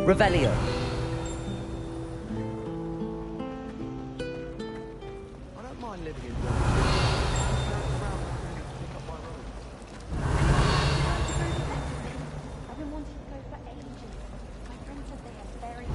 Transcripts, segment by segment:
Revelio. I don't mind living in I've been wanting to go for ages. My friend said they have very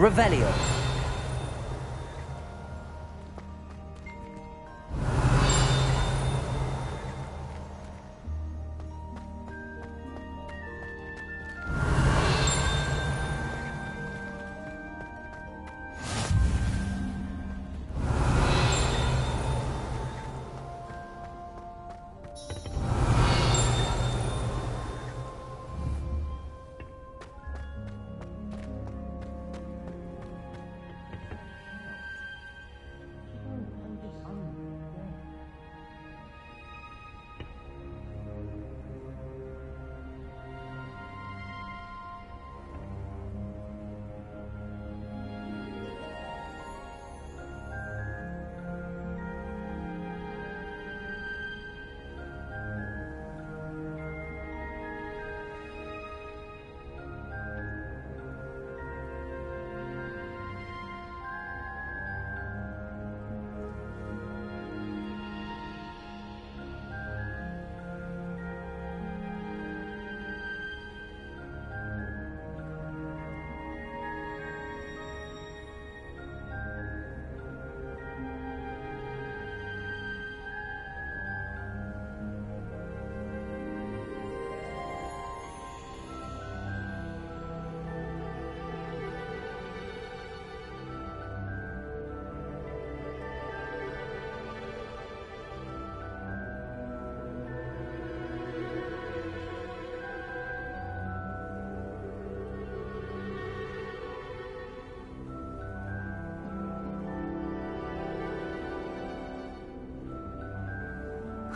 Revelio.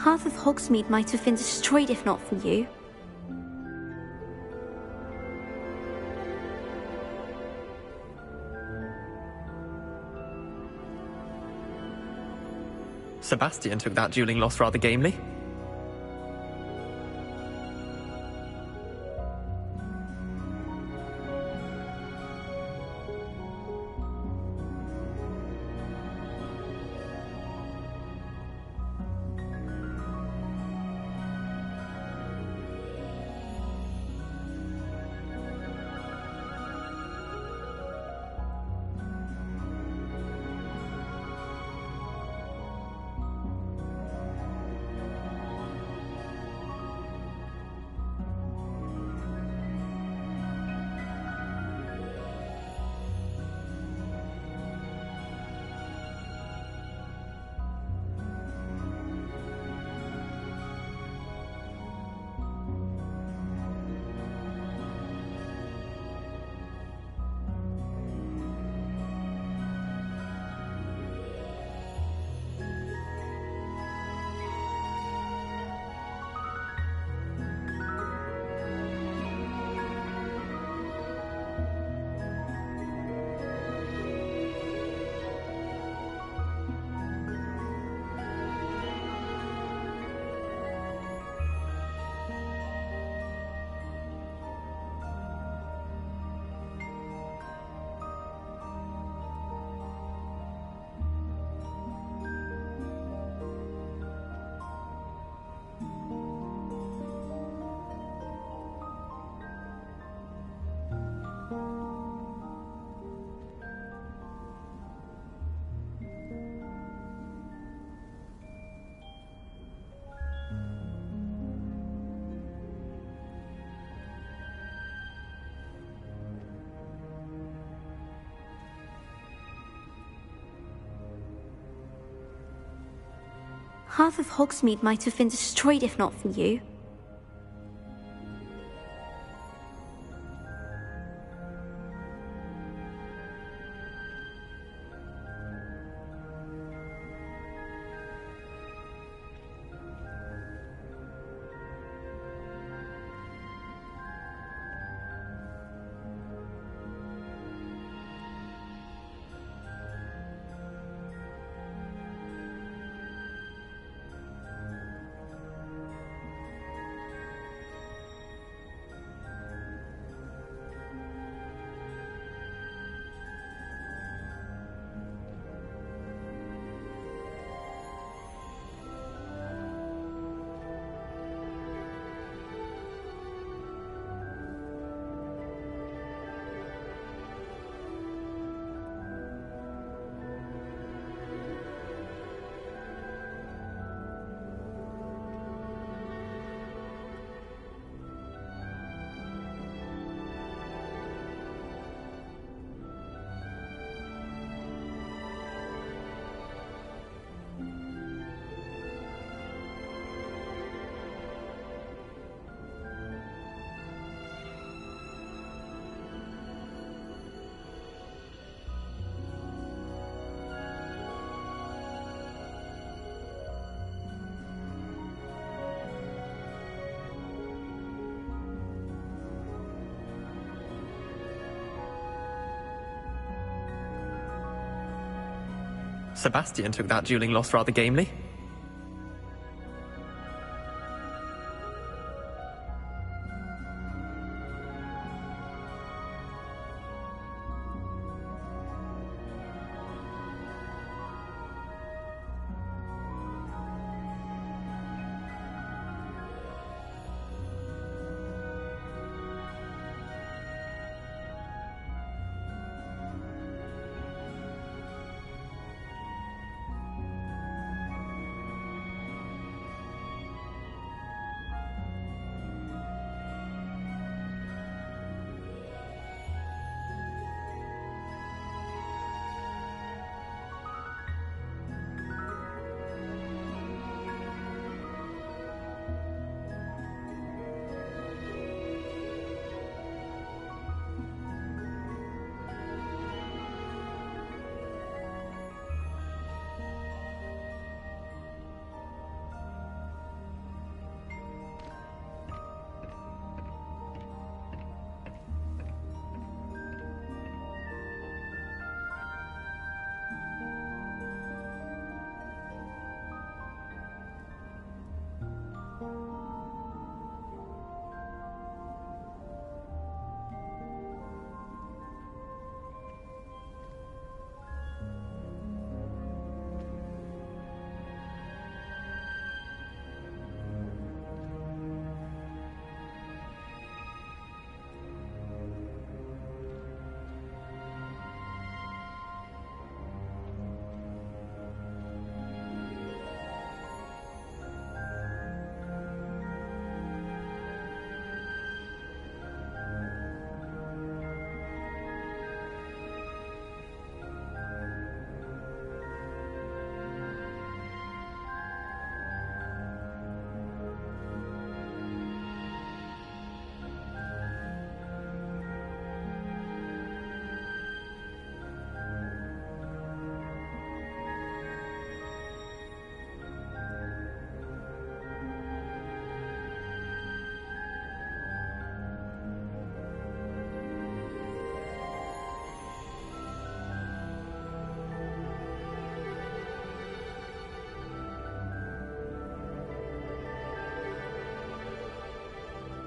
Half of Hogsmeade might have been destroyed if not for you. Sebastian took that dueling loss rather gamely. Half of Hogsmeade might have been destroyed if not for you. Sebastian took that dueling loss rather gamely.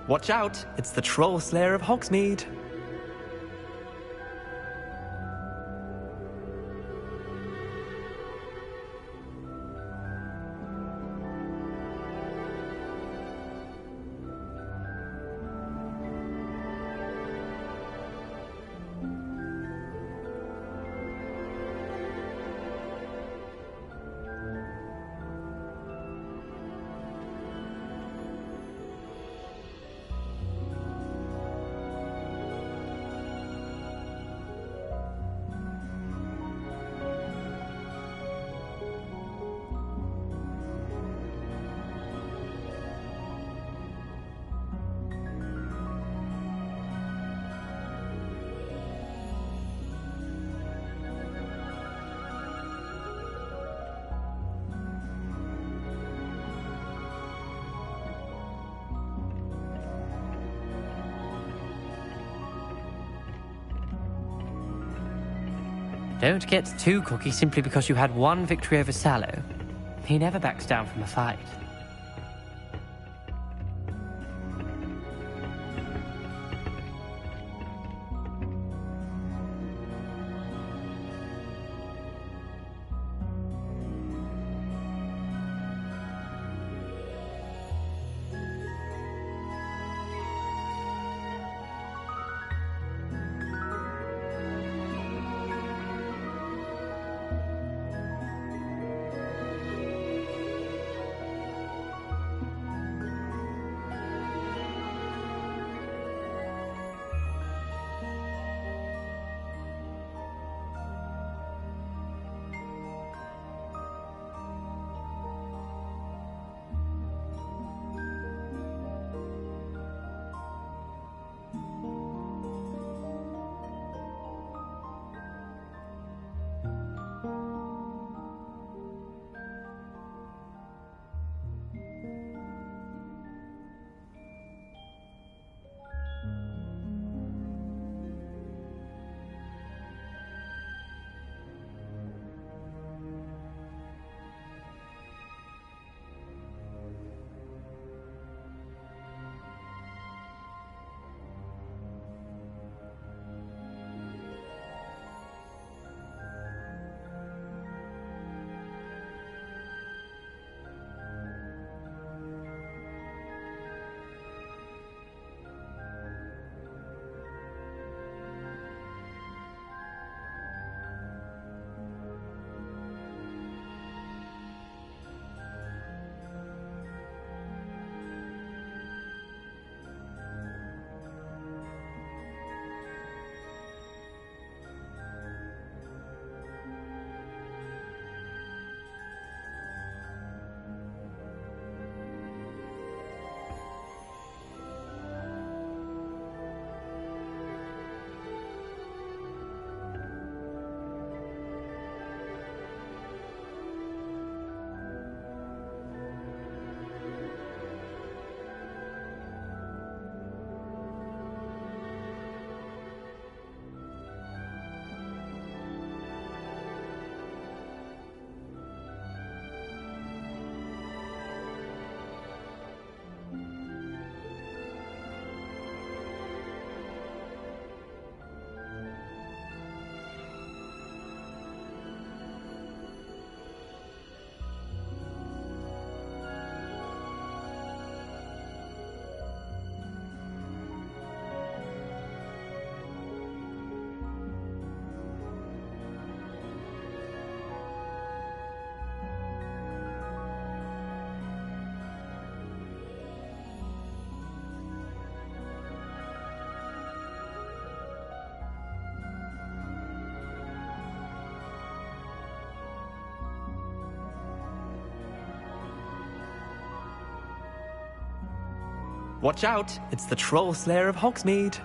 Watch out, it's the Troll Slayer of Hogsmeade. Don't get too cocky simply because you had one victory over Sallow. He never backs down from a fight. Watch out, it's the Troll Slayer of Hogsmeade.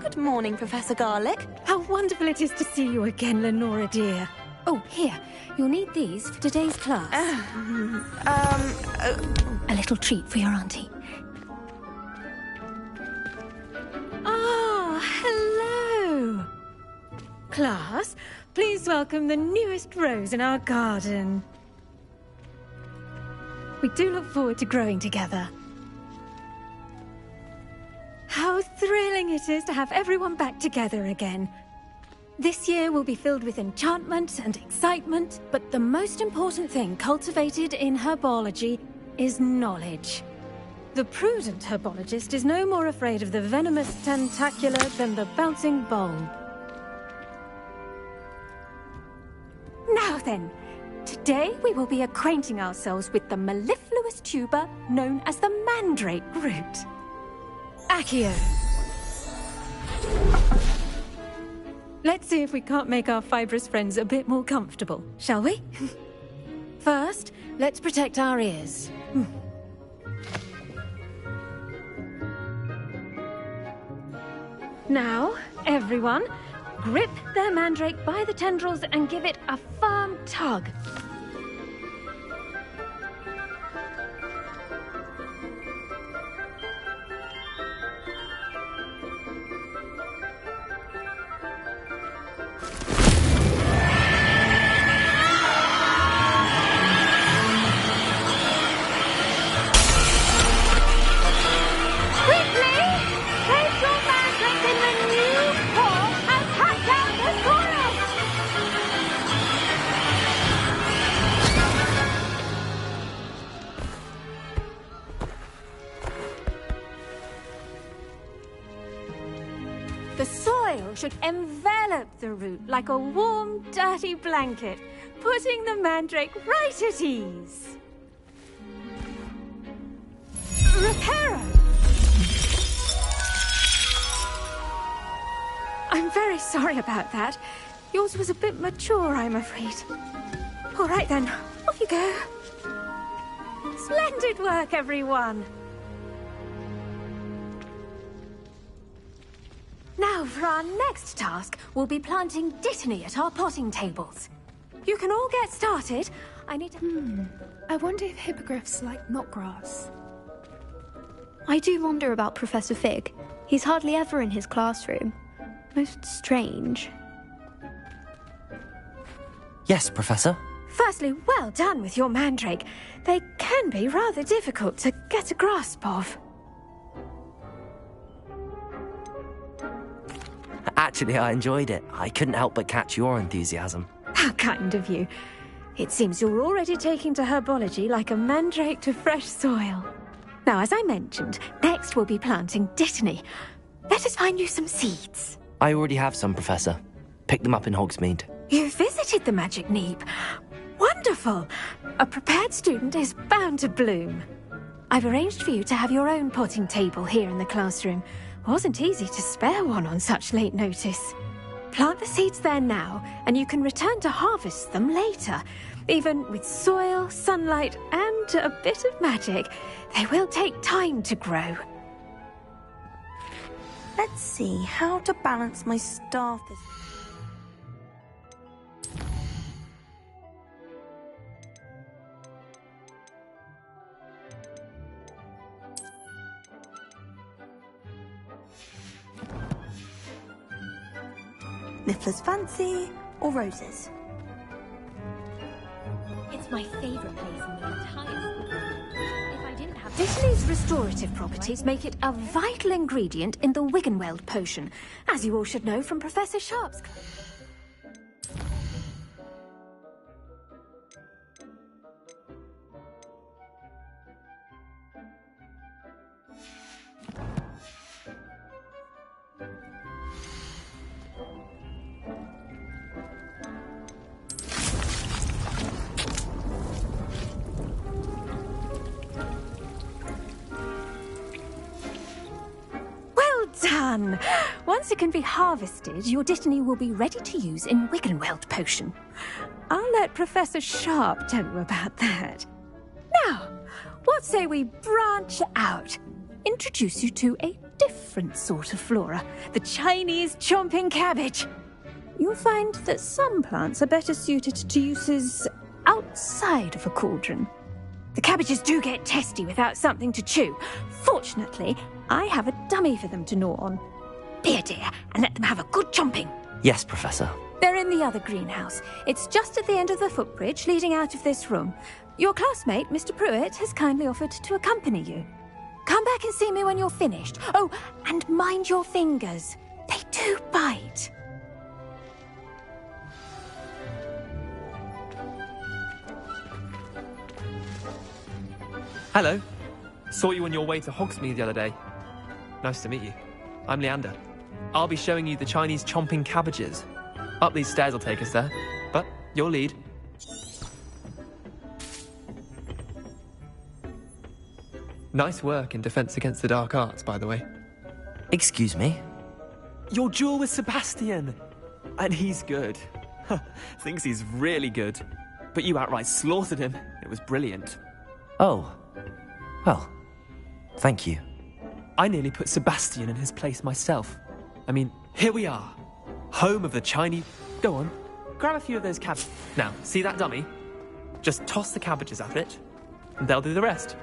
Good morning, Professor Garlick. How wonderful it is to see you again, Lenora dear. Oh, here. You'll need these for today's class. A little treat for your auntie. Ah, hello. Class, please welcome the newest rose in our garden. We do look forward to growing together. How thrilling it is to have everyone back together again. This year will be filled with enchantment and excitement, but the most important thing cultivated in herbology is knowledge. The prudent herbologist is no more afraid of the venomous tentacula than the bouncing bulb. Now then, today we will be acquainting ourselves with the mellifluous tuber known as the mandrake root. Accio. Let's see if we can't make our fibrous friends a bit more comfortable, shall we? First, let's protect our ears. Now, everyone, grip their mandrake by the tendrils and give it a firm tug. Quickly! Place your mandrake in the new core and catch The soil should envelop the root like a warm, dirty blanket, putting the mandrake right at ease. Reparo! I'm very sorry about that. Yours was a bit mature, I'm afraid. All right then, off you go. Splendid work, everyone. Now, for our next task, we'll be planting dittany at our potting tables. You can all get started. I need to... I wonder if hippogriffs like knotgrass. I do wonder about Professor Fig. He's hardly ever in his classroom. Most strange. Yes, Professor. Firstly, well done with your mandrake. They can be rather difficult to get a grasp of. Actually, I enjoyed it. I couldn't help but catch your enthusiasm. How kind of you. It seems you're already taking to herbology like a mandrake to fresh soil. Now, as I mentioned, next we'll be planting dittany. Let us find you some seeds. I already have some, Professor. Picked them up in Hogsmeade. You visited the Magic Neep. Wonderful! A prepared student is bound to bloom. I've arranged for you to have your own potting table here in the classroom. Wasn't easy to spare one on such late notice. Plant the seeds there now, and you can return to harvest them later. Even with soil, sunlight, and a bit of magic, they will take time to grow. Let's see how to balance my staff this... Niffler's Fancy or Roses? It's my favorite place in the entire world. If I didn't have... Dittany's restorative properties make it a vital ingredient in the Wiggenweld potion, as you all should know from Professor Sharp's... Done! Once it can be harvested, your dittany will be ready to use in Wiggenweld potion. I'll let Professor Sharp tell you about that. Now, what say we branch out? Introduce you to a different sort of flora, the Chinese chomping cabbage. You'll find that some plants are better suited to uses outside of a cauldron. The cabbages do get testy without something to chew. Fortunately, I have a dummy for them to gnaw on. Be a dear and let them have a good chomping. Yes, Professor. They're in the other greenhouse. It's just at the end of the footbridge leading out of this room. Your classmate, Mr. Pruitt, has kindly offered to accompany you. Come back and see me when you're finished. Oh, and mind your fingers. They do bite. Hello. Saw you on your way to Hogsmeade the other day. Nice to meet you. I'm Leander. I'll be showing you the Chinese chomping cabbages. Up these stairs will take us there, but your lead. Nice work in Defense Against the Dark Arts, by the way. Excuse me? Your duel with Sebastian! And he's good. Thinks he's really good. But you outright slaughtered him. It was brilliant. Oh. Well, thank you. I nearly put Sebastian in his place myself. I mean, here we are. Home of the Chinese... Go on, grab a few of those cabbages. Now, see that dummy? Just toss the cabbages at it, and they'll do the rest.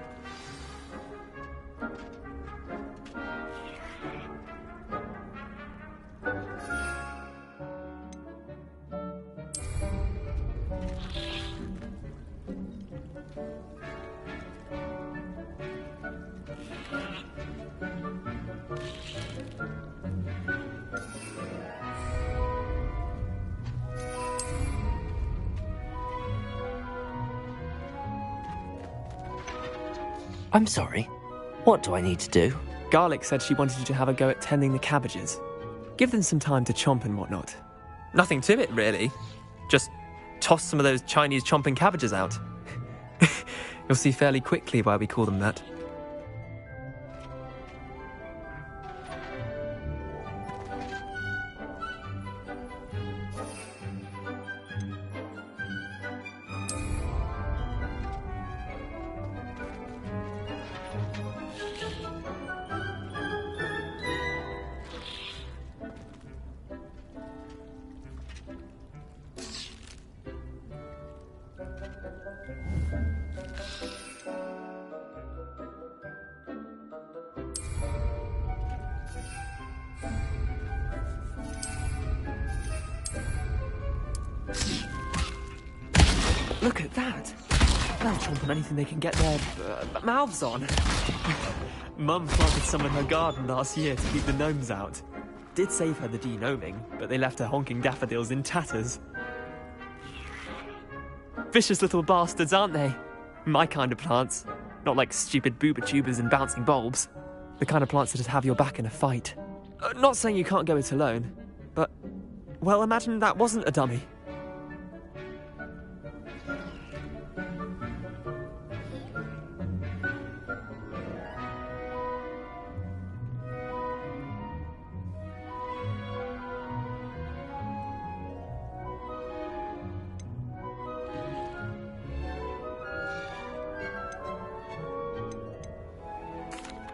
I'm sorry. What do I need to do? Garlic said she wanted you to have a go at tending the cabbages. Give them some time to chomp and whatnot. Nothing to it, really. Just toss some of those Chinese chomping cabbages out. You'll see fairly quickly why we call them that. Look at that! They'll chomp on anything they can get their mouths on. Mum planted some in her garden last year to keep the gnomes out. Did save her the de-gnoming, but they left her honking daffodils in tatters. Vicious little bastards, aren't they? My kind of plants. Not like stupid booba tubers and bouncing bulbs. The kind of plants that just have your back in a fight. Not saying you can't go it alone, but... well, imagine that wasn't a dummy.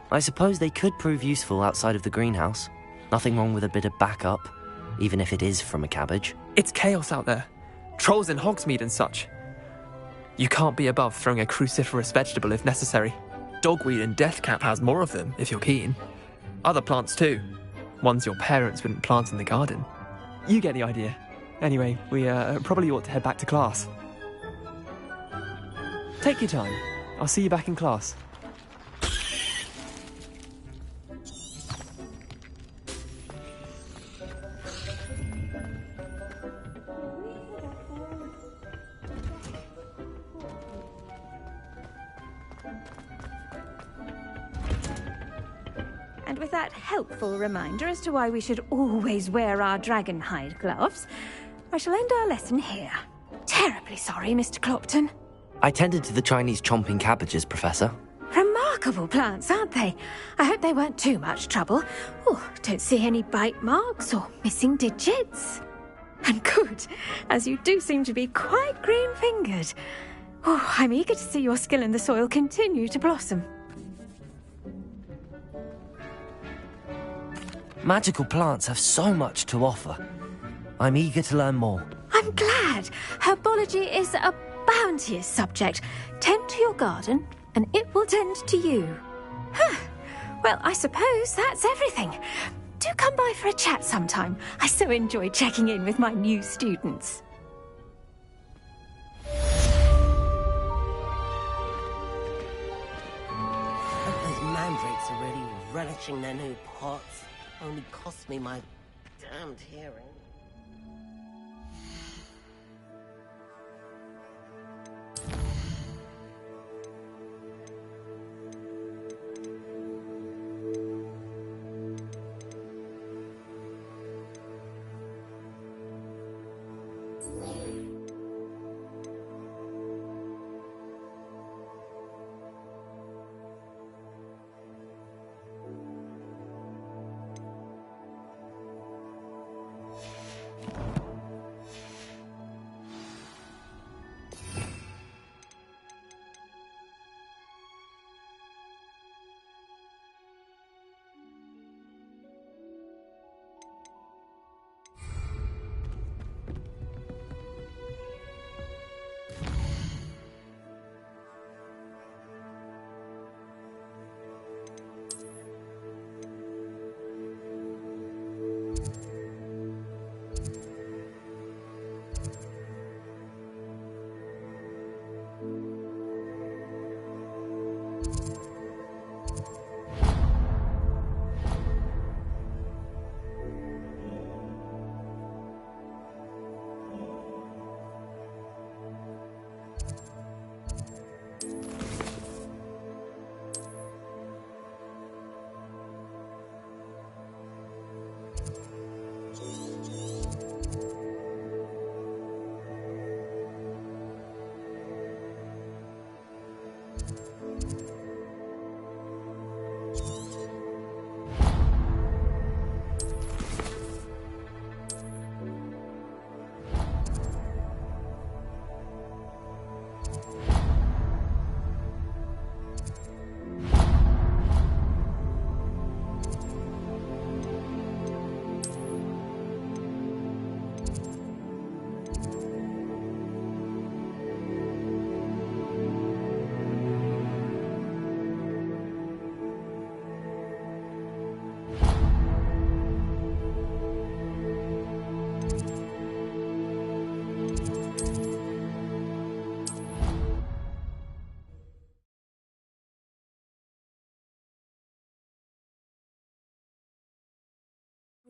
I suppose they could prove useful outside of the greenhouse. Nothing wrong with a bit of backup, even if it is from a cabbage. It's chaos out there. Trolls in Hogsmeade and such. You can't be above throwing a cruciferous vegetable if necessary. Dogweed and deathcap has more of them, if you're keen. Other plants too. Ones your parents wouldn't plant in the garden. You get the idea. Anyway, we probably ought to head back to class. Take your time. I'll see you back in class. And with that helpful reminder as to why we should always wear our dragon hide gloves, I shall end our lesson here. Terribly sorry, Mr. Clopton. I tended to the Chinese chomping cabbages, Professor. Remarkable plants, aren't they? I hope they weren't too much trouble. Oh, don't see any bite marks or missing digits. And good, as you do seem to be quite green-fingered. Oh, I'm eager to see your skill in the soil continue to blossom. Magical plants have so much to offer. I'm eager to learn more. I'm glad. Herbology is a bounteous subject. Tend to your garden, and it will tend to you. Well, I suppose that's everything. Do come by for a chat sometime. I so enjoy checking in with my new students. Those mandrakes are really relishing their new pots. Only cost me my damned hearing.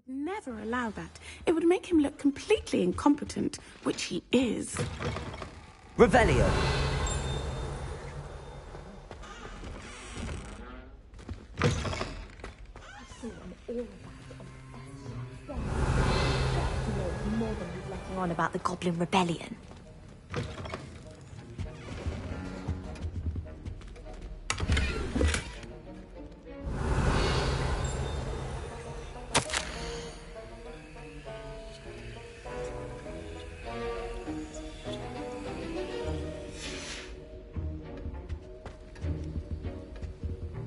never allow that. It would make him look completely incompetent, which he is. Revelio. More than he's letting on about the Goblin Rebellion.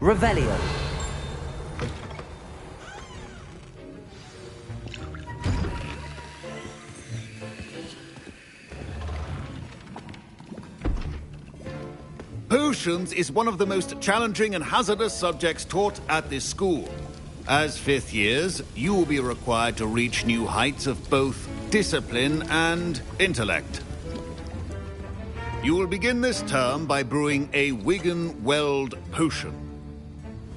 Revelio. Potions is one of the most challenging and hazardous subjects taught at this school. As fifth years, you will be required to reach new heights of both discipline and intellect. You will begin this term by brewing a Wigan-Weld potion.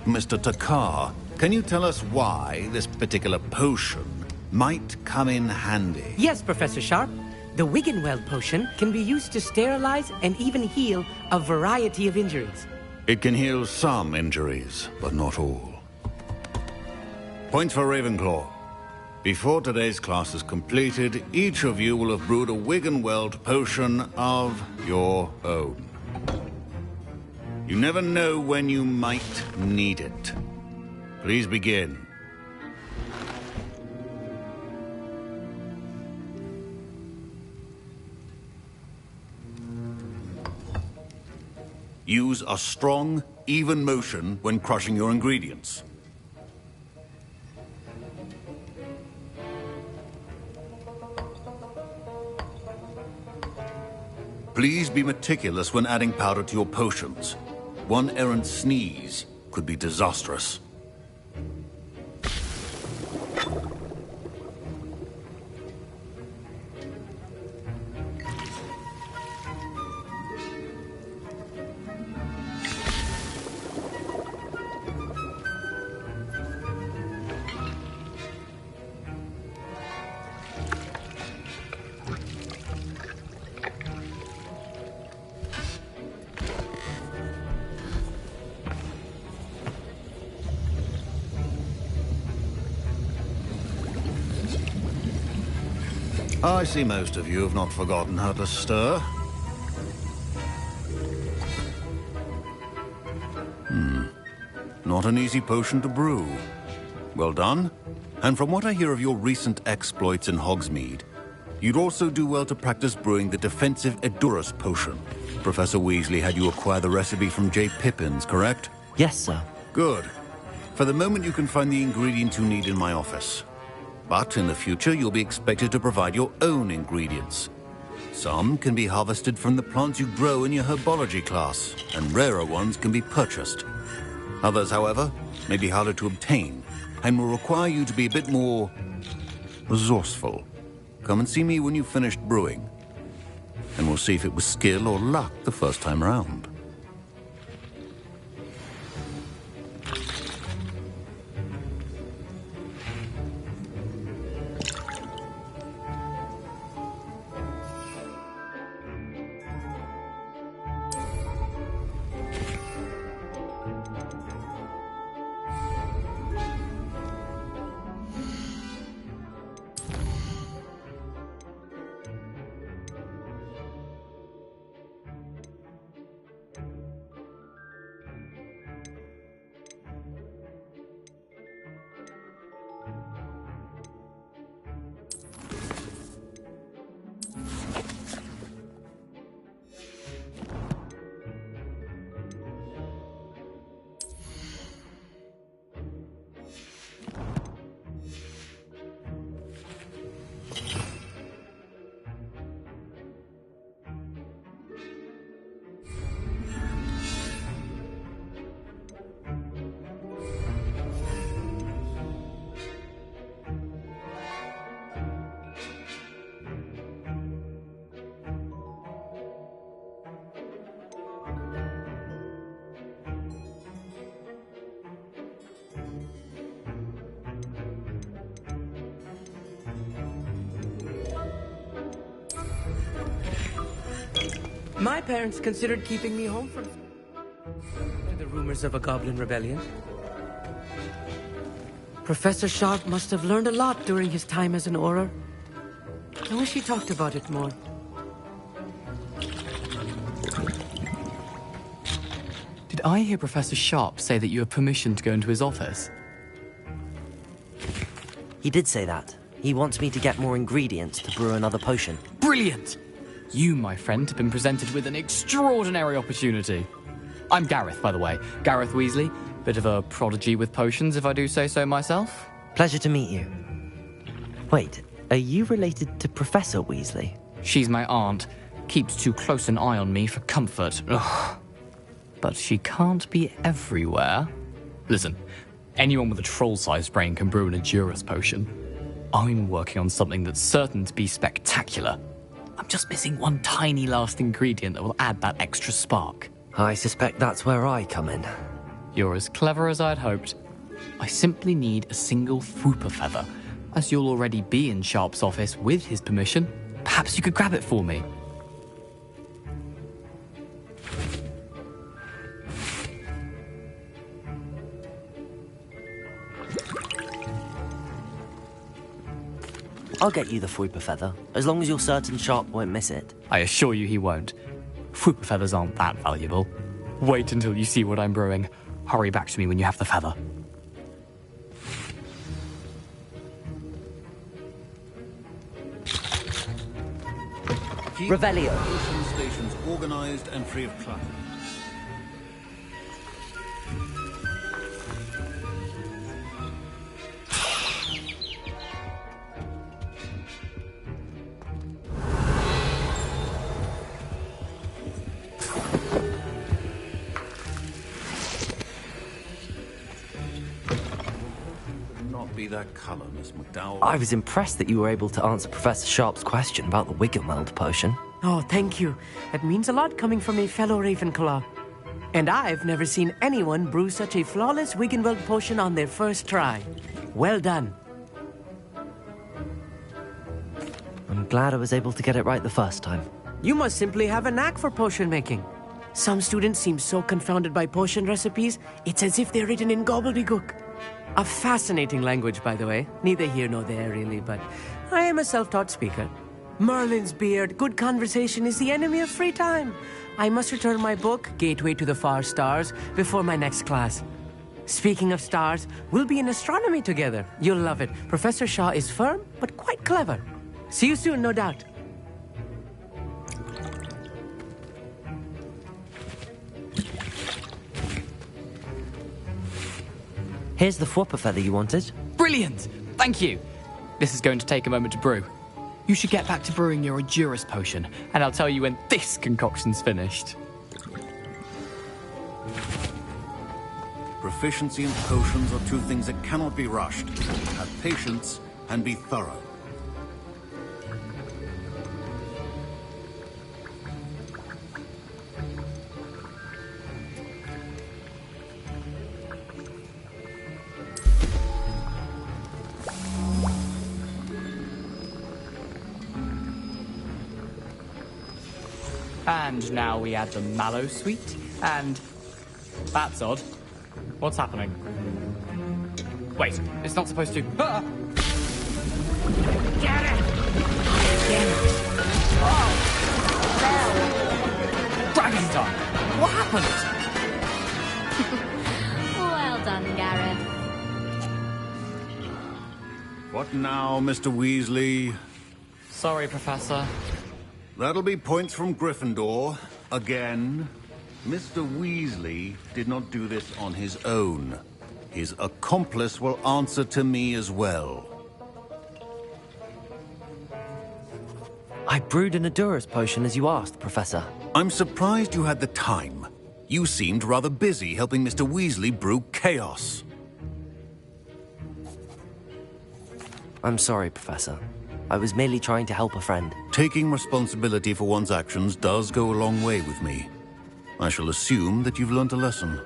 Mr. Takar, can you tell us why this particular potion might come in handy? Yes, Professor Sharp. The Wigan-Weld potion can be used to sterilize and even heal a variety of injuries. It can heal some injuries, but not all. Points for Ravenclaw. Before today's class is completed, each of you will have brewed a Wigan-Weld potion of your own. You never know when you might need it. Please begin. Use a strong, even motion when crushing your ingredients. Please be meticulous when adding powder to your potions. One errant sneeze could be disastrous. I see most of you have not forgotten how to stir. Not an easy potion to brew. Well done. And from what I hear of your recent exploits in Hogsmeade, you'd also do well to practice brewing the defensive Edurus potion. Professor Weasley had you acquire the recipe from J. Pippins, correct? Yes, sir. Good. For the moment, you can find the ingredients you need in my office. But in the future, you'll be expected to provide your own ingredients. Some can be harvested from the plants you grow in your herbology class, and rarer ones can be purchased. Others, however, may be harder to obtain, and will require you to be a bit more resourceful. Come and see me when you've finished brewing, and we'll see if it was skill or luck the first time around. My parents considered keeping me home from the rumors of a goblin rebellion. Professor Sharp must have learned a lot during his time as an Auror. I wish he talked about it more. Did I hear Professor Sharp say that you have permission to go into his office? He did say that. He wants me to get more ingredients to brew another potion. Brilliant! You, my friend, have been presented with an extraordinary opportunity. I'm Gareth, by the way. Gareth Weasley. Bit of a prodigy with potions, if I do say so myself. Pleasure to meet you. Wait, are you related to Professor Weasley? She's my aunt. Keeps too close an eye on me for comfort. Ugh. But she can't be everywhere. Listen, anyone with a troll-sized brain can brew an Edurus potion. I'm working on something that's certain to be spectacular. I'm just missing one tiny last ingredient that will add that extra spark. I suspect that's where I come in. You're as clever as I'd hoped. I simply need a single Fwooper feather. As you'll already be in Sharp's office with his permission, perhaps you could grab it for me. I'll get you the Fwooper feather, as long as you're certain Sharp won't miss it. I assure you he won't. Fwooper feathers aren't that valuable. Wait until you see what I'm brewing. Hurry back to me when you have the feather. Keep Revelio. Potion stations organized and free of clutter. Be that color, Miss McDowell. I was impressed that you were able to answer Professor Sharp's question about the Wiggenweld potion. Oh, thank you. That means a lot coming from a fellow Ravenclaw. And I've never seen anyone brew such a flawless Wiggenweld potion on their first try. Well done. I'm glad I was able to get it right the first time. You must simply have a knack for potion making. Some students seem so confounded by potion recipes, it's as if they're written in gobbledygook. A fascinating language, by the way. Neither here nor there, really, but I am a self-taught speaker. Merlin's beard, good conversation is the enemy of free time. I must return my book, Gateway to the Far Stars, before my next class. Speaking of stars, we'll be in astronomy together. You'll love it. Professor Shaw is firm, but quite clever. See you soon, no doubt. Here's the Fwooper feather you wanted. Brilliant! Thank you! This is going to take a moment to brew. You should get back to brewing your Edurus potion, and I'll tell you when this concoction's finished. Proficiency and potions are two things that cannot be rushed. Have patience and be thorough. And now we add the mallow sweet, and... That's odd. What's happening? Wait, it's not supposed to... Ah! Get it! Dragon's tongue! What happened? Well done, Gareth. What now, Mr. Weasley? Sorry, Professor. That'll be points from Gryffindor. Again. Mr. Weasley did not do this on his own. His accomplice will answer to me as well. I brewed an Edurus potion as you asked, Professor. I'm surprised you had the time. You seemed rather busy helping Mr. Weasley brew chaos. I'm sorry, Professor. I was merely trying to help a friend. Taking responsibility for one's actions does go a long way with me. I shall assume that you've learnt a lesson.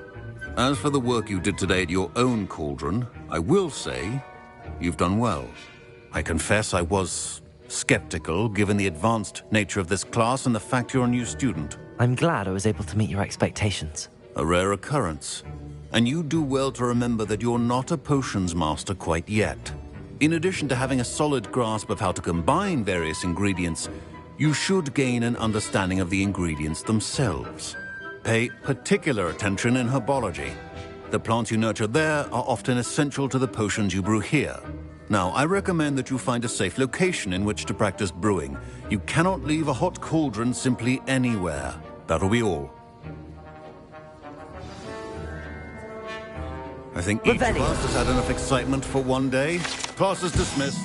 As for the work you did today at your own cauldron, I will say you've done well. I confess I was skeptical given the advanced nature of this class and the fact you're a new student. I'm glad I was able to meet your expectations. A rare occurrence. And you do well to remember that you're not a potions master quite yet. In addition to having a solid grasp of how to combine various ingredients, you should gain an understanding of the ingredients themselves. Pay particular attention in herbology. The plants you nurture there are often essential to the potions you brew here. Now, I recommend that you find a safe location in which to practice brewing. You cannot leave a hot cauldron simply anywhere. That'll be all. I think each of us has had enough excitement for one day. Class is dismissed.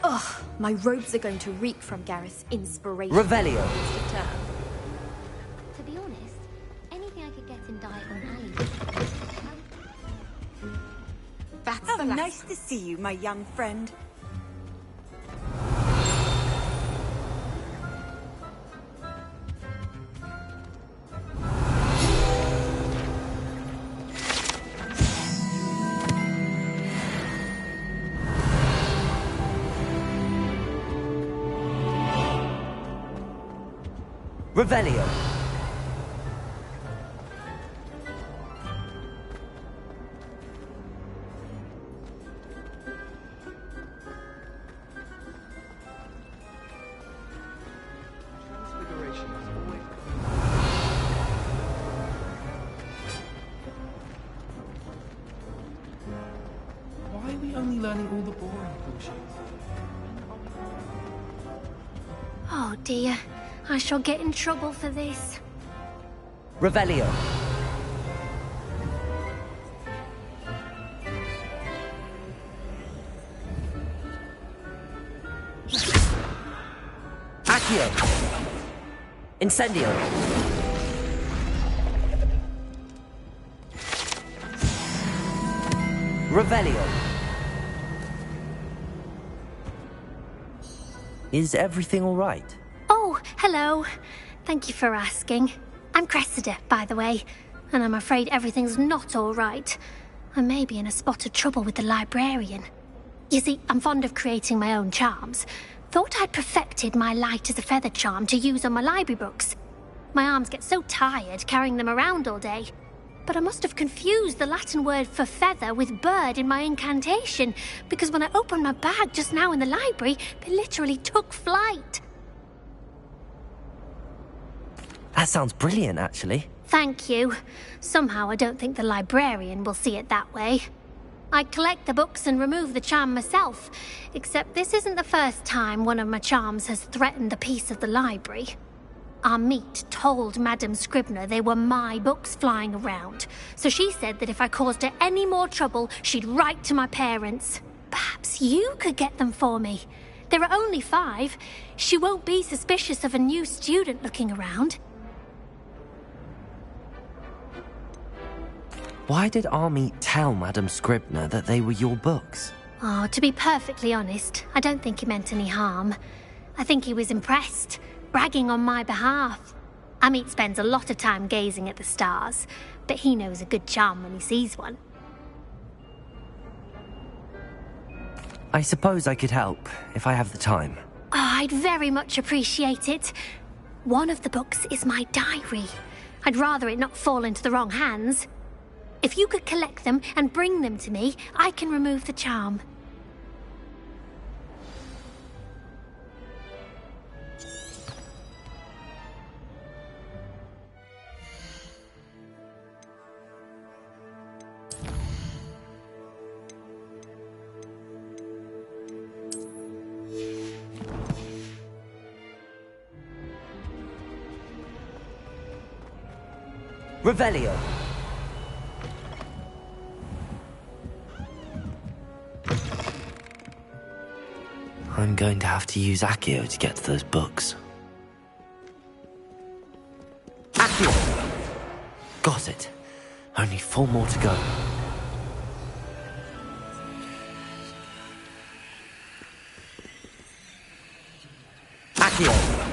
Ugh, my robes are going to reek from Gareth's inspiration. Revelio. To be honest, anything I could get in dye or alley. That's How nice to see you, my young friend. Revelio. Why are we only learning all the boring bullshit? Oh dear, I shall get in trouble for this. Revelio. Accio. Incendio. Revelio. Is everything all right? Oh, hello. Thank you for asking. I'm Cressida, by the way, and I'm afraid everything's not all right. I may be in a spot of trouble with the librarian. You see, I'm fond of creating my own charms. Thought I'd perfected my light as a feather charm to use on my library books. My arms get so tired carrying them around all day. But I must have confused the Latin word for feather with bird in my incantation, because when I opened my bag just now in the library, they literally took flight. That sounds brilliant, actually. Thank you. Somehow I don't think the librarian will see it that way. I collect the books and remove the charm myself, except this isn't the first time one of my charms has threatened the peace of the library. Our meet told Madame Scribner they were my books flying around, so she said that if I caused her any more trouble, she'd write to my parents. Perhaps you could get them for me. There are only 5. She won't be suspicious of a new student looking around. Why did Army tell Madame Scribner that they were your books? Oh, to be perfectly honest, I don't think he meant any harm. I think he was impressed, bragging on my behalf. Amit spends a lot of time gazing at the stars, but he knows a good charm when he sees one. I suppose I could help, if I have the time. Oh, I'd very much appreciate it. One of the books is my diary. I'd rather it not fall into the wrong hands. If you could collect them and bring them to me, I can remove the charm. Revelio. I'm going to have to use Accio to get to those books. Accio! Got it. Only 4 more to go. Accio!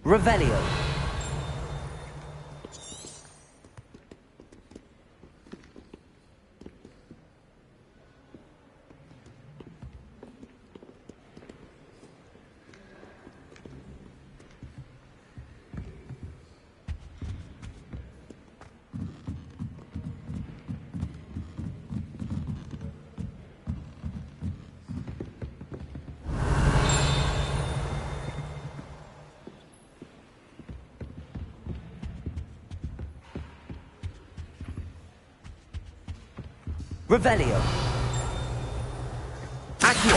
Revelio. Revelio. Accio.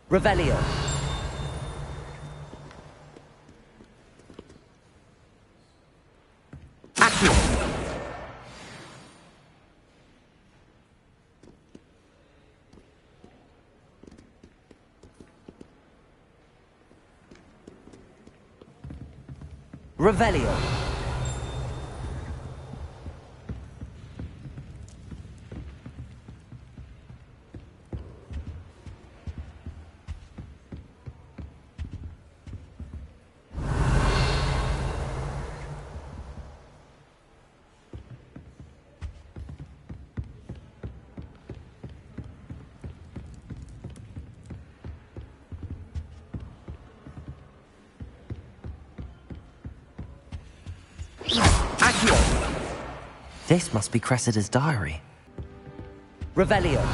Revelio. Revelio. This must be Cressida's diary. Revelio.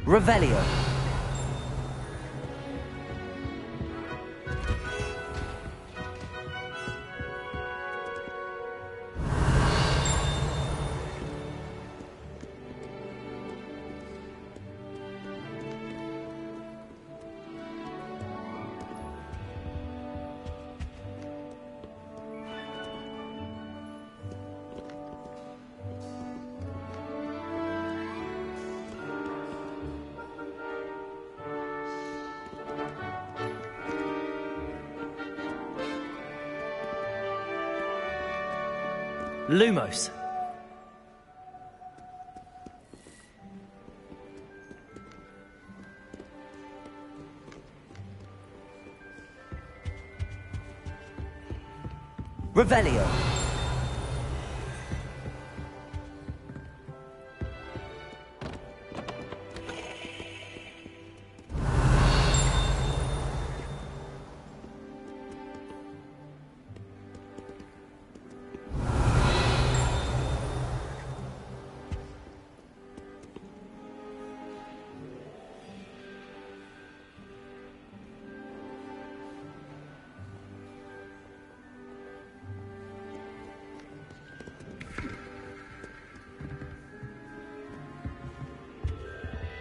Revelio. Lumos. Revelio.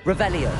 Revelio.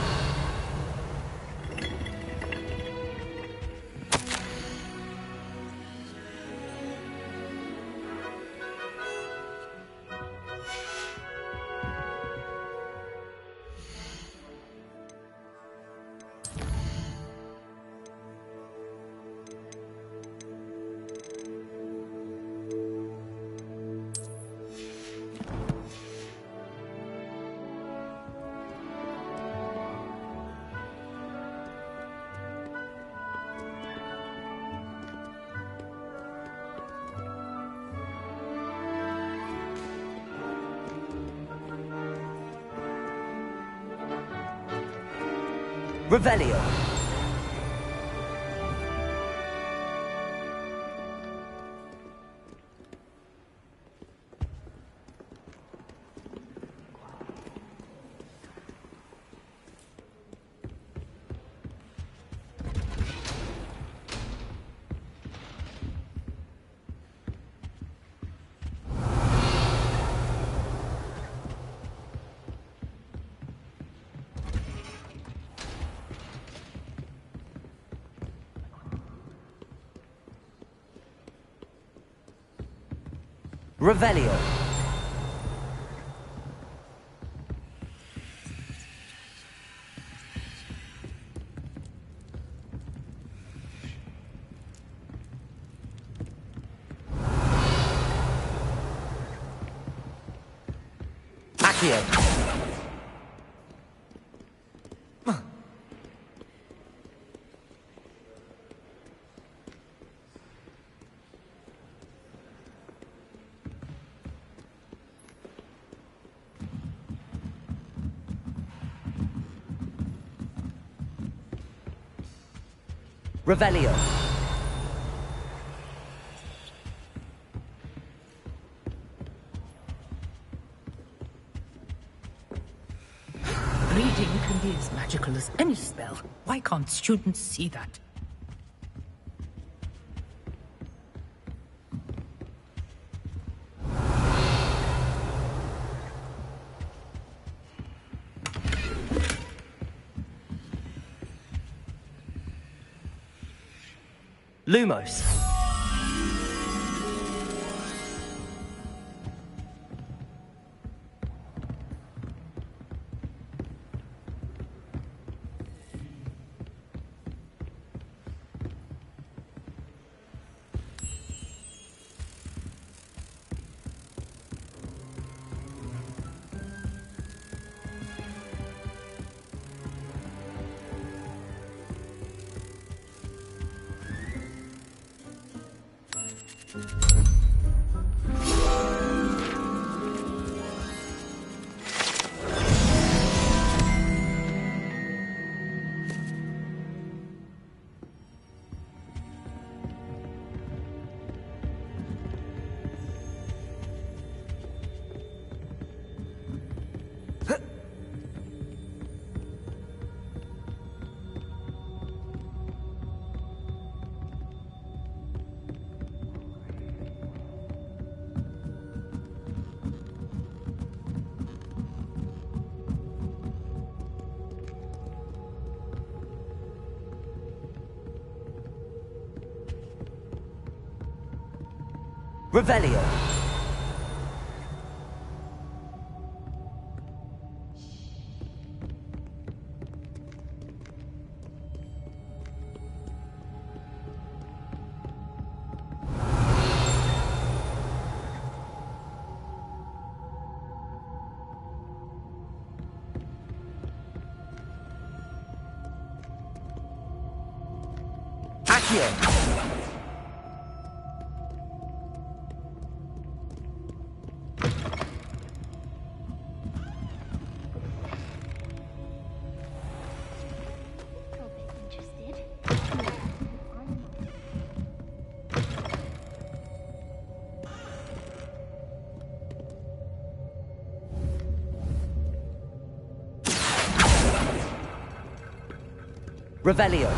Revelio. Revelio. Accio. Revelio. Reading can be as magical as any spell. Why can't students see that? Lumos. Revelio. Accio. Revelio.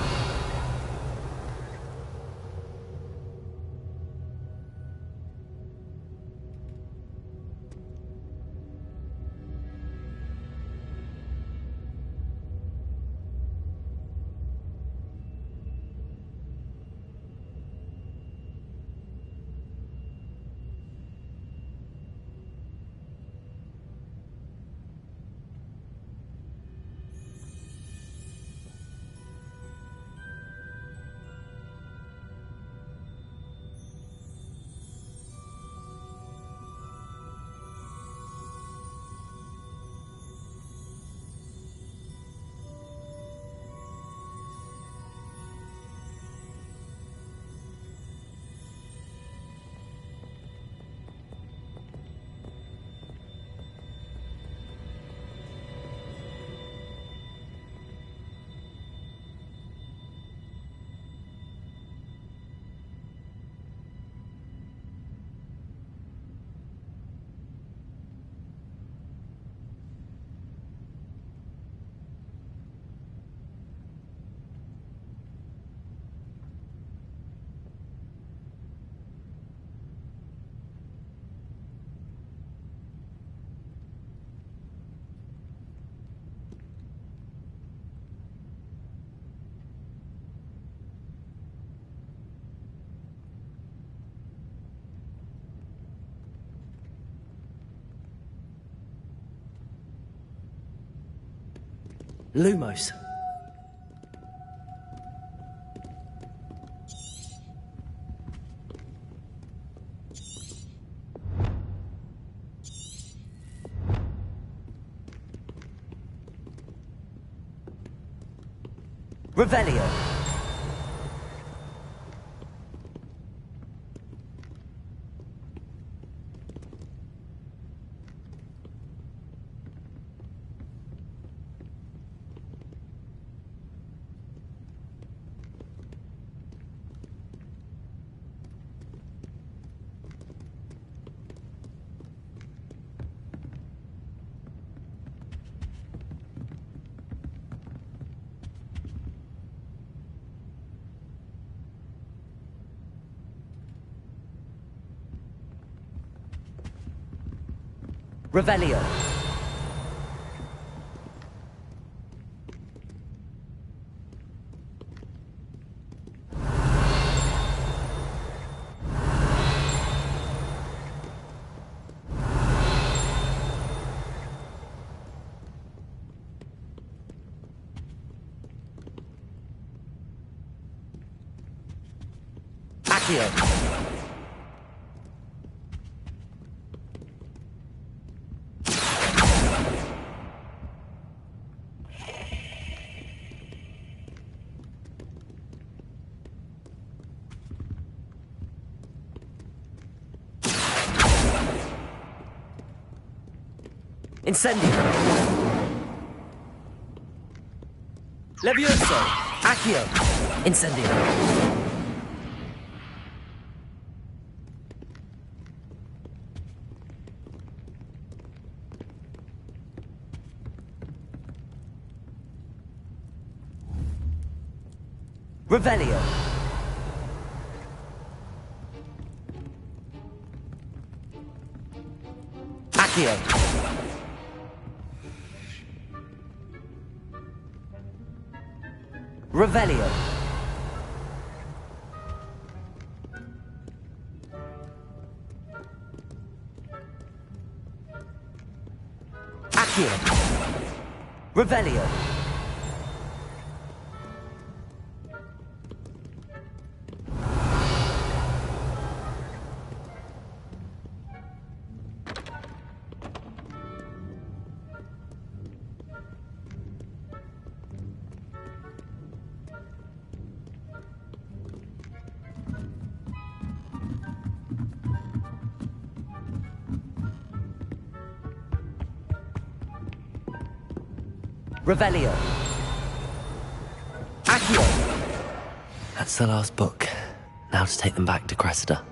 Lumos. Revelio. Revelio. Accio. Incendio. Levioso. Accio. Incendio. Revelio. Accio. Revelio. Accio. Revelio. Revelio. Accio. That's the last book. Now to take them back to Cressida.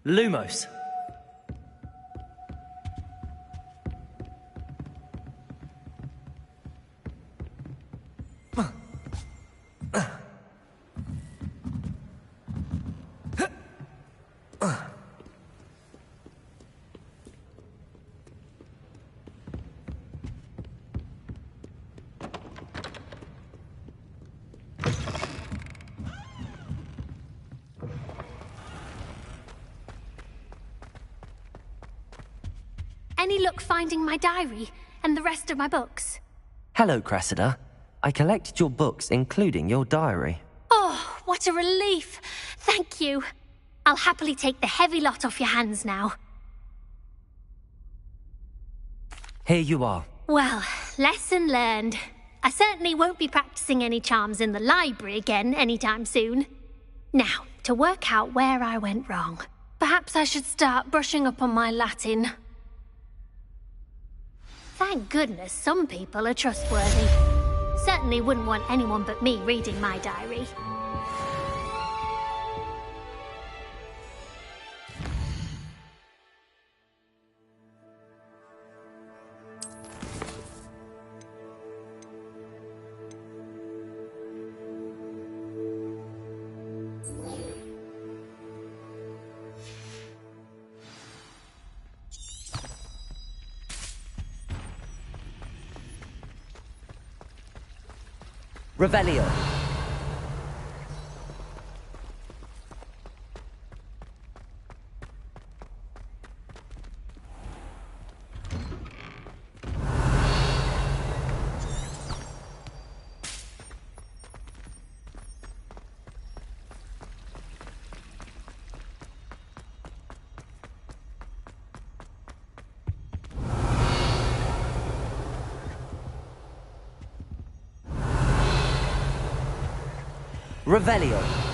Lumos. Any luck finding my diary and the rest of my books? Hello, Cressida. I collected your books, including your diary. Oh, what a relief. Thank you. I'll happily take the heavy lot off your hands now. Here you are. Well, lesson learned. I certainly won't be practicing any charms in the library again anytime soon. Now, to work out where I went wrong. Perhaps I should start brushing up on my Latin. Thank goodness some people are trustworthy. Certainly wouldn't want anyone but me reading my diary. Revelio. Revelio.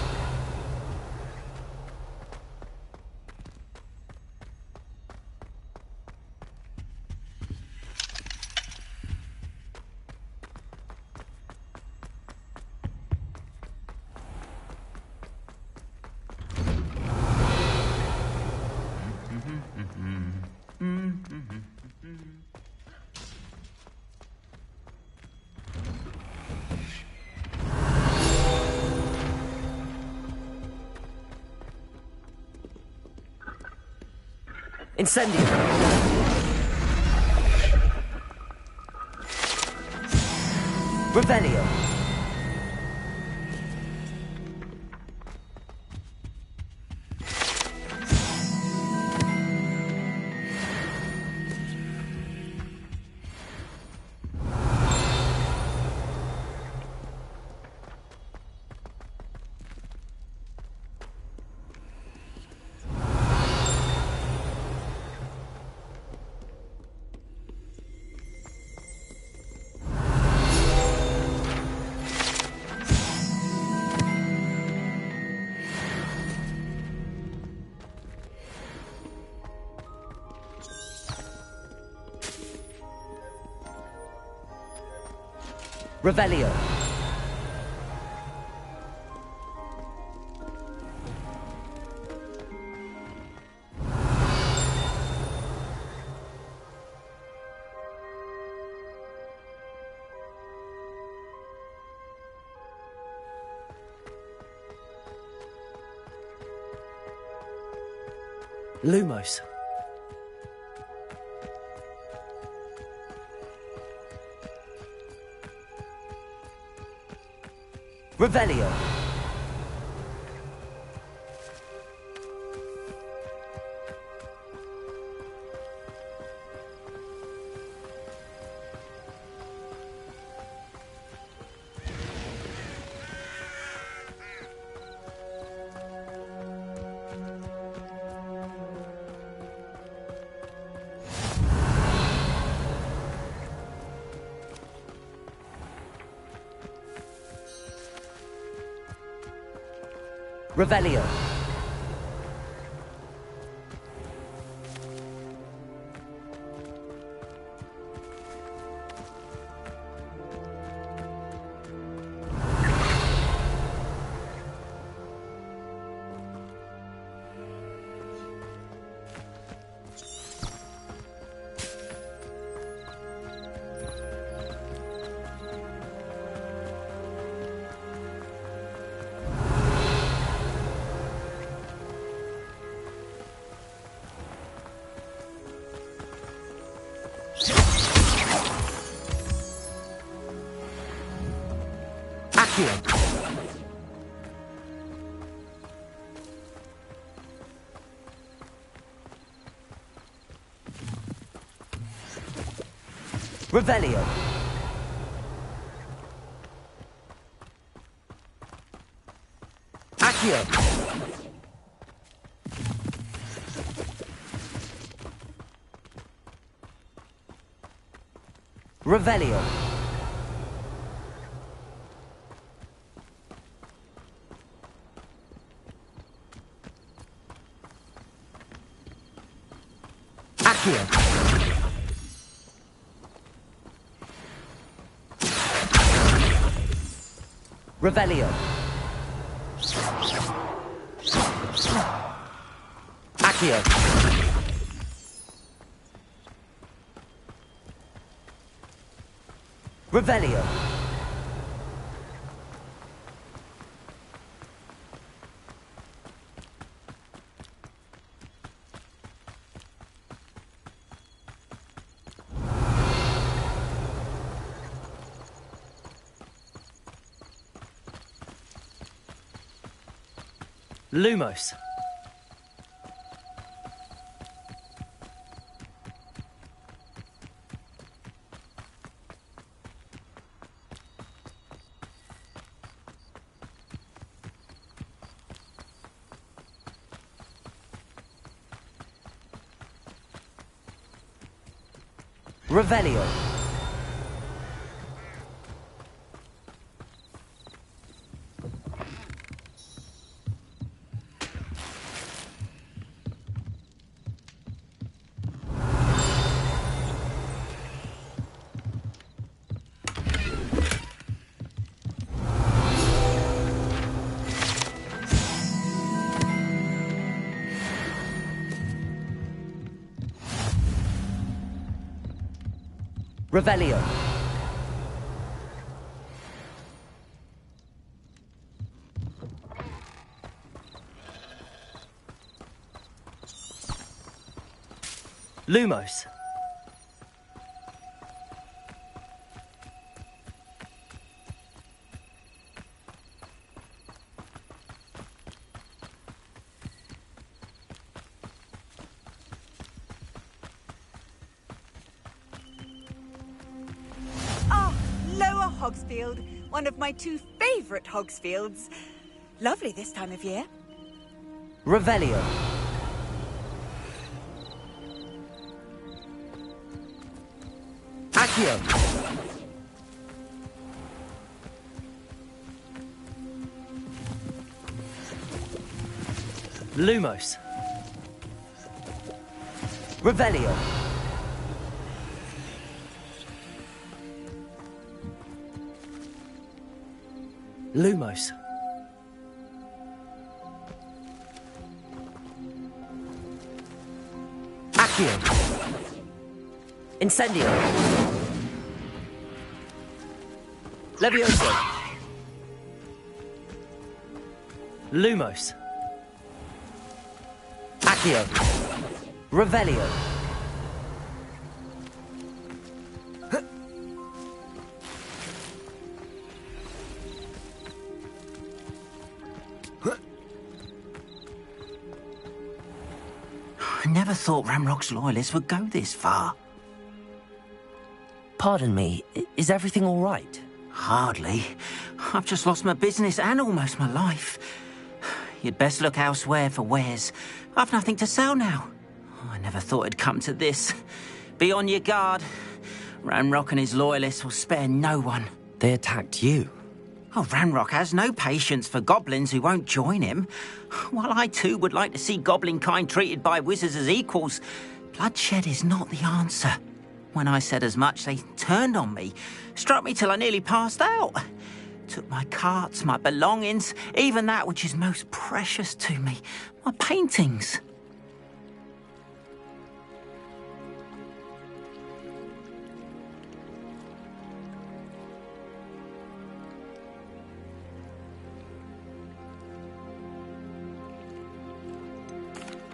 Incendio. Revelio. Revelio. Lumos. Revelio. Revelio. Revelio. Accio. Revelio. Accio. Revelio. Accio. Revelio. Lumos. Revelio. Revelio. Lumos. Hogsfield, one of my 2 favourite Hogsfields. Lovely this time of year. Revelio. Accio. Lumos. Revelio. Lumos. Accio. Incendio. Levioso. Lumos. Accio. Revelio. I never thought Ramrock's loyalists would go this far. Pardon me, is everything all right? Hardly. I've just lost my business and almost my life. You'd best look elsewhere for wares. I've nothing to sell now. I never thought it'd come to this. Be on your guard. Ramrock and his loyalists will spare no one. They attacked you. Oh, Ramrock has no patience for goblins who won't join him. While I too would like to see goblin kind treated by wizards as equals, bloodshed is not the answer. When I said as much, they turned on me, struck me till I nearly passed out. Took my carts, my belongings, even that which is most precious to me, my paintings.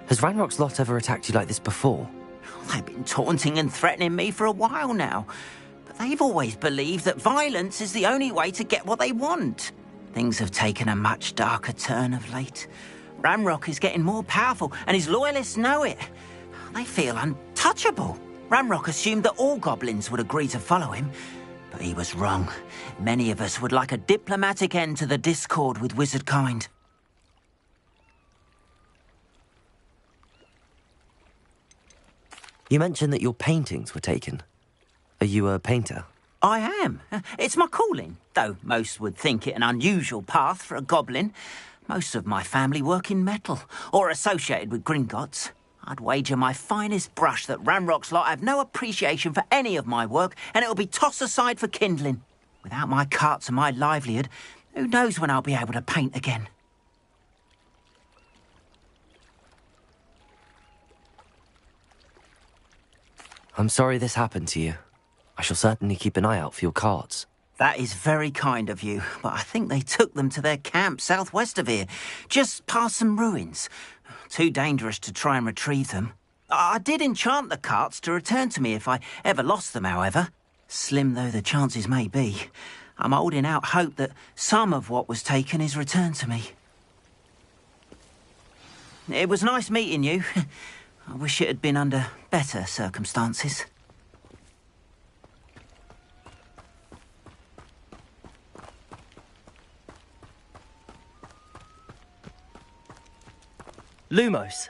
Has Ranrock's lot ever attacked you like this before? They've been taunting and threatening me for a while now. But they've always believed that violence is the only way to get what they want. Things have taken a much darker turn of late. Ramrock is getting more powerful, and his loyalists know it. They feel untouchable. Ramrock assumed that all goblins would agree to follow him, but he was wrong. Many of us would like a diplomatic end to the discord with wizard kind. You mentioned that your paintings were taken. Are you a painter? I am. It's my calling, though most would think it an unusual path for a goblin. Most of my family work in metal, or associated with Gringotts. I'd wager my finest brush that Ramrock's lot have no appreciation for any of my work, and it'll be tossed aside for kindling. Without my carts and my livelihood, who knows when I'll be able to paint again? I'm sorry this happened to you. I shall certainly keep an eye out for your carts. That is very kind of you, but I think they took them to their camp southwest of here, just past some ruins. Too dangerous to try and retrieve them. I did enchant the carts to return to me if I ever lost them, however. Slim though the chances may be, I'm holding out hope that some of what was taken is returned to me. It was nice meeting you. I wish it had been under better circumstances. Lumos.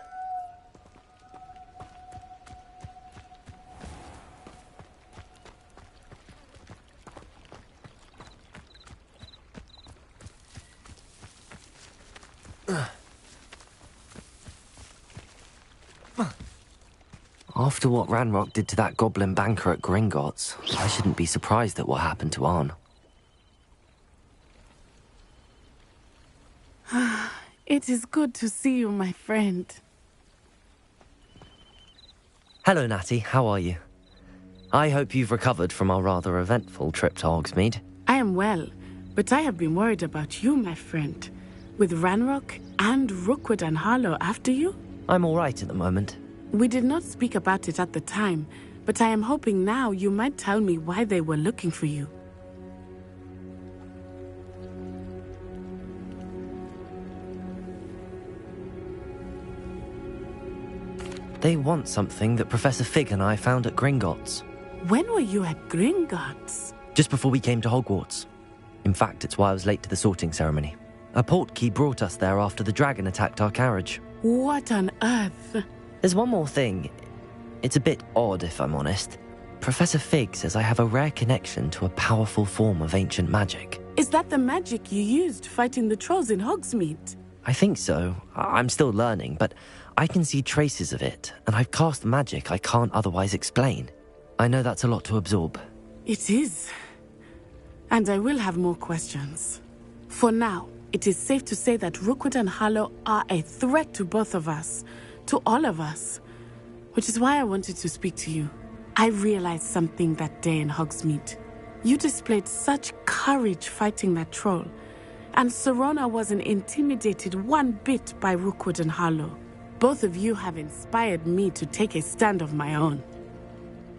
After what Ranrock did to that goblin banker at Gringotts, I shouldn't be surprised at what happened to Arn. It is good to see you, my friend. Hello, Natty. How are you? I hope you've recovered from our rather eventful trip to Hogsmeade. I am well, but I have been worried about you, my friend. With Ranrock and Rookwood and Harlow after you? I'm all right at the moment. We did not speak about it at the time, but I am hoping now you might tell me why they were looking for you. They want something that Professor Fig and I found at Gringotts. When were you at Gringotts? Just before we came to Hogwarts. In fact, it's why I was late to the sorting ceremony. A portkey brought us there after the dragon attacked our carriage. What on earth? There's one more thing. It's a bit odd, if I'm honest. Professor Fig says I have a rare connection to a powerful form of ancient magic. Is that the magic you used fighting the trolls in Hogsmeade? I think so. I'm still learning, but I can see traces of it, and I've cast magic I can't otherwise explain. I know that's a lot to absorb. It is. And I will have more questions. For now, it is safe to say that Rookwood and Harlow are a threat to both of us. To all of us. Which is why I wanted to speak to you. I realized something that day in Hogsmeade. You displayed such courage fighting that troll. And Serona wasn't intimidated one bit by Rookwood and Harlow. Both of you have inspired me to take a stand of my own.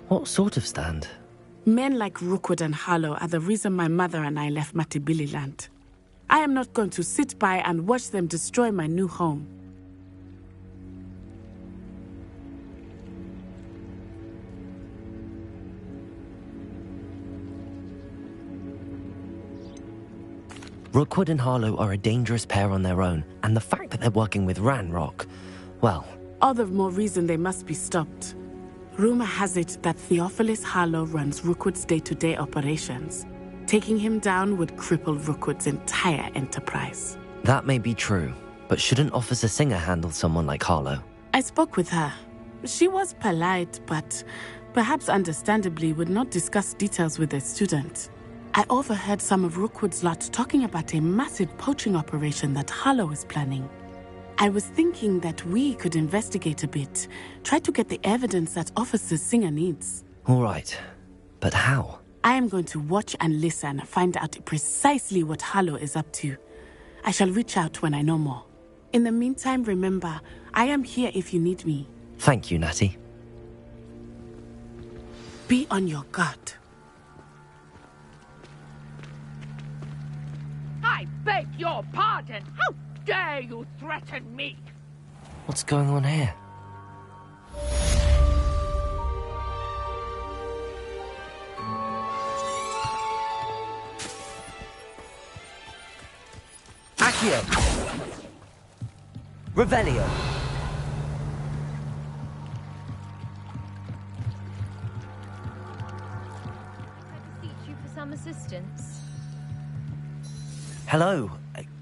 What sort of stand? Men like Rookwood and Harlow are the reason my mother and I left Matibili Land. I am not going to sit by and watch them destroy my new home. Rookwood and Harlow are a dangerous pair on their own, and the fact that they're working with Ranrock, well... All the more reason they must be stopped. Rumor has it that Theophilus Harlow runs Rookwood's day-to-day operations. Taking him down would cripple Rookwood's entire enterprise. That may be true, but shouldn't Officer Singer handle someone like Harlow? I spoke with her. She was polite, but perhaps understandably would not discuss details with a student. I overheard some of Rookwood's lot talking about a massive poaching operation that Harlow is planning. I was thinking that we could investigate a bit, try to get the evidence that Officer Singer needs. All right, but how? I am going to watch and listen, find out precisely what Harlow is up to. I shall reach out when I know more. In the meantime, remember, I am here if you need me. Thank you, Natty. Be on your guard. I beg your pardon! How dare you threaten me? What's going on here? Accio! Revelio! You for some assistance. Hello.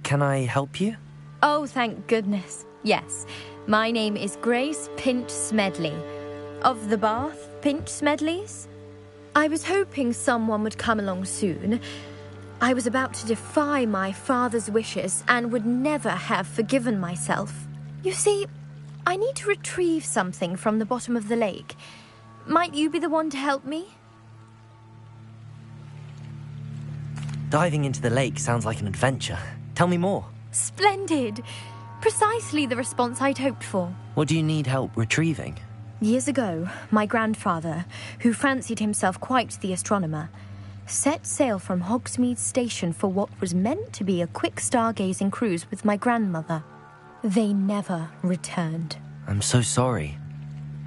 Can I help you? Oh, thank goodness. Yes. My name is Grace Pinch Smedley. Of the Bath Pinch Smedleys? I was hoping someone would come along soon. I was about to defy my father's wishes and would never have forgiven myself. You see, I need to retrieve something from the bottom of the lake. Might you be the one to help me? Diving into the lake sounds like an adventure. Tell me more. Splendid! Precisely the response I'd hoped for. What do you need help retrieving? Years ago, my grandfather, who fancied himself quite the astronomer, set sail from Hogsmeade Station for what was meant to be a quick stargazing cruise with my grandmother. They never returned. I'm so sorry.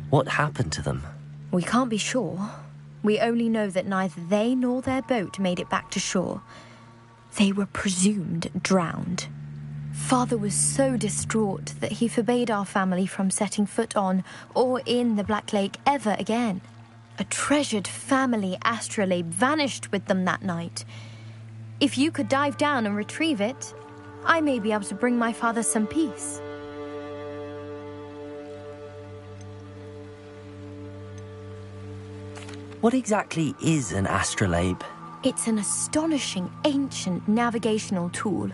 What happened to them? We can't be sure. We only know that neither they nor their boat made it back to shore. They were presumed drowned. Father was so distraught that he forbade our family from setting foot on or in the Black Lake ever again. A treasured family astrolabe vanished with them that night. If you could dive down and retrieve it, I may be able to bring my father some peace. What exactly is an astrolabe? It's an astonishing ancient navigational tool.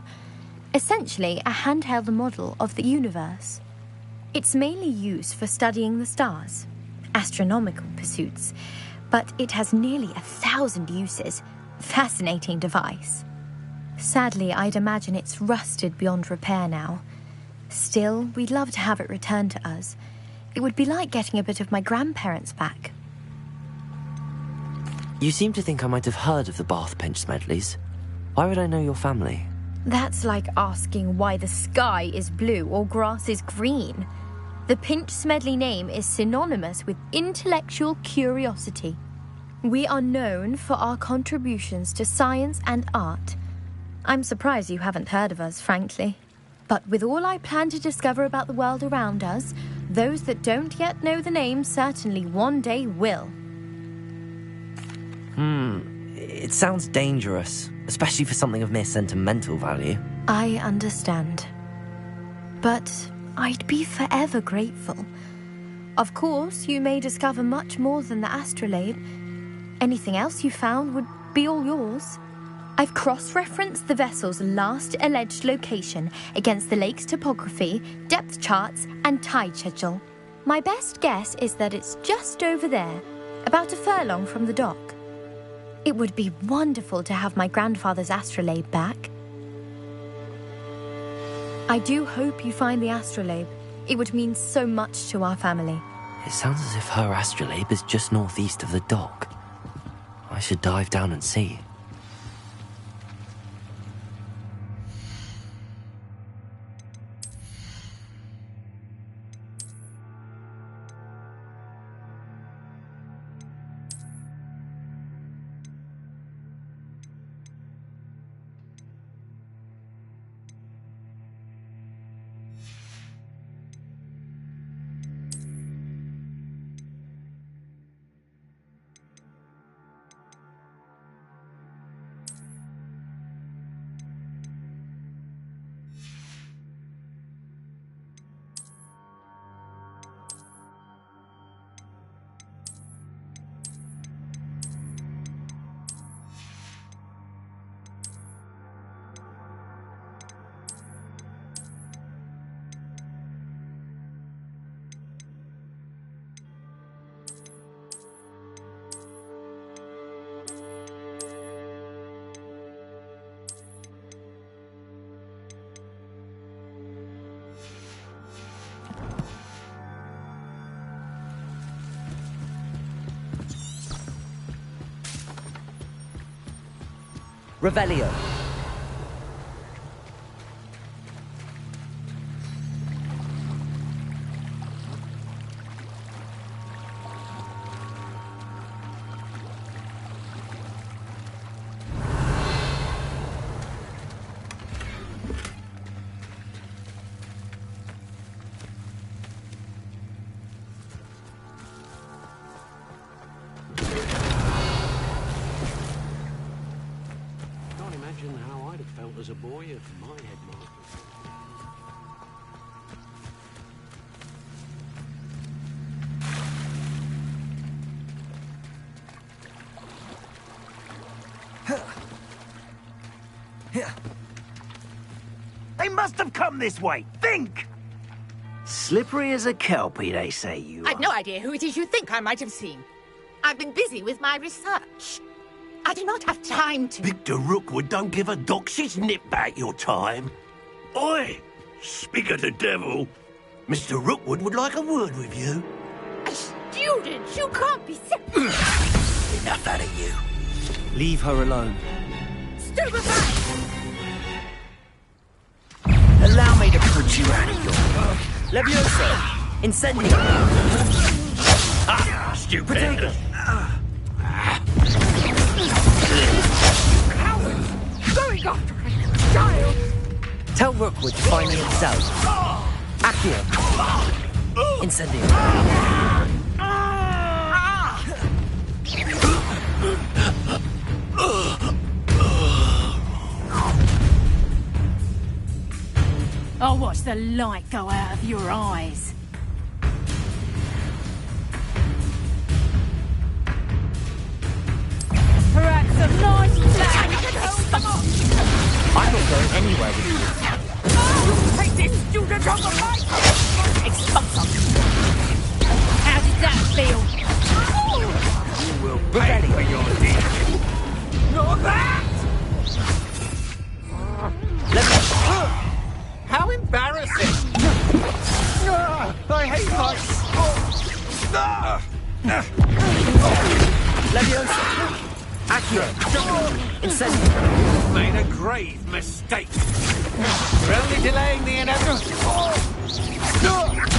Essentially, a handheld model of the universe. It's mainly used for studying the stars, astronomical pursuits, but it has nearly 1,000 uses. Fascinating device. Sadly, I'd imagine it's rusted beyond repair now. Still, we'd love to have it returned to us. It would be like getting a bit of my grandparents back. You seem to think I might have heard of the Bath Pinch Smedleys. Why would I know your family? That's like asking why the sky is blue or grass is green. The Pinch Smedley name is synonymous with intellectual curiosity. We are known for our contributions to science and art. I'm surprised you haven't heard of us, frankly. But with all I plan to discover about the world around us, those that don't yet know the name certainly one day will. It sounds dangerous, especially for something of mere sentimental value. I understand. But I'd be forever grateful. Of course, you may discover much more than the astrolabe. Anything else you found would be all yours. I've cross-referenced the vessel's last alleged location against the lake's topography, depth charts, and tide schedule. My best guess is that it's just over there, about a furlong from the dock. It would be wonderful to have my grandfather's astrolabe back. I do hope you find the astrolabe. It would mean so much to our family. It sounds as if her astrolabe is just northeast of the dock. I should dive down and see. Revelio. as a boy of my headmaster. They must have come this way. Think! Slippery as a kelpie, they say you are. I've no idea who it is you think I might have seen. I've been busy with my research. I do not have time to... Victor Rookwood don't give a doxy's nip back your time. Oi! Speak of the devil. Mr. Rookwood would like a word with you. A student? You can't be Enough out of you. Leave her alone. Stupefy! Allow me to put you out of your... Levioso! Incendio! Ah, stupid! Going after a child! Tell Rookwood to find me himself. Accio! Incendio! I'll watch the light go out of your eyes. Perhaps a nice plan can hold them off. I'm not going anywhere with you. Take this student off of my... Expulsum. How did that feel? You will pay for your deed. Not that! How embarrassing! I hate Leviosa! Accio! Incendio! Made a grave mistake. We're only delaying the inevitable.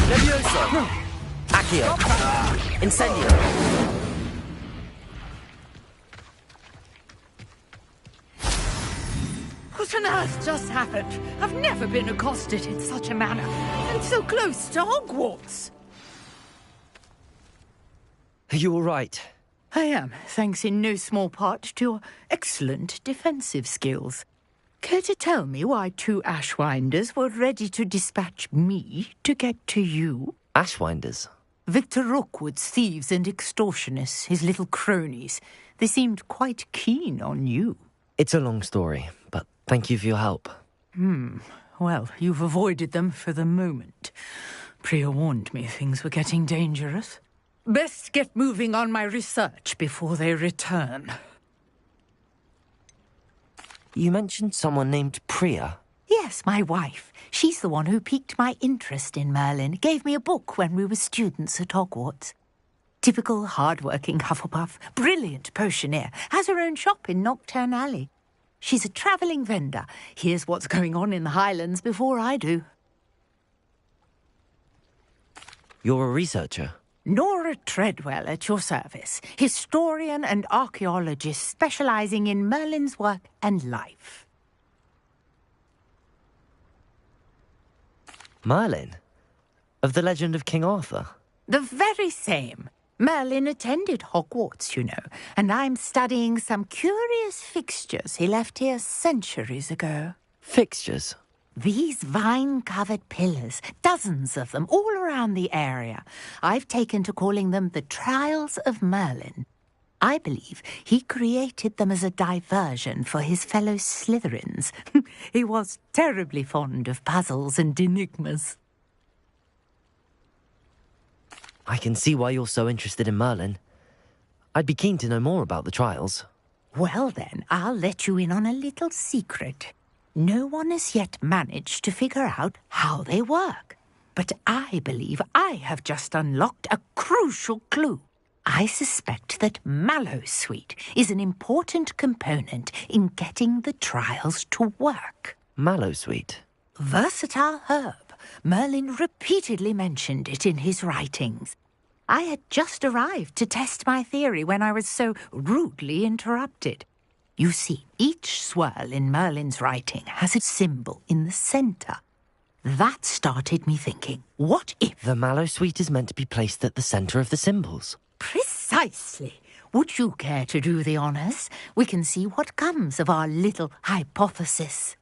Leviosa! Accio! Incendio! What on earth just happened? I've never been accosted in such a manner. And so close to Hogwarts. Are you all right? I am, thanks in no small part to your excellent defensive skills. Care to tell me why 2 Ashwinders were ready to dispatch me to get to you? Ashwinders? Victor Rookwood's thieves and extortionists, his little cronies. They seemed quite keen on you. It's a long story, but thank you for your help. Well, you've avoided them for the moment. Priya warned me things were getting dangerous. Best get moving on my research before they return. You mentioned someone named Priya. Yes, my wife. She's the one who piqued my interest in Merlin. Gave me a book when we were students at Hogwarts. Typical hard-working Hufflepuff, brilliant potioneer, has her own shop in Nocturne Alley. She's a travelling vendor. Hears what's going on in the Highlands before I do. You're a researcher? Nora Treadwell at your service. Historian and archaeologist specialising in Merlin's work and life. Merlin? Of the legend of King Arthur? The very same. Merlin attended Hogwarts, you know, and I'm studying some curious fixtures he left here centuries ago. Fixtures? These vine-covered pillars, dozens of them, all around the area. I've taken to calling them the Trials of Merlin. I believe he created them as a diversion for his fellow Slytherins. He was terribly fond of puzzles and enigmas. I can see why you're so interested in Merlin. I'd be keen to know more about the trials. Well then, I'll let you in on a little secret. No one has yet managed to figure out how they work. But I believe I have just unlocked a crucial clue. I suspect that Mallowsweet is an important component in getting the trials to work. Mallowsweet? Versatile herb. Merlin repeatedly mentioned it in his writings. I had just arrived to test my theory when I was so rudely interrupted. You see, each swirl in Merlin's writing has a symbol in the centre. That started me thinking, what if... The Mallowsweet is meant to be placed at the centre of the symbols. Precisely. Would you care to do the honours? We can see what comes of our little hypothesis.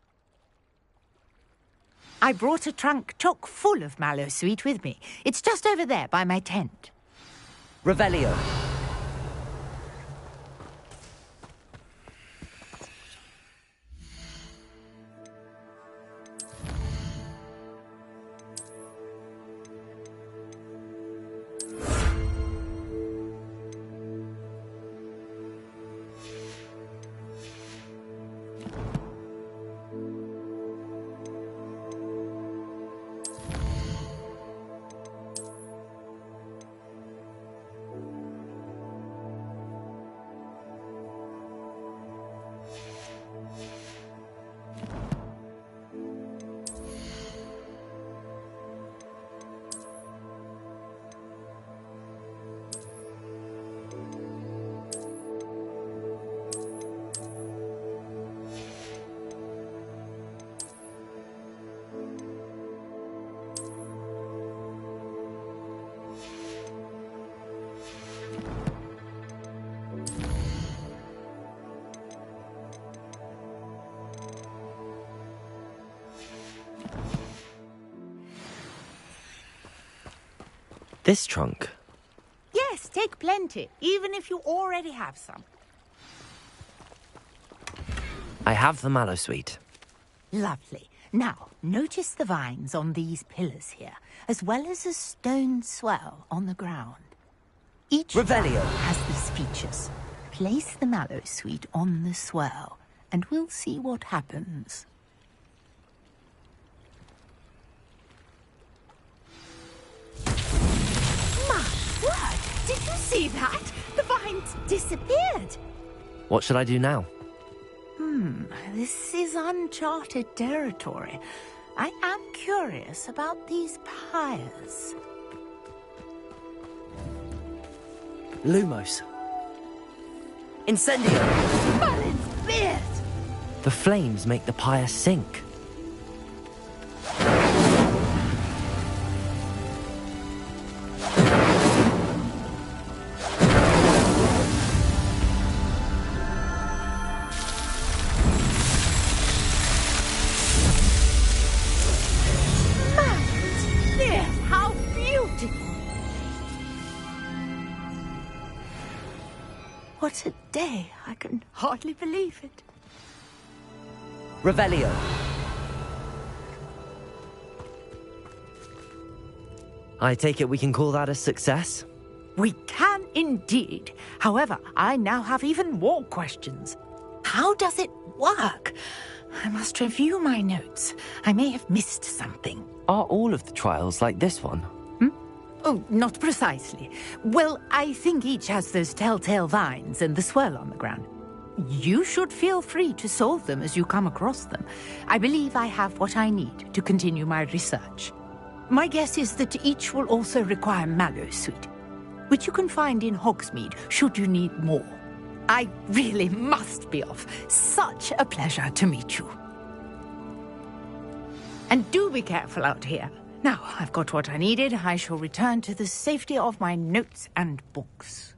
I brought a trunk chock full of mallow sweet with me. It's just over there by my tent. Revelio. This trunk? Yes, take plenty, even if you already have some. I have the mallow sweet. Lovely. Now, notice the vines on these pillars here, as well as a stone swell on the ground. Each Revelio has these features. Place the mallow sweet on the swell, and we'll see what happens. Did you see that? The vines disappeared. What should I do now? This is uncharted territory. I am curious about these pyres. Lumos. Incendio! But it's fierce! The flames make the pyre sink. What a day. I can hardly believe it. Revelio. I take it we can call that a success? We can indeed. However, I now have even more questions. How does it work? I must review my notes. I may have missed something. Are all of the trials like this one? Oh, not precisely. Well, I think each has those telltale vines and the swirl on the ground. You should feel free to solve them as you come across them. I believe I have what I need to continue my research. My guess is that each will also require mallow sweet, which you can find in Hogsmeade should you need more. I really must be off. Such a pleasure to meet you. And do be careful out here. Now, I've got what I needed. I shall return to the safety of my notes and books.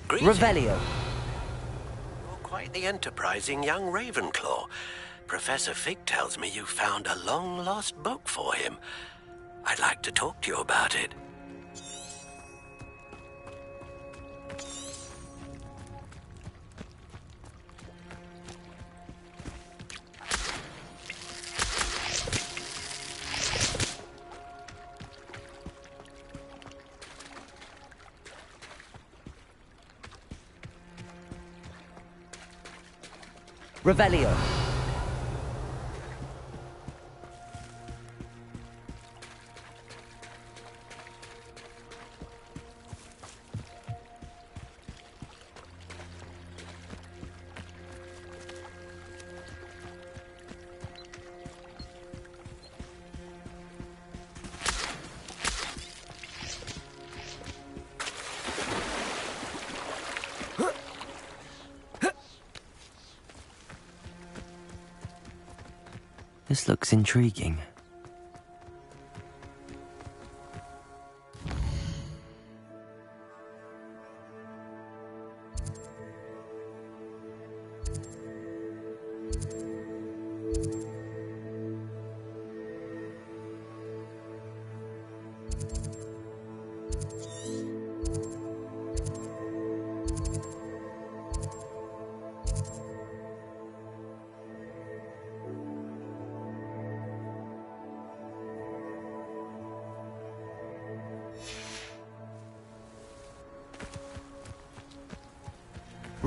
Revelio. Quite the enterprising young Ravenclaw. Professor Fig tells me you found a long-lost book for him. I'd like to talk to you about it. Revelio. This looks intriguing.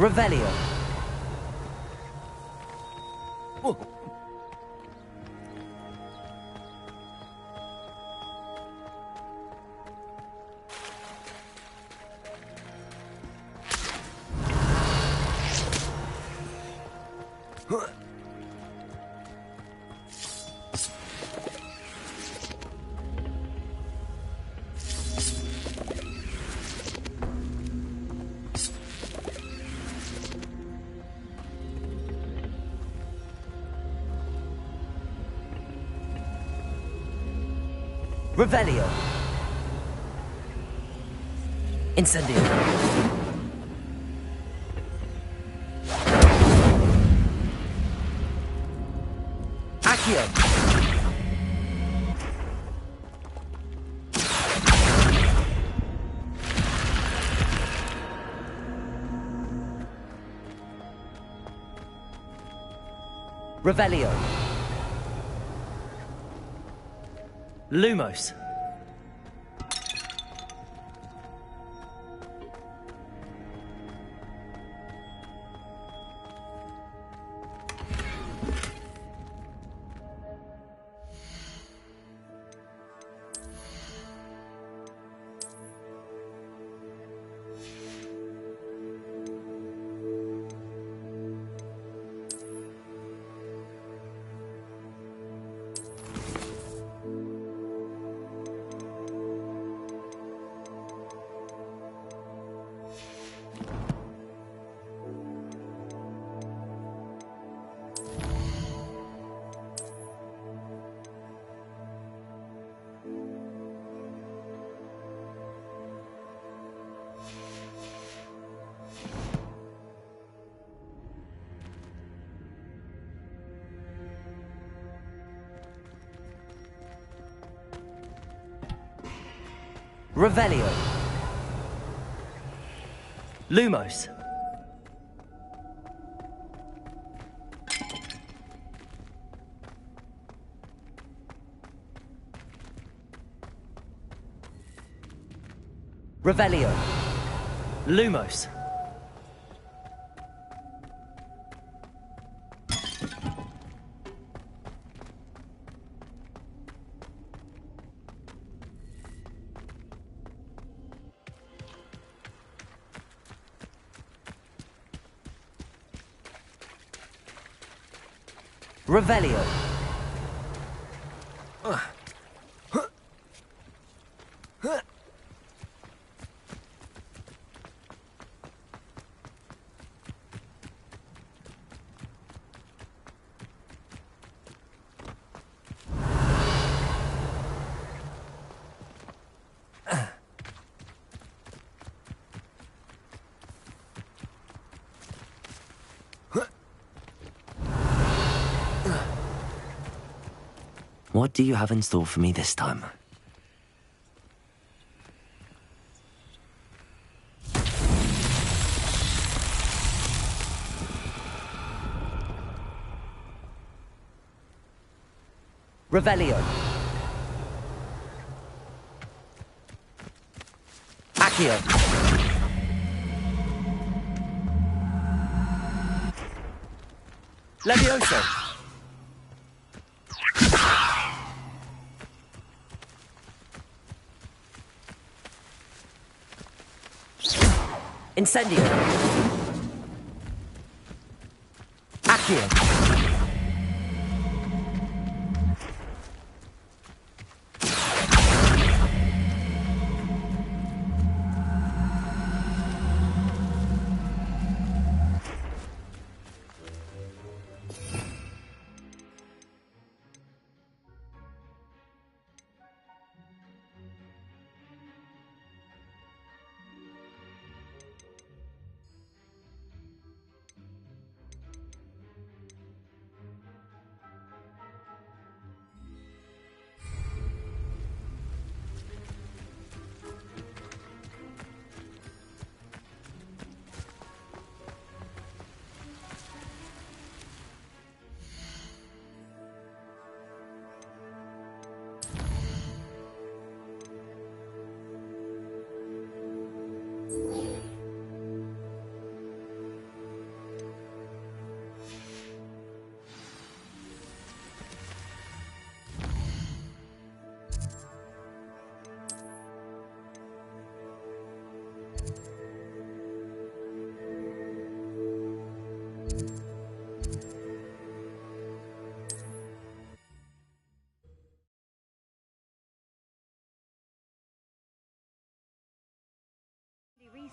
Revelio. Whoa. Revelio. Incendio. Accio. Revelio. Lumos. Revelio. Lumos. Revelio. Lumos. Revelio. What do you have in store for me this time? Revelio. Accio. Levioso. Incendio. Accio.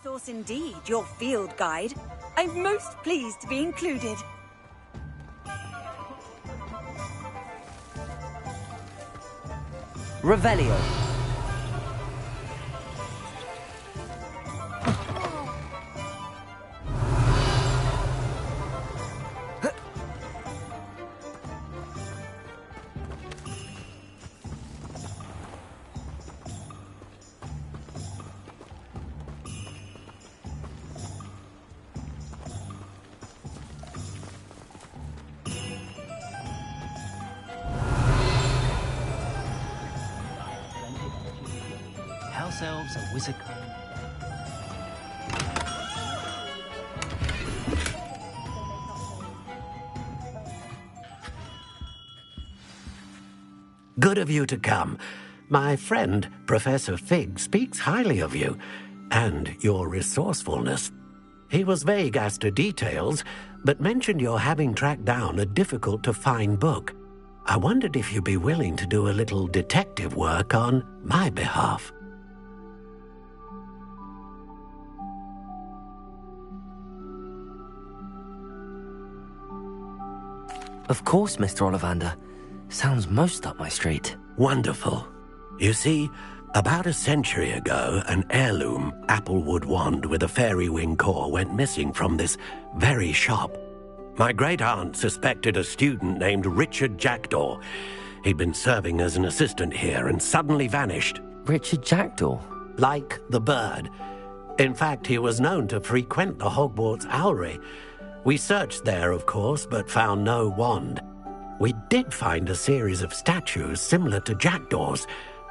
resource indeed, your field guide. I'm most pleased to be included. Revelio. House elves are wizard. Good of you to come. My friend, Professor Fig, speaks highly of you and your resourcefulness. He was vague as to details, but mentioned your having tracked down a difficult-to-find book. I wondered if you'd be willing to do a little detective work on my behalf. Of course, Mr. Ollivander. Sounds most up my street. Wonderful. You see, about a century ago, an heirloom applewood wand with a fairy wing core went missing from this very shop. My great-aunt suspected a student named Richard Jackdaw. He'd been serving as an assistant here and suddenly vanished. Richard Jackdaw? Like the bird. In fact, he was known to frequent the Hogwarts Owlery. We searched there, of course, but found no wand. We did find a series of statues similar to Jackdaw's.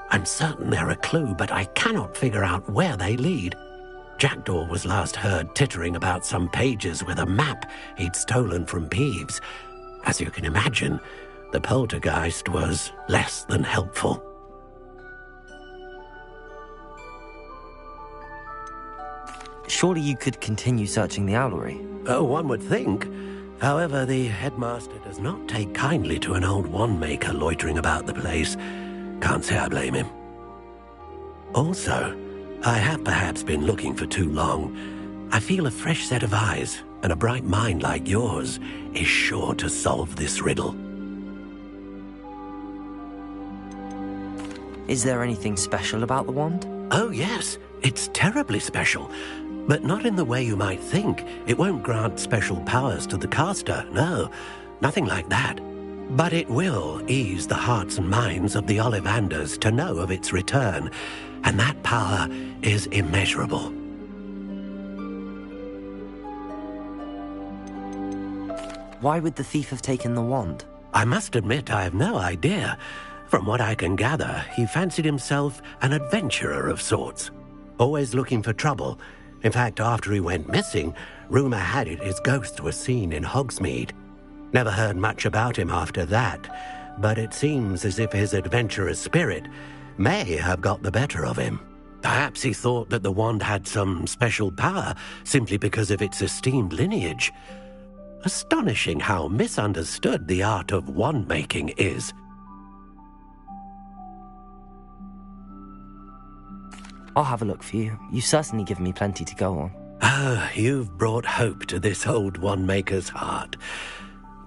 I'm certain they're a clue, but I cannot figure out where they lead. Jackdaw was last heard tittering about some pages with a map he'd stolen from Peeves. As you can imagine, the poltergeist was less than helpful. Surely you could continue searching the Owlery. Oh, one would think. However, the headmaster does not take kindly to an old wand-maker loitering about the place. Can't say I blame him. Also, I have perhaps been looking for too long. I feel a fresh set of eyes, and a bright mind like yours is sure to solve this riddle. Is there anything special about the wand? Oh, yes. It's terribly special. But not in the way you might think. It won't grant special powers to the caster, no. Nothing like that. But it will ease the hearts and minds of the Ollivanders to know of its return, and that power is immeasurable. Why would the thief have taken the wand? I must admit I have no idea. From what I can gather, he fancied himself an adventurer of sorts. Always looking for trouble. In fact, after he went missing, rumour had it his ghost was seen in Hogsmeade. Never heard much about him after that, but it seems as if his adventurous spirit may have got the better of him. Perhaps he thought that the wand had some special power simply because of its esteemed lineage. Astonishing how misunderstood the art of wand-making is. I'll have a look for you. You've certainly given me plenty to go on. Ah, you've brought hope to this old wand-maker's heart.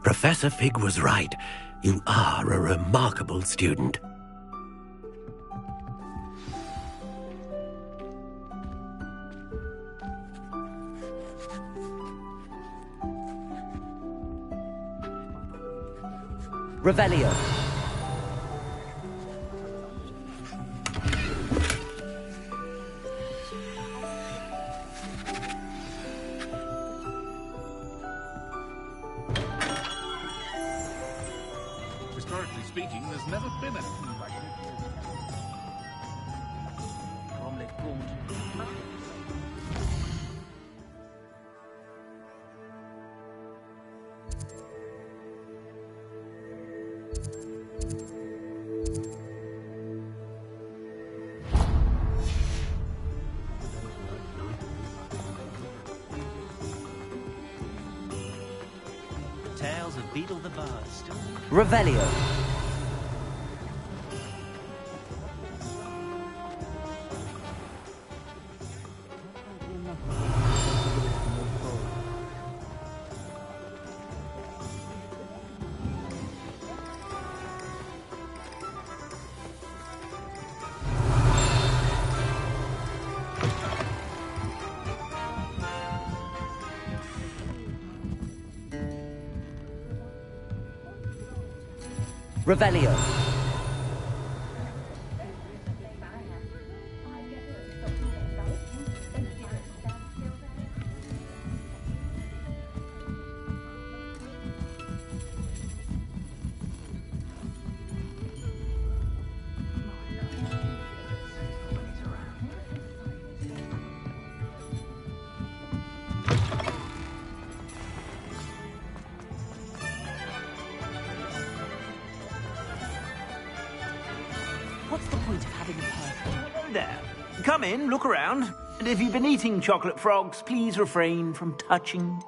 Professor Fig was right. You are a remarkable student. Revelio. Historically speaking, there's never been anything like it. Tales of Beetle the Burst. Revelio. Revelio. What's the point of having a person? There. Come in, look around. And if you've been eating chocolate frogs, please refrain from touching.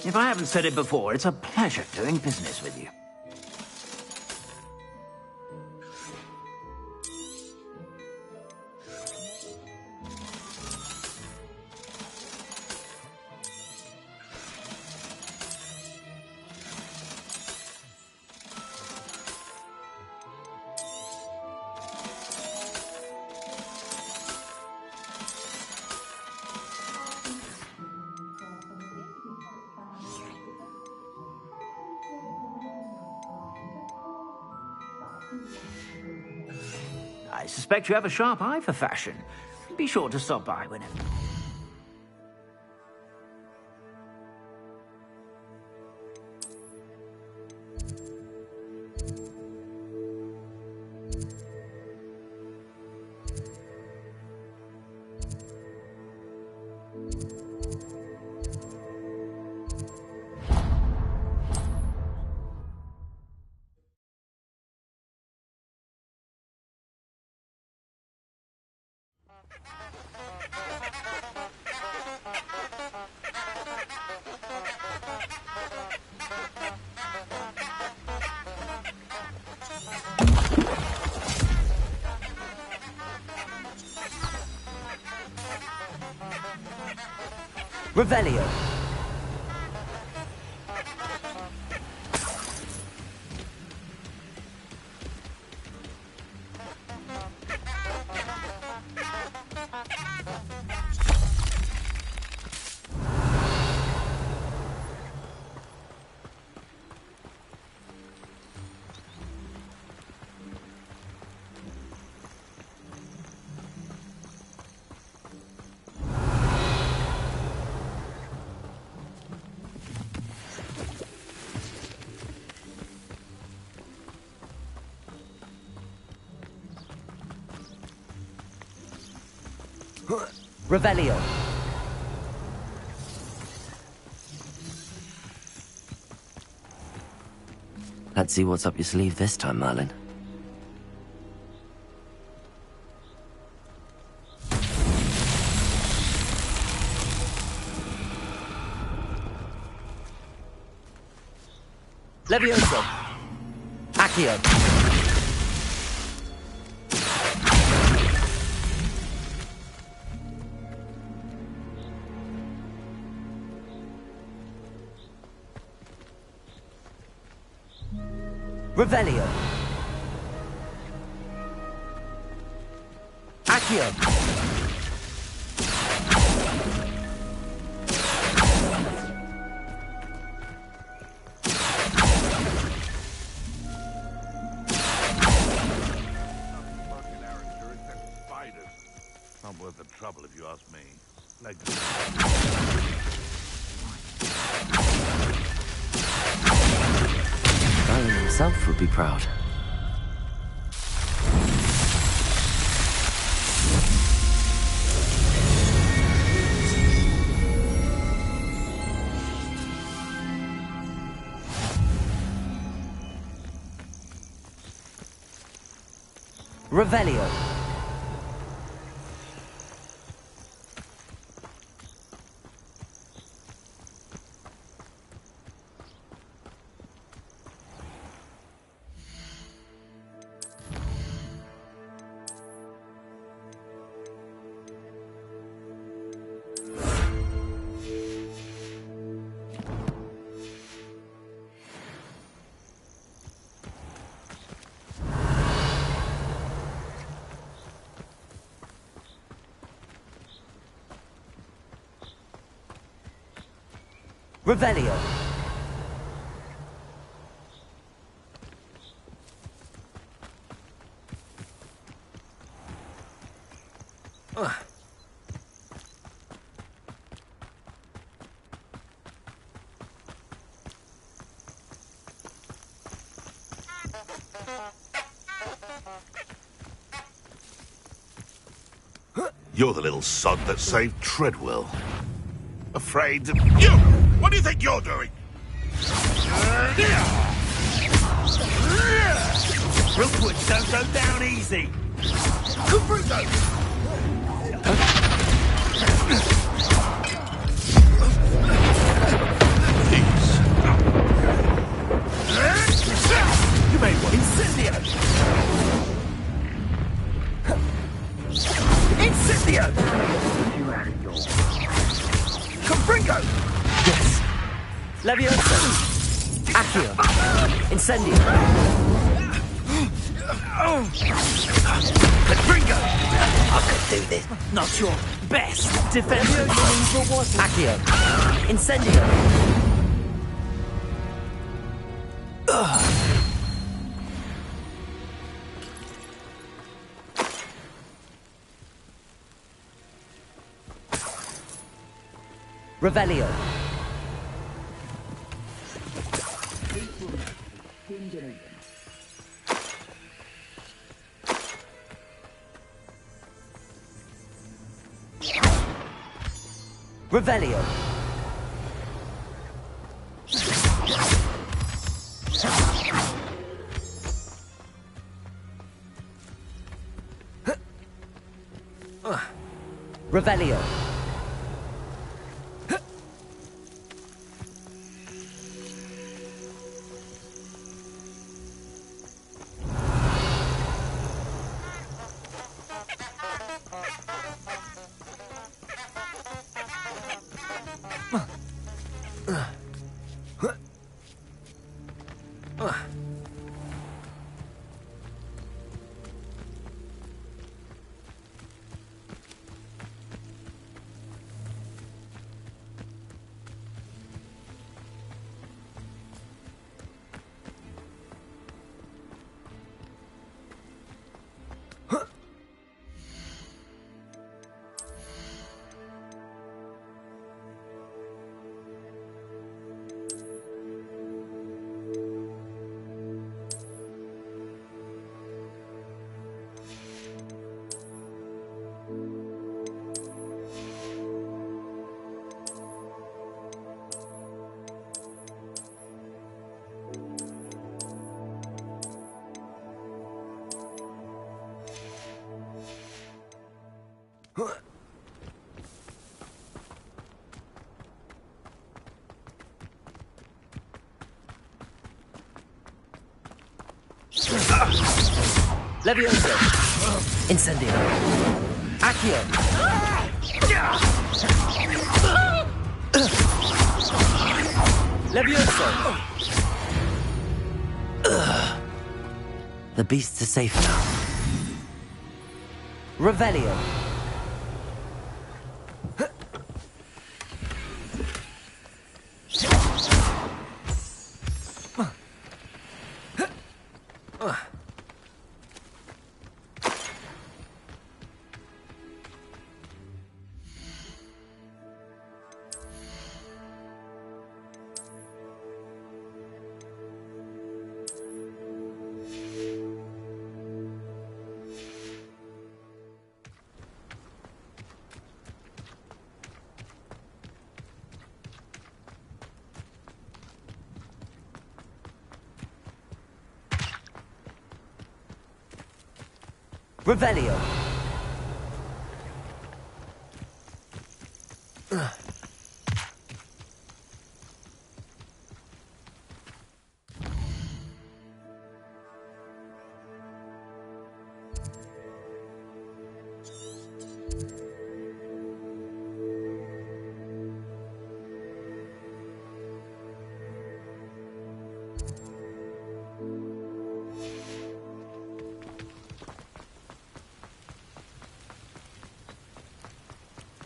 If I haven't said it before, it's a pleasure doing business with you. I suspect you have a sharp eye for fashion. Be sure to stop by whenever. Revelio. Revelio. Let's see what's up your sleeve this time, Merlin. Levioso. Accio. Revelio. Accio. Not worth the trouble if you ask me. Like Merlin himself would be proud. Revelio. Revelio. You're the little sod that saved Treadwell. Afraid of you! What do you think you're doing? Rookwood don't go down easy. Confringo! You made one. Incendio! Incendio! Confringo! Yes. Levioso. Accio. Incendio. Confringo! I could do this. Not your best defense. Accio. Incendio. Revelio. Revelio. Revelio. Levioso. Incendio. Accio. Levioso. The beasts are safe now. Revelio. Revelio.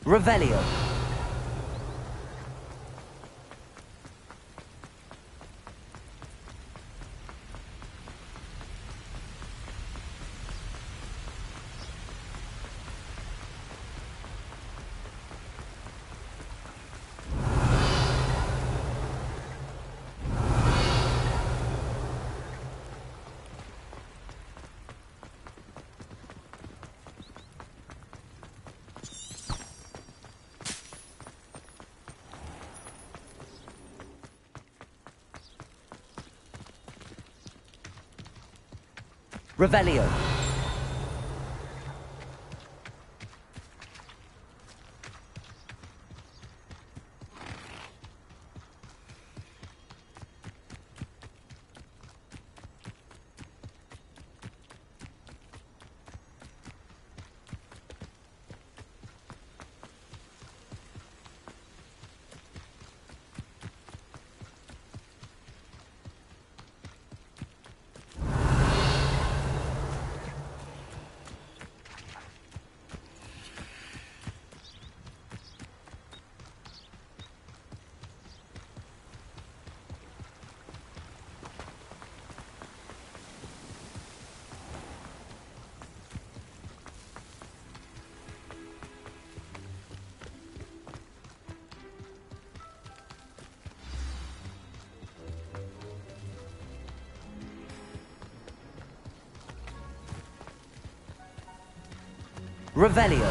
Revelio. Revelio. Revelio.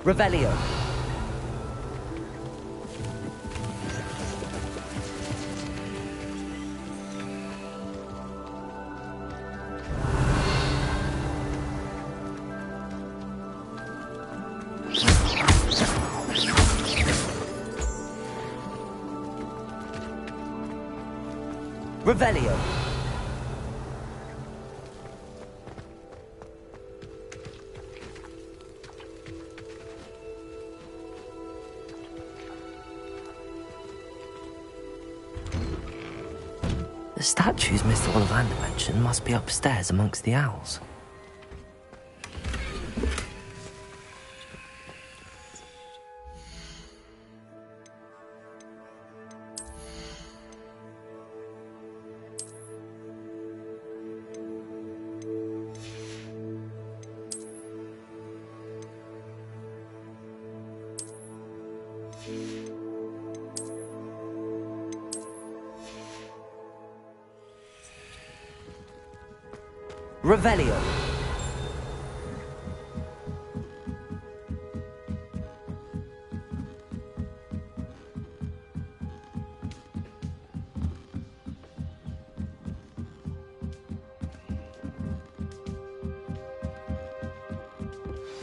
Revelio. Revelio. The statues Mr. Ollivander mentioned must be upstairs amongst the owls. Revelio.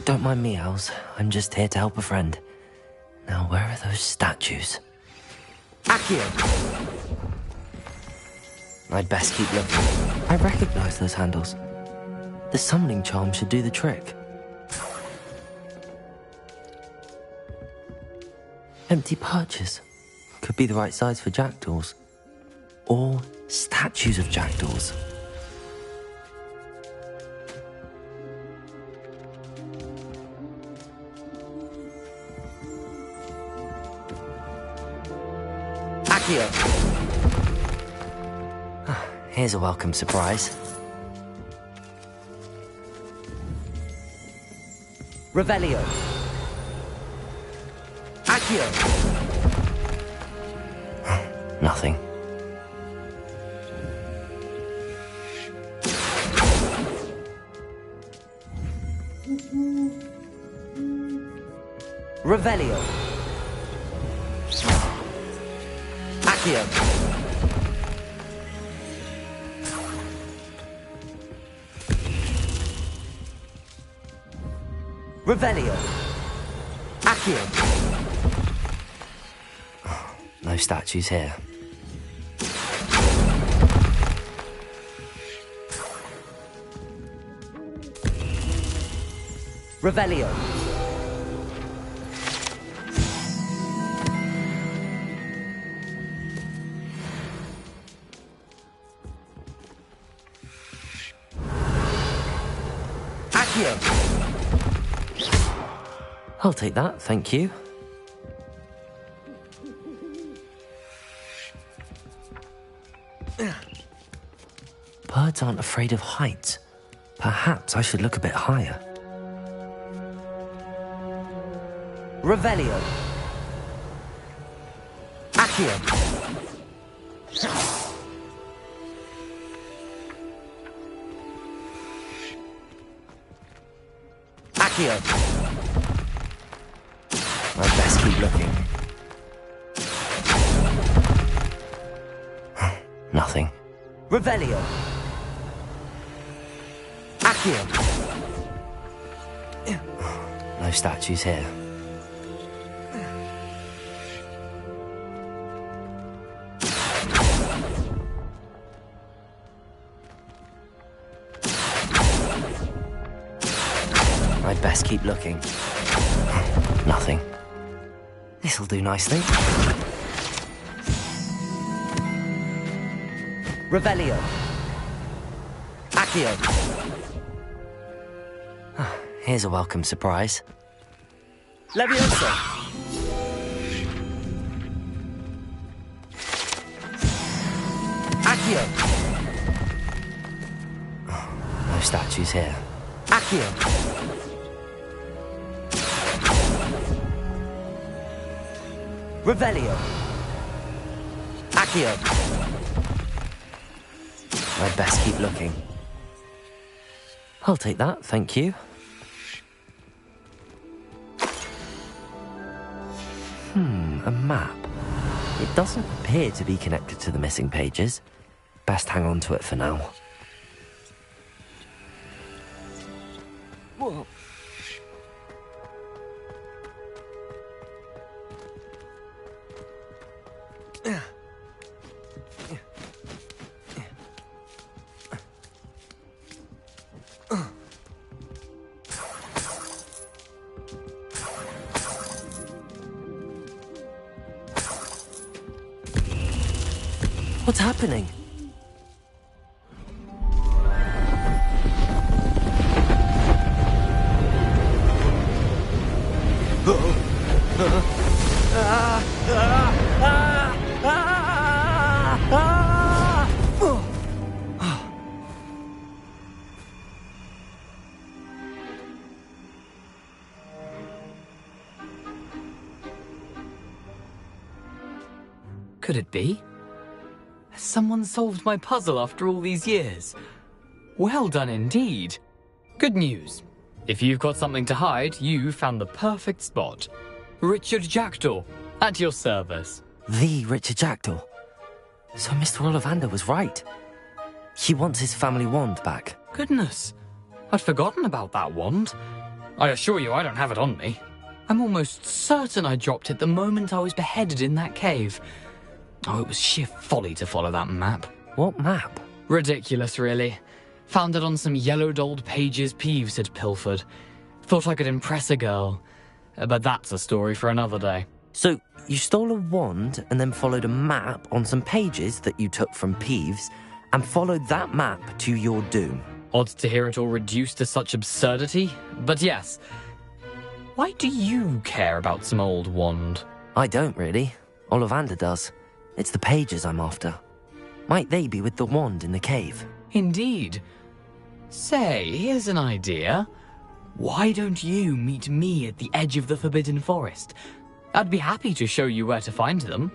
Don't mind me, owls. I'm just here to help a friend. Now, where are those statues? Accio! I'd best keep looking. I recognize those handles. The summoning charm should do the trick. Empty perches. Could be the right size for jackdaws. Or statues of jackdaws. Accio! Here's a welcome surprise. Revelio. Accio. Nothing. Revelio. Accio. Revelio. Accio. No statues here. Revelio. Accio. I'll take that, thank you. Birds aren't afraid of heights. Perhaps I should look a bit higher. Revelio. Accio. Accio. I'd best keep looking. Nothing. Revelio. Accio. No statues here. I'd best keep looking. Nothing. This'll do nicely. Revelio. Accio. Here's a welcome surprise. Leviosa. Accio. No statues here. Accio. Revelio. Accio. I'd best keep looking. I'll take that, thank you. A map. It doesn't appear to be connected to the missing pages. Best hang on to it for now. Whoa. What's happening? Could it be? Has someone solved my puzzle after all these years? Well done indeed. Good news. If you've got something to hide, you found the perfect spot. Richard Jackdaw, at your service. The Richard Jackdaw. So Mr. Ollivander was right. He wants his family wand back. Goodness, I'd forgotten about that wand. I assure you I don't have it on me. I'm almost certain I dropped it the moment I was beheaded in that cave. Oh, it was sheer folly to follow that map. What map? Ridiculous, really. Found it on some yellowed old pages Peeves had pilfered. Thought I could impress a girl. But that's a story for another day. So, you stole a wand and then followed a map on some pages that you took from Peeves and followed that map to your doom. Odd to hear it all reduced to such absurdity, but yes. Why do you care about some old wand? I don't, really. Ollivander does. It's the pages I'm after. Might they be with the wand in the cave? Indeed. Say, here's an idea. Why don't you meet me at the edge of the Forbidden Forest? I'd be happy to show you where to find them.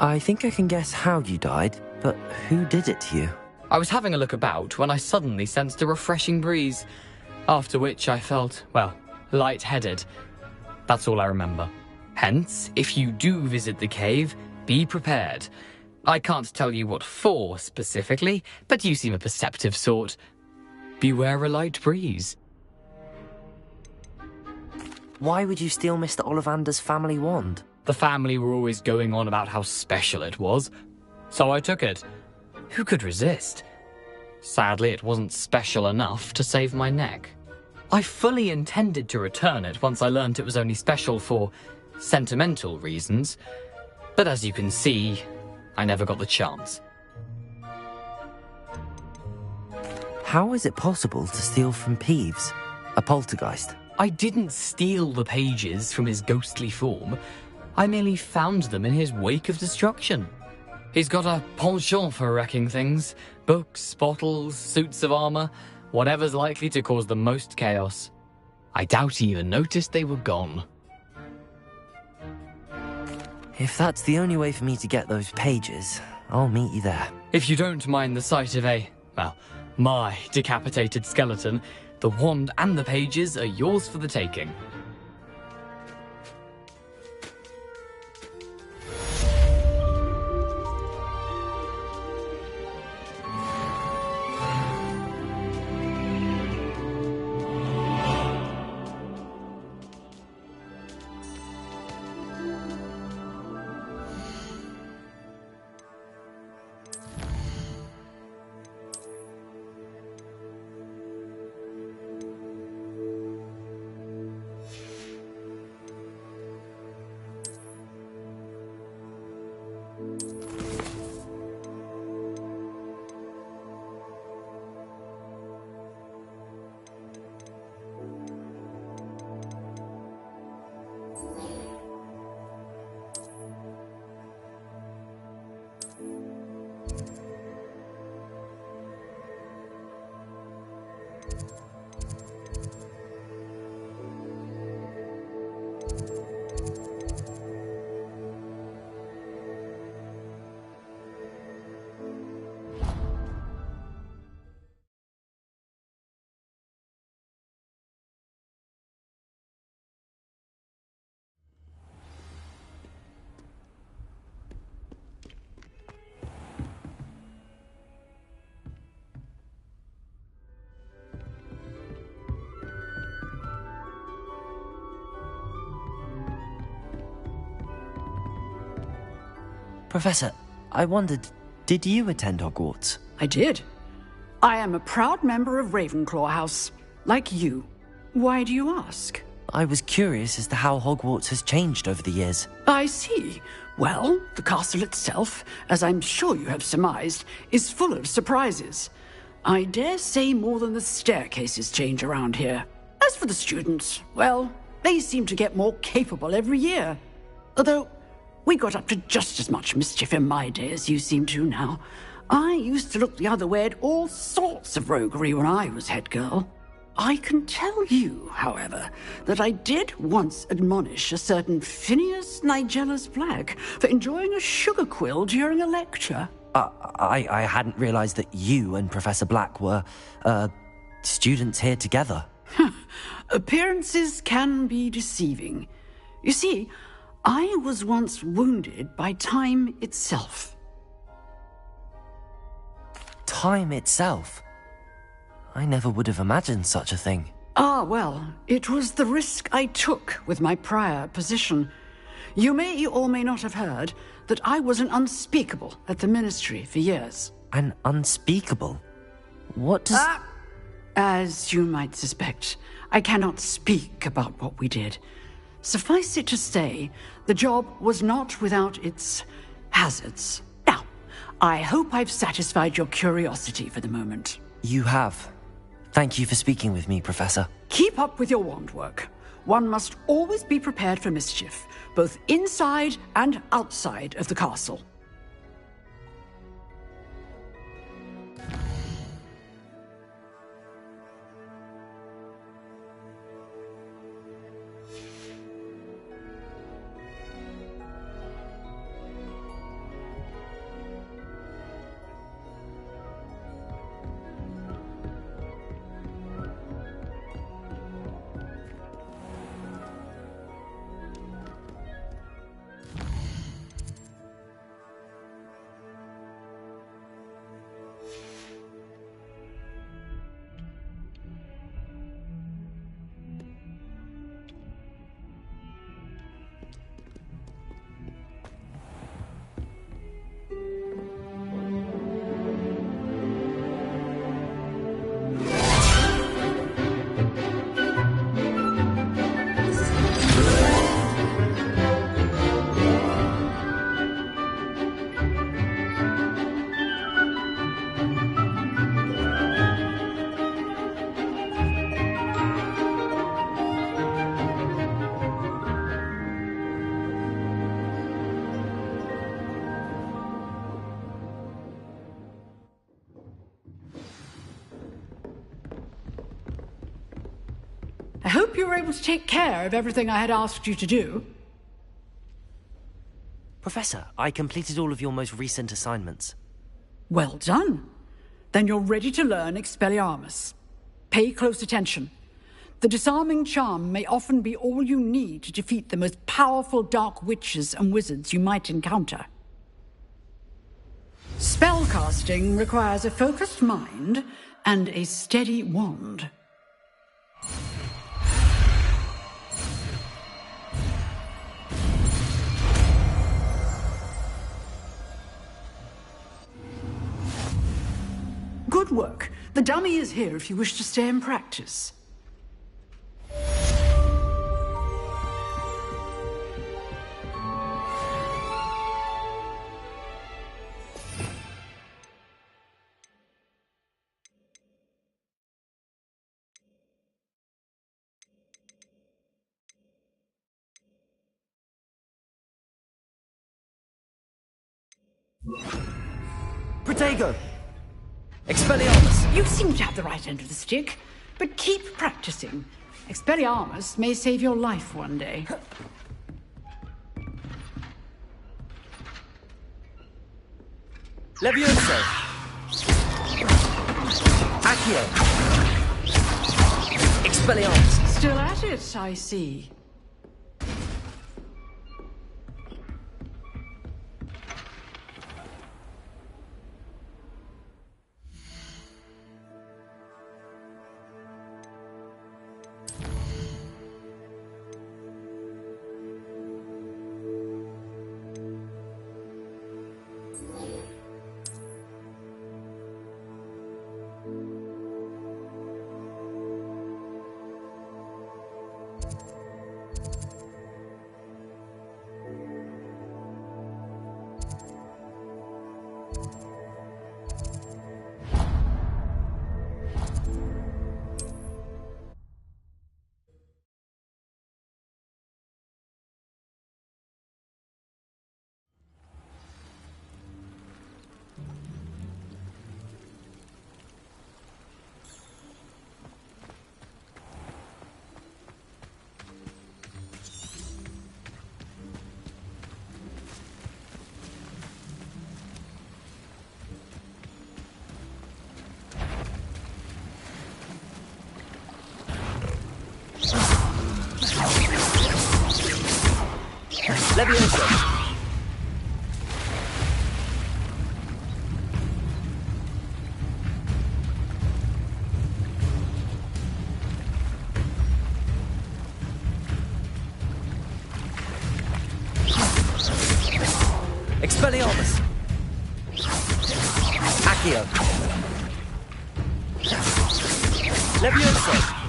I think I can guess how you died, but who did it to you? I was having a look about when I suddenly sensed a refreshing breeze, after which I felt, well, lightheaded. That's all I remember. Hence, if you do visit the cave, be prepared. I can't tell you what for specifically, but you seem a perceptive sort. Beware a light breeze. Why would you steal Mr. Ollivander's family wand? The family were always going on about how special it was, so I took it. Who could resist? Sadly, it wasn't special enough to save my neck. I fully intended to return it once I learnt it was only special for sentimental reasons, but as you can see, I never got the chance. How is it possible to steal from Peeves, a poltergeist? I didn't steal the pages from his ghostly form. I merely found them in his wake of destruction. He's got a penchant for wrecking things. Books, bottles, suits of armor, whatever's likely to cause the most chaos. I doubt he even noticed they were gone. If that's the only way for me to get those pages, I'll meet you there. If you don't mind the sight of my decapitated skeleton, the wand and the pages are yours for the taking. Professor, I wondered, did you attend Hogwarts? I did. I am a proud member of Ravenclaw House, like you. Why do you ask? I was curious as to how Hogwarts has changed over the years. I see. Well, the castle itself, as I'm sure you have surmised, is full of surprises. I dare say more than the staircases change around here. As for the students, well, they seem to get more capable every year. Although, we got up to just as much mischief in my day as you seem to now. I used to look the other way at all sorts of roguery when I was head girl. I can tell you, however, that I did once admonish a certain Phineas Nigellus Black for enjoying a sugar quill during a lecture. I hadn't realized that you and Professor Black were, students here together. Appearances can be deceiving. You see, I was once wounded by time itself. Time itself? I never would have imagined such a thing. Ah, well, it was the risk I took with my prior position. You may or may not have heard that I was an unspeakable at the Ministry for years. An unspeakable? What does... As you might suspect, I cannot speak about what we did. Suffice it to say, the job was not without its hazards. Now, I hope I've satisfied your curiosity for the moment. You have. Thank you for speaking with me, Professor. Keep up with your wand work. One must always be prepared for mischief, both inside and outside of the castle. I hope you were able to take care of everything I had asked you to do. Professor, I completed all of your most recent assignments. Well done. Then you're ready to learn Expelliarmus. Pay close attention. The disarming charm may often be all you need to defeat the most powerful dark witches and wizards you might encounter. Spellcasting requires a focused mind and a steady wand. Good work. The dummy is here if you wish to stay and practice. Protego! Expelliarmus! You seem to have the right end of the stick, but keep practicing. Expelliarmus may save your life one day. Levioso! Accio! Expelliarmus! Still at it, I see. Levioso! Expelliarmus! Accio! Levioso!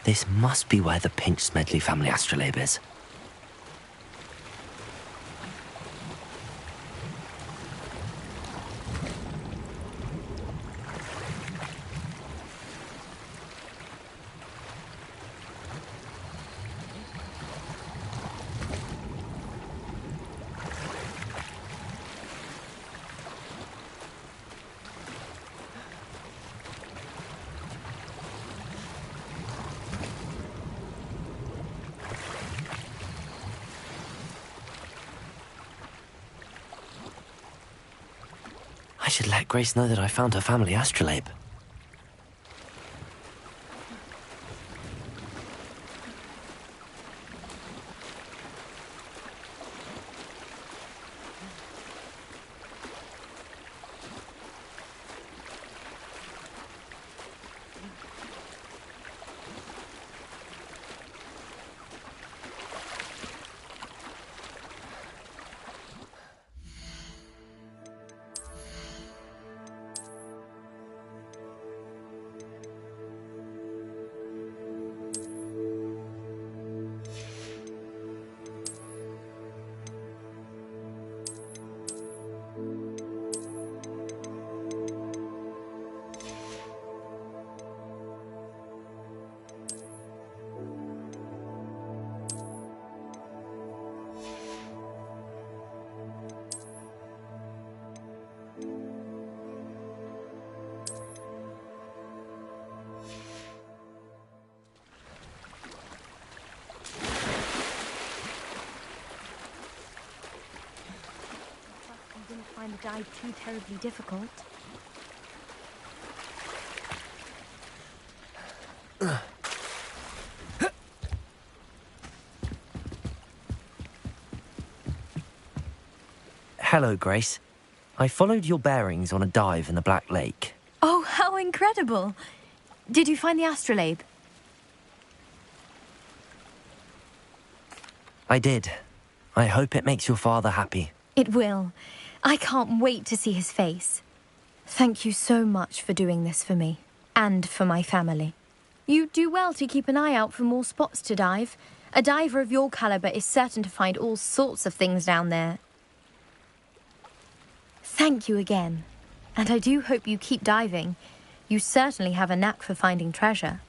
This must be where the Pinch Smedley family astrolabe is. I should let Grace know that I found her family astrolabe. died too terribly difficult. Hello, Grace. I followed your bearings on a dive in the Black Lake. Oh, how incredible! Did you find the astrolabe? I did. I hope it makes your father happy. It will. I can't wait to see his face. Thank you so much for doing this for me, and for my family. You do well to keep an eye out for more spots to dive. A diver of your caliber is certain to find all sorts of things down there. Thank you again. And I do hope you keep diving. You certainly have a knack for finding treasure.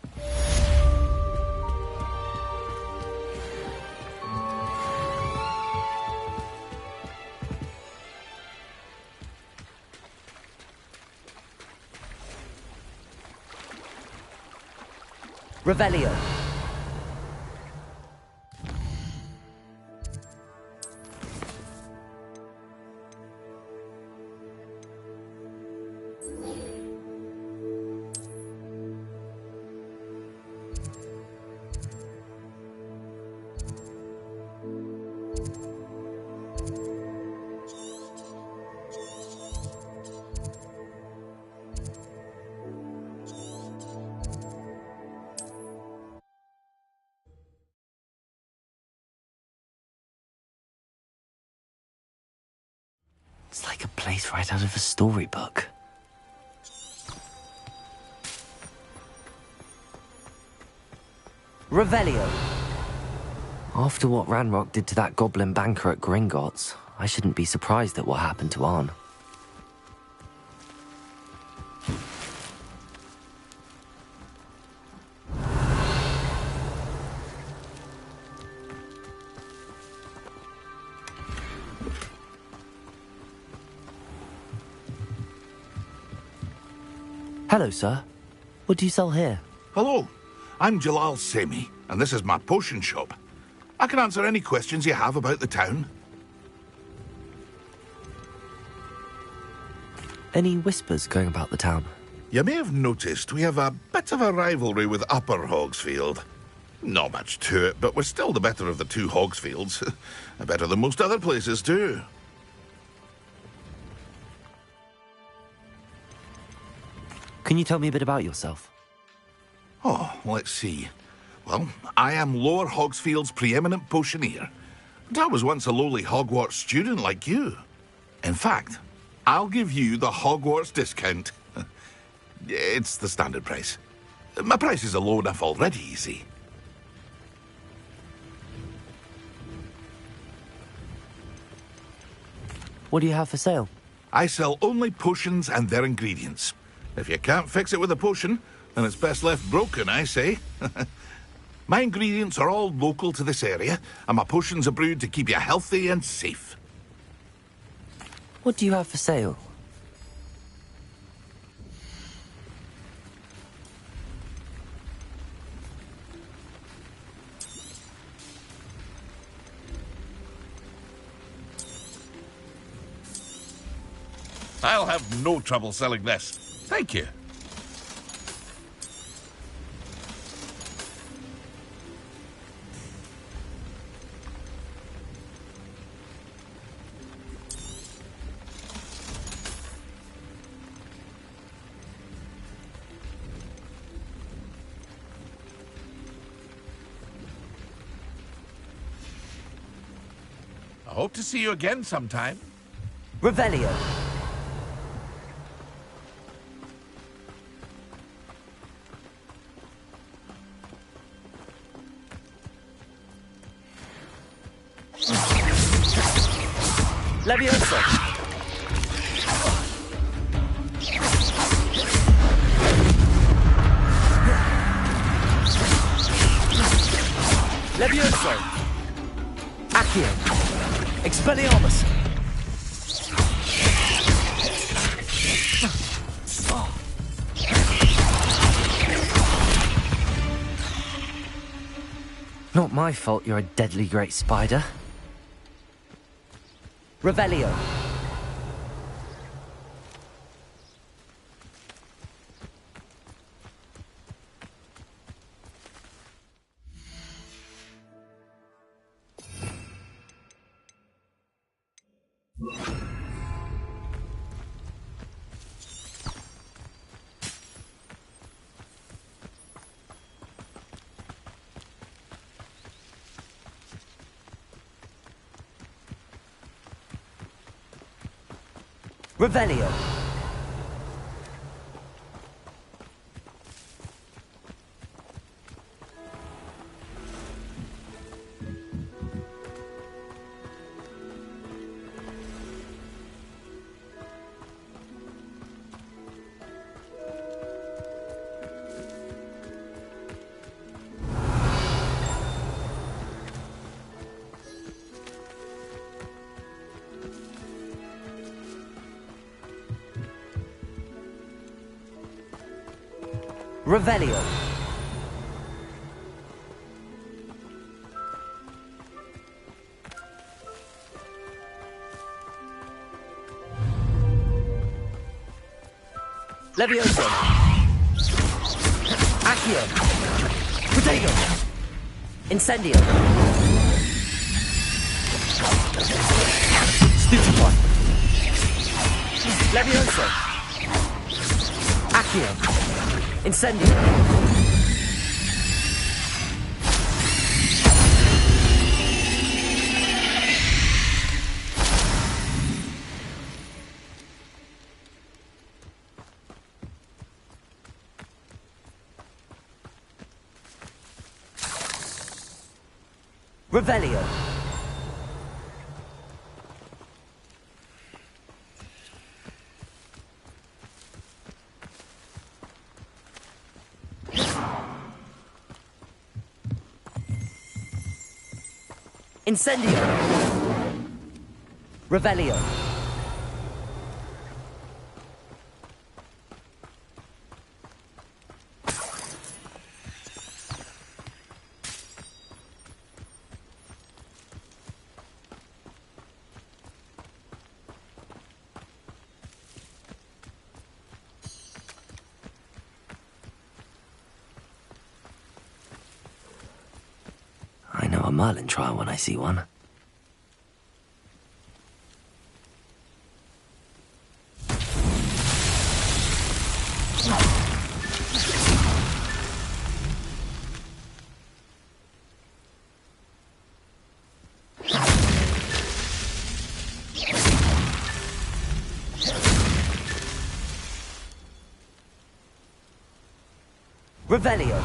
Revelio. It's like a place right out of a storybook. Revelio. After what Ranrock did to that goblin banker at Gringotts, I shouldn't be surprised at what happened to Arn. Hello, sir. What do you sell here? Hello, I'm Jalal Semi, and this is my potion shop. I can answer any questions you have about the town. Any whispers going about the town? You may have noticed we have a bit of a rivalry with Upper Hogsfield. Not much to it, but we're still the better of the two Hogsfields. Better than most other places, too. Can you tell me a bit about yourself? Oh, let's see. Well, I am Lower Hogsfield's preeminent potioneer. But I was once a lowly Hogwarts student like you. In fact, I'll give you the Hogwarts discount. It's the standard price. My prices are low enough already, you see. What do you have for sale? I sell only potions and their ingredients. If you can't fix it with a potion, then it's best left broken, I say. My ingredients are all local to this area, and my potions are brewed to keep you healthy and safe. What do you have for sale? I'll have no trouble selling this. Thank you. I hope to see you again sometime. Revelio. Levioso. Levioso. Accio. Expelliarmus. Not my fault you're a deadly great spider. Revelio. Revelio. Revelio. Levioso. Accio. Protego. Incendio. Stupefy. Levioso. Accio. Incendio. Revelio. Incendio. Revelio. I know a Merlin trial when I see one. Revelio.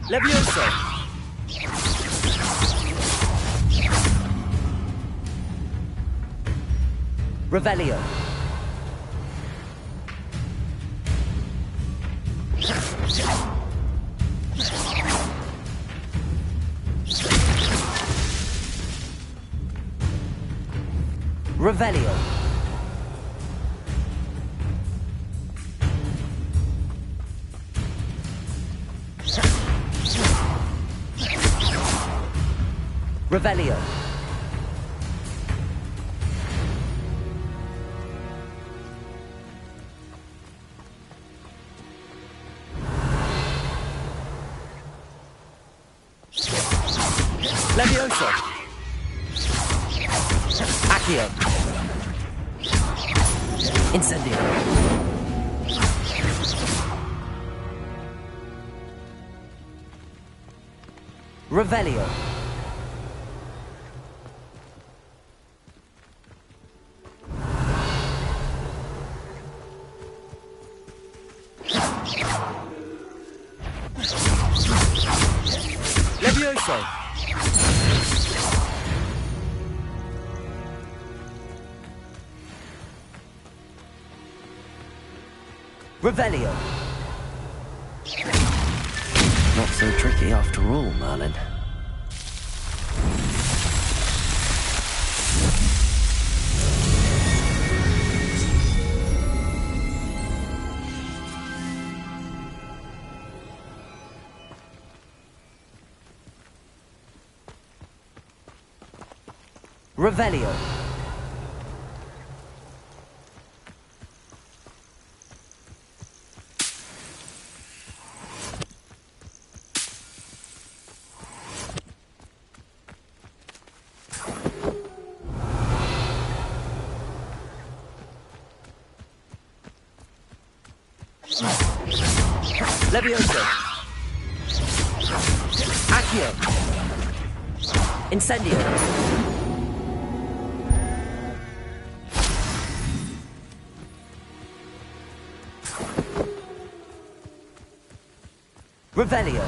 Levioso. Revelio. Revelio. Revelio. Levioso. Accio. Incendio. Revelio. Levioso. Revelio. Not so tricky after all, Merlin. Revelio. Levioso. Accio. Incendio. Revelio.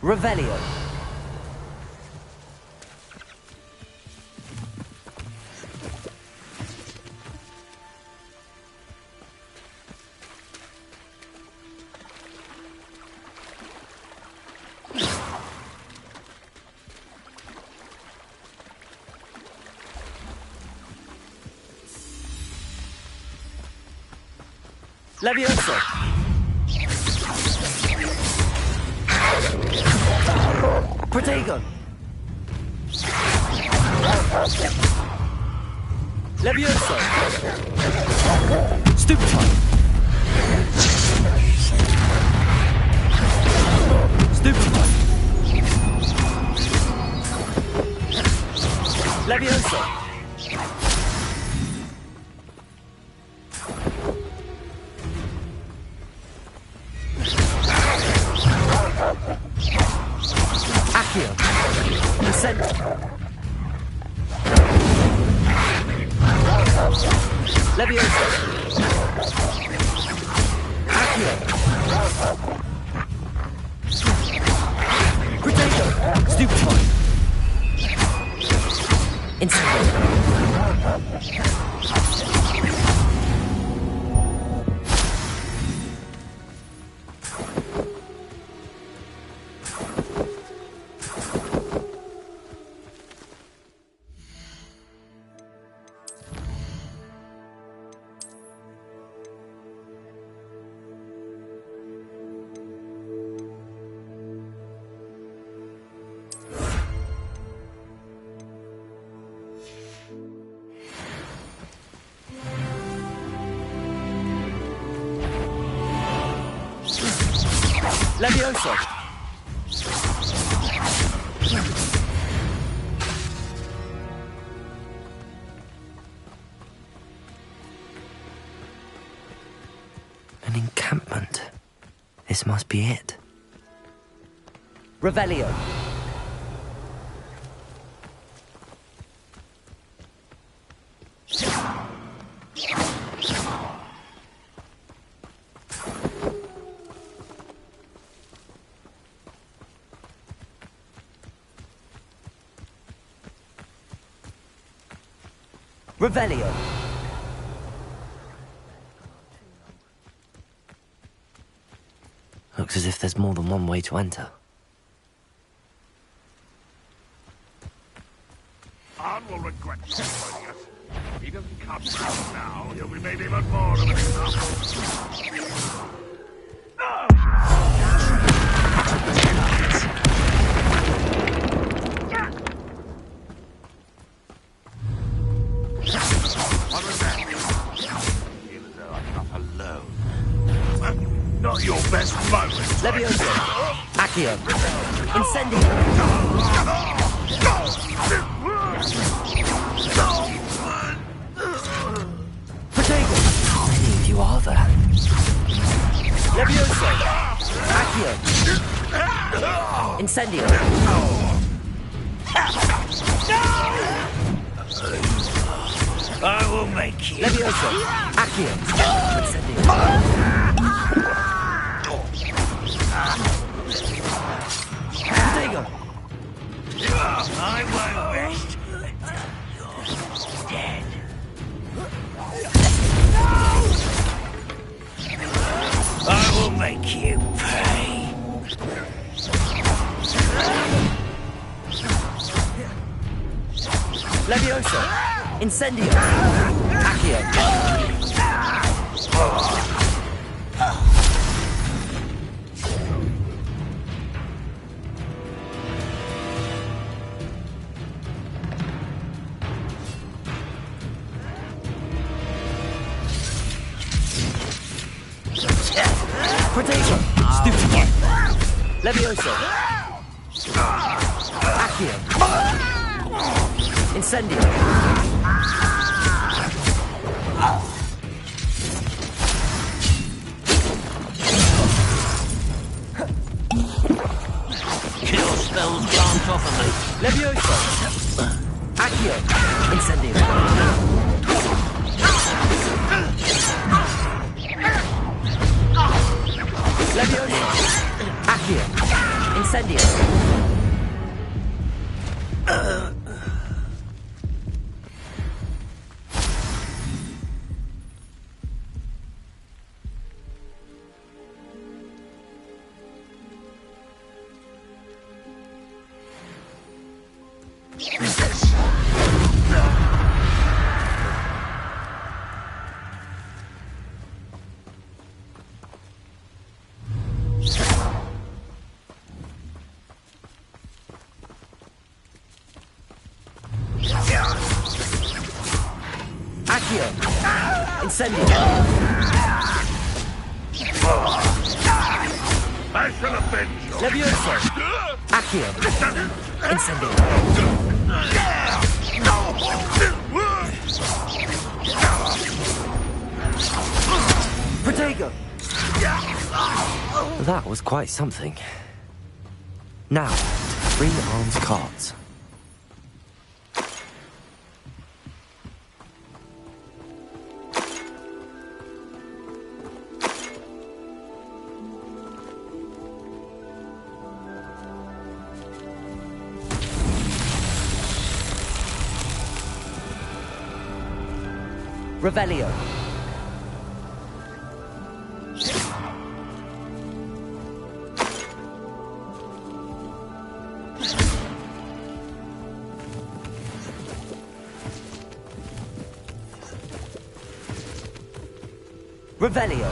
Revelio. Levioso. Protego. Levioso. Stupefy. Stupefy. Levioso. Accio. Levioso. Accio. Protego. Stupefy. Incendio. Levioso. An encampment. This must be it. Revelio. Revelio. Looks as if there's more than one way to enter. Arn will regret destroying us. If he doesn't come round now, he'll be made even more of an example. Not your best moment. Levioso. Accio. Incendio. Protego. How many of you are there? Levioso. Accio. Incendio. I will make you. Levioso. Accio. Incendio. Protego. I won't rest. You're dead. I will make you pay. Levioso. Incendio. Accio. Protego! Stupefy! Levioso! Accio! Incendio! Kill spells can't offer me. Levioso! Accio! Incendio! Levioso! Accio! Incendio! Accio! Incendio! I shall avenge you. Levioso! Accio! Incendio! Protego! That was quite something. Now, to free arms cards. Revelio. Revelio.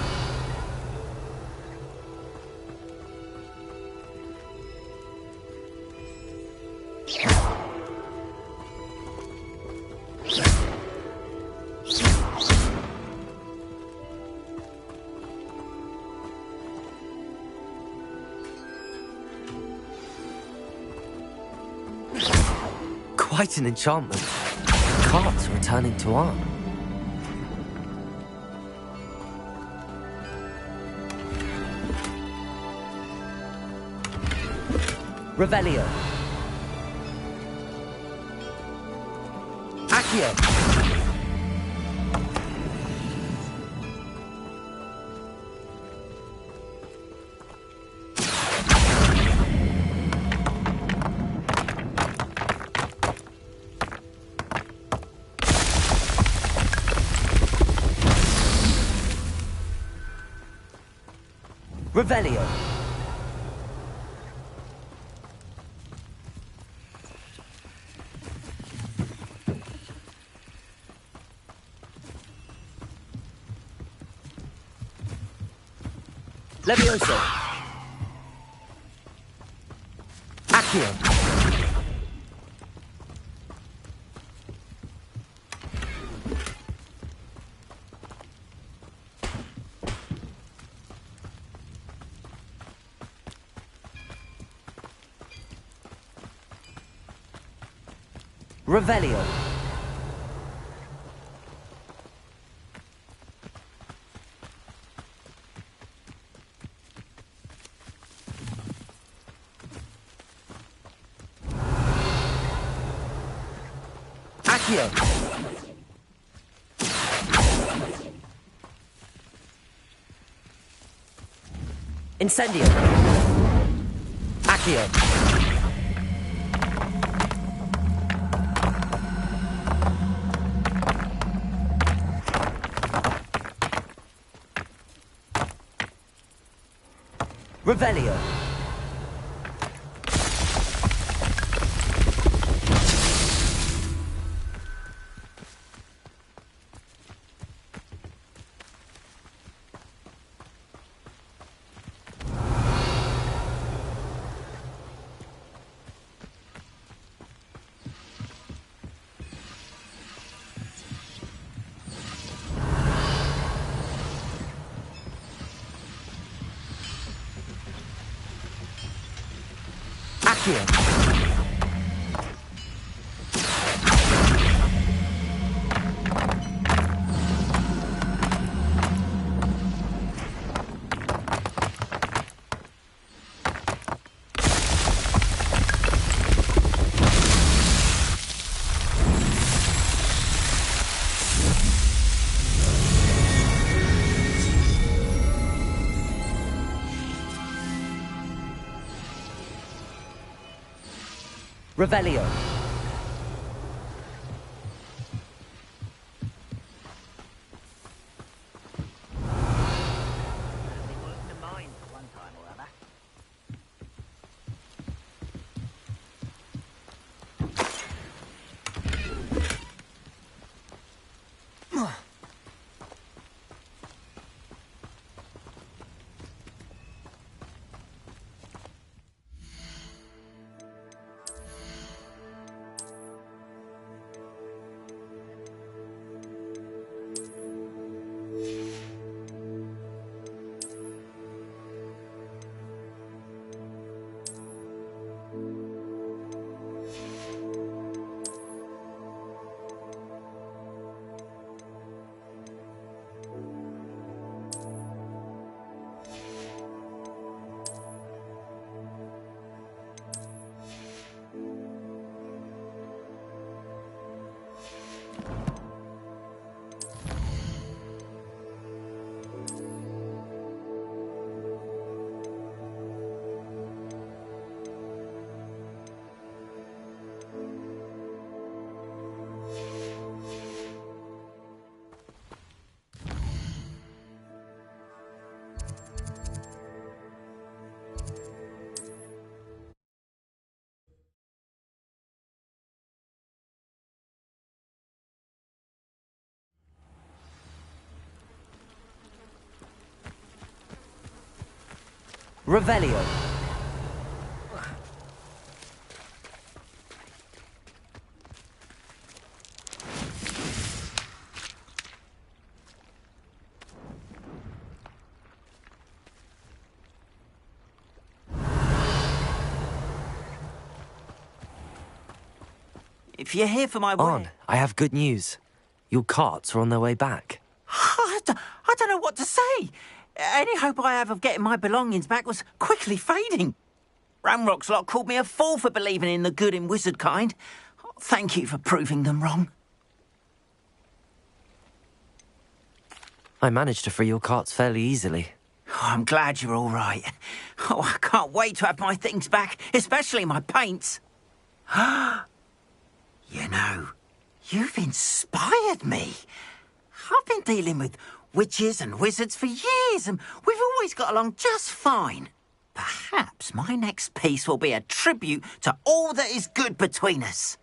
Quite an enchantment. Cards returning to arm. Revelio. Accio. Revelio. Levioso. Accio. Revelio. Accio. Incendio. Accio. Revelio. Accio! Revelio. Revelio. If you're here for my On, I have good news. Your carts are on their way back. I don't know what to say. Any hope I have of getting my belongings back was quickly fading. Ramrock's lot called me a fool for believing in the good in wizard kind. Thank you for proving them wrong. I managed to free your carts fairly easily. Oh, I'm glad you're all right. Oh, I can't wait to have my things back, especially my paints. You know, you've inspired me. I've been dealing with witches and wizards for years, and we've always got along just fine. Perhaps my next piece will be a tribute to all that is good between us.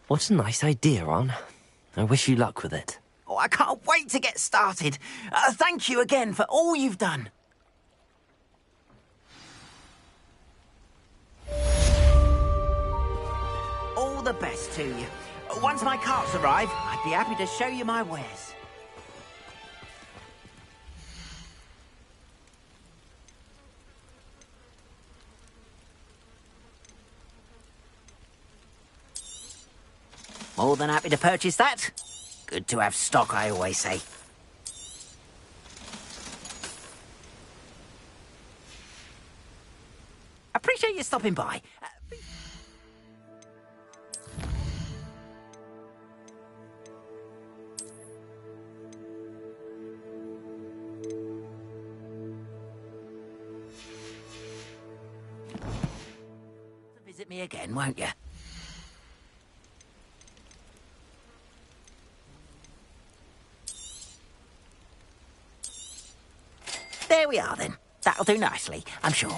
What a nice idea, Ron. I wish you luck with it. Oh, I can't wait to get started. Thank you again for all you've done. All the best to you. Once my carts arrive, I'd be happy to show you my wares. More than happy to purchase that. Good to have stock, I always say. Appreciate you stopping by. Visit me again, won't you? There we are, then. That'll do nicely, I'm sure.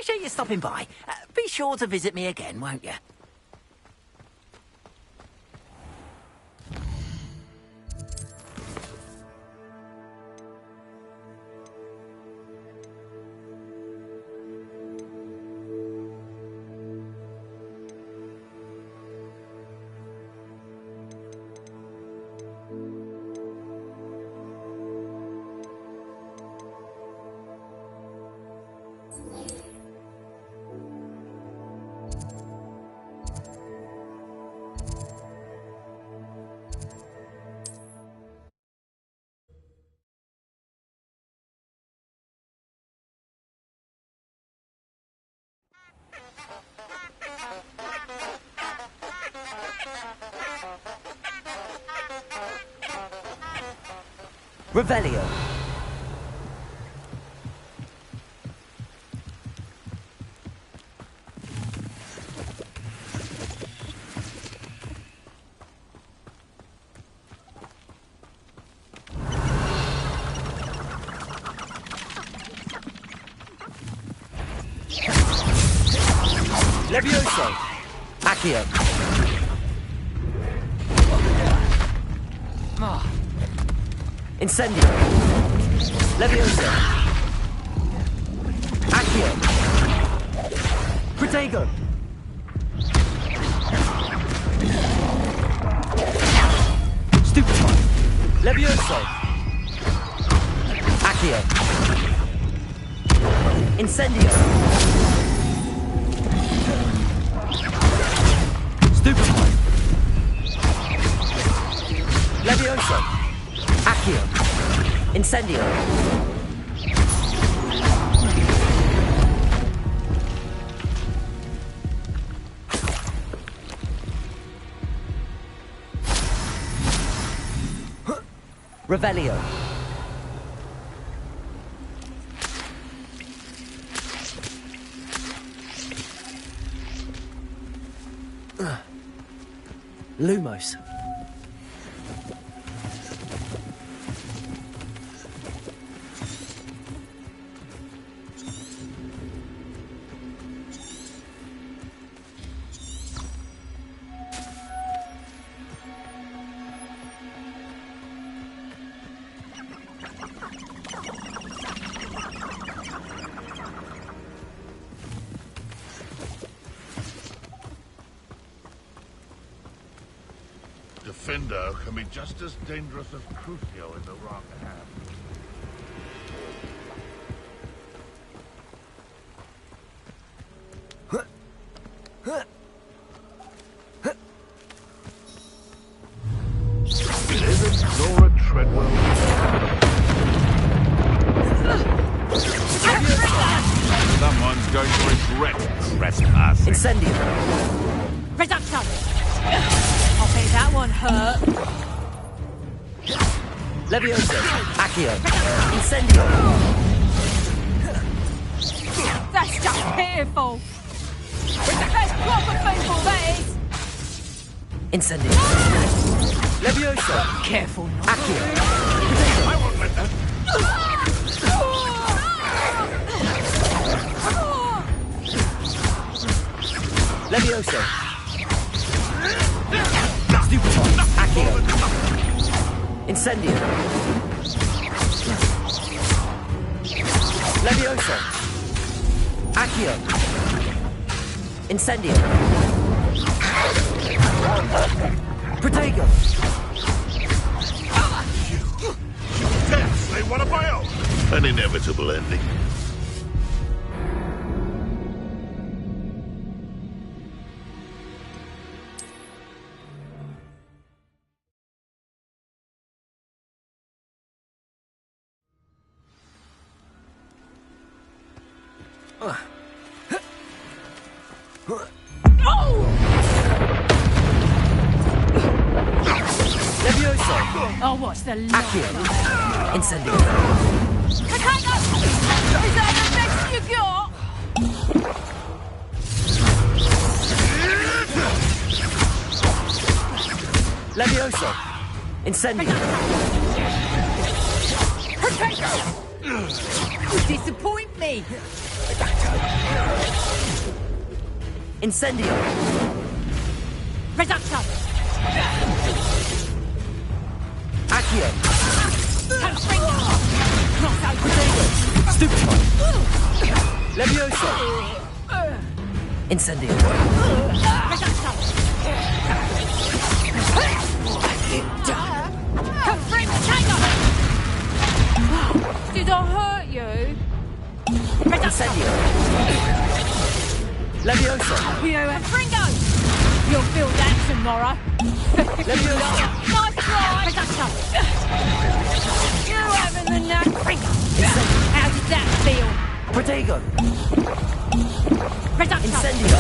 appreciate you stopping by. Be sure to visit me again, won't you? Revelio. Levioso. Accio. Incendio. Levioso. Accio. Protego. Stupefy. Levioso. Accio. Incendio. Stupefy. Levioso. Accio. Incendio. Revelio. Lumos. Defendo can be just as dangerous as Crucio in the wrong hand. It isn't Nora Treadwell. Someone's going to regret trespassing. Incendio. Reducto! I'll bet that one hurt. Levioso. Accio. Incendio. That's just pitiful. That's proper people, that is. Incendio. Levioso. Careful. Accio. I won't let that. Levioso. Stupefy. Accio. Incendio. Levioso. Accio. Incendio. Protego. Dare slay one of my own. An inevitable ending. Levioso. I'll watch the Accio. Incendio. Protego! Is that the best you got? Levioso. Incendio. Protego! You disappoint me. Incendio! Reducto! Accio! Confringo! Knockout! Stupefy! Levioso! Incendio! Reducto! Confringo! Did I hurt you? Incendio! Levioso! Confringo! You'll feel that tomorrow. Levioso! Nice try! You having the knack? How did that feel? Protego! Reducto! Incendio!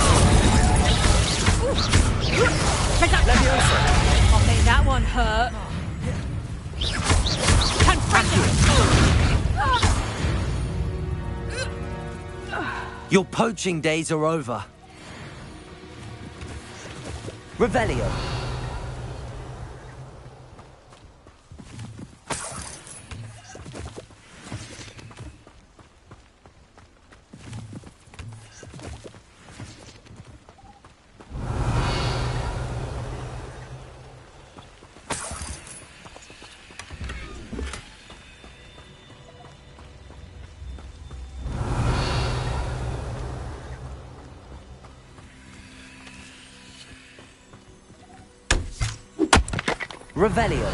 Levioso! I think that one hurt. Your poaching days are over. Revelio. Revelio.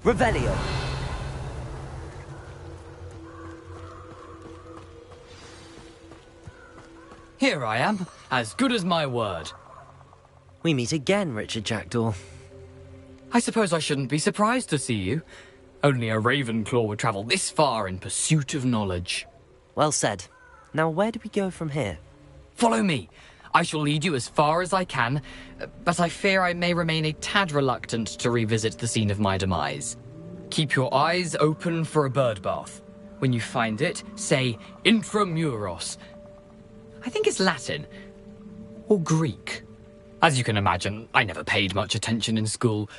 Revelio. Here I am, as good as my word. We meet again, Richard Jackdaw. I suppose I shouldn't be surprised to see you. Only a Ravenclaw would travel this far in pursuit of knowledge. Well said. Now where do we go from here? Follow me. I shall lead you as far as I can, but I fear I may remain a tad reluctant to revisit the scene of my demise. Keep your eyes open for a bird bath. When you find it, say intramuros. I think it's Latin. Or Greek. As you can imagine, I never paid much attention in school.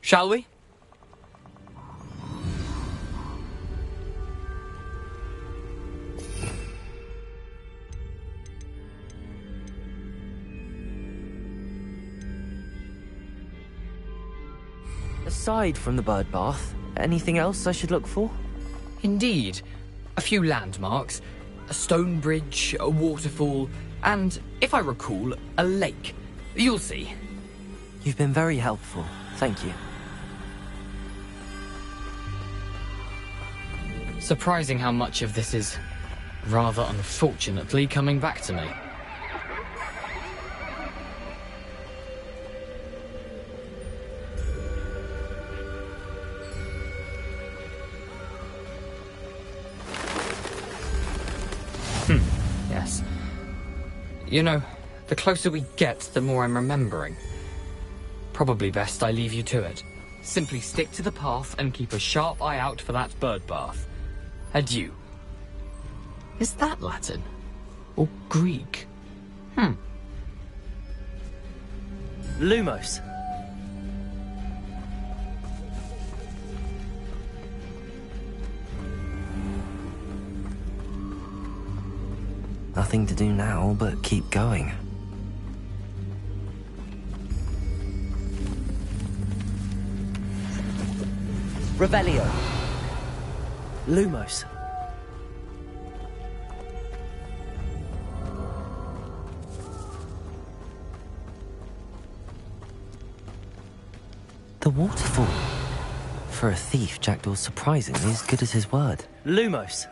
Shall we? Aside from the bird bath, anything else I should look for? Indeed. A few landmarks. A stone bridge, a waterfall, and, if I recall, a lake. You'll see. You've been very helpful. Thank you. Surprising how much of this is, rather unfortunately, coming back to me. Yes. You know, the closer we get, the more I'm remembering. Probably best I leave you to it. Simply stick to the path and keep a sharp eye out for that bird bath. Adieu. Is that Latin? Or Greek? Lumos. Nothing to do now but keep going. Revelio. Lumos. The waterfall. For a thief, Jackdaw's surprisingly as good as his word. Lumos.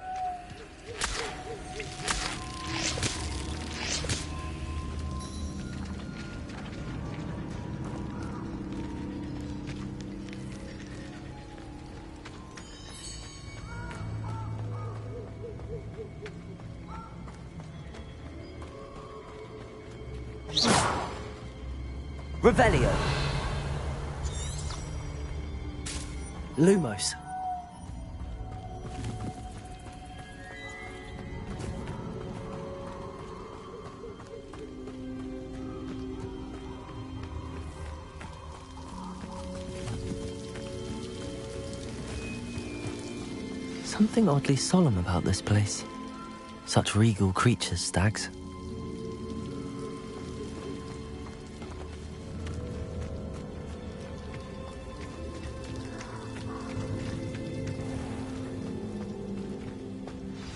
Revelio. Lumos. Something oddly solemn about this place. Such regal creatures, stags.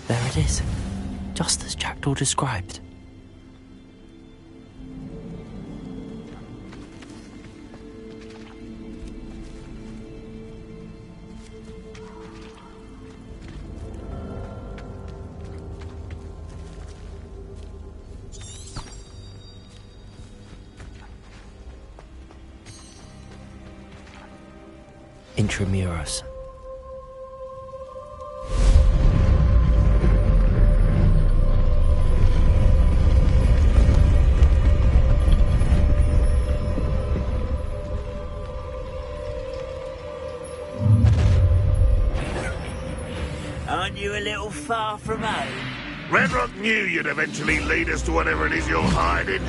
There it is, just as Jackdaw described. Intramuros. Aren't you a little far from home? Redrock knew you'd eventually lead us to whatever it is you're hiding.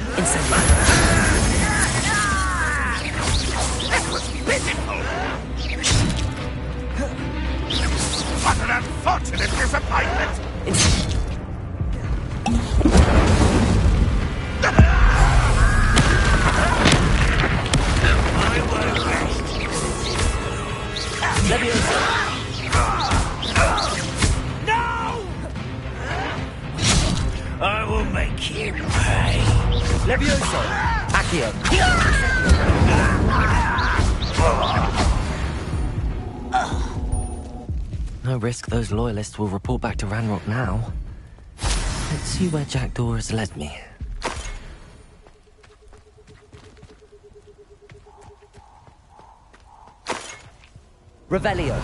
That was pitiful! What an unfortunate disappointment! I won't rest. No! I will make you pay. Levioso! Accio! No risk those loyalists will report back to Ranrock now. Let's see where Jackdaw has led me. Revelio.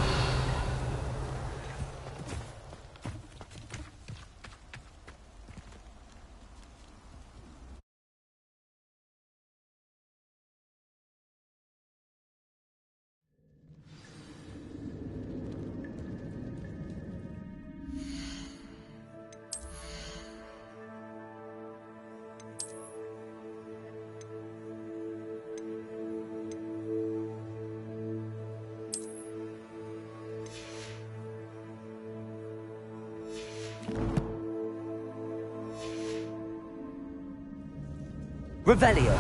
Revelio.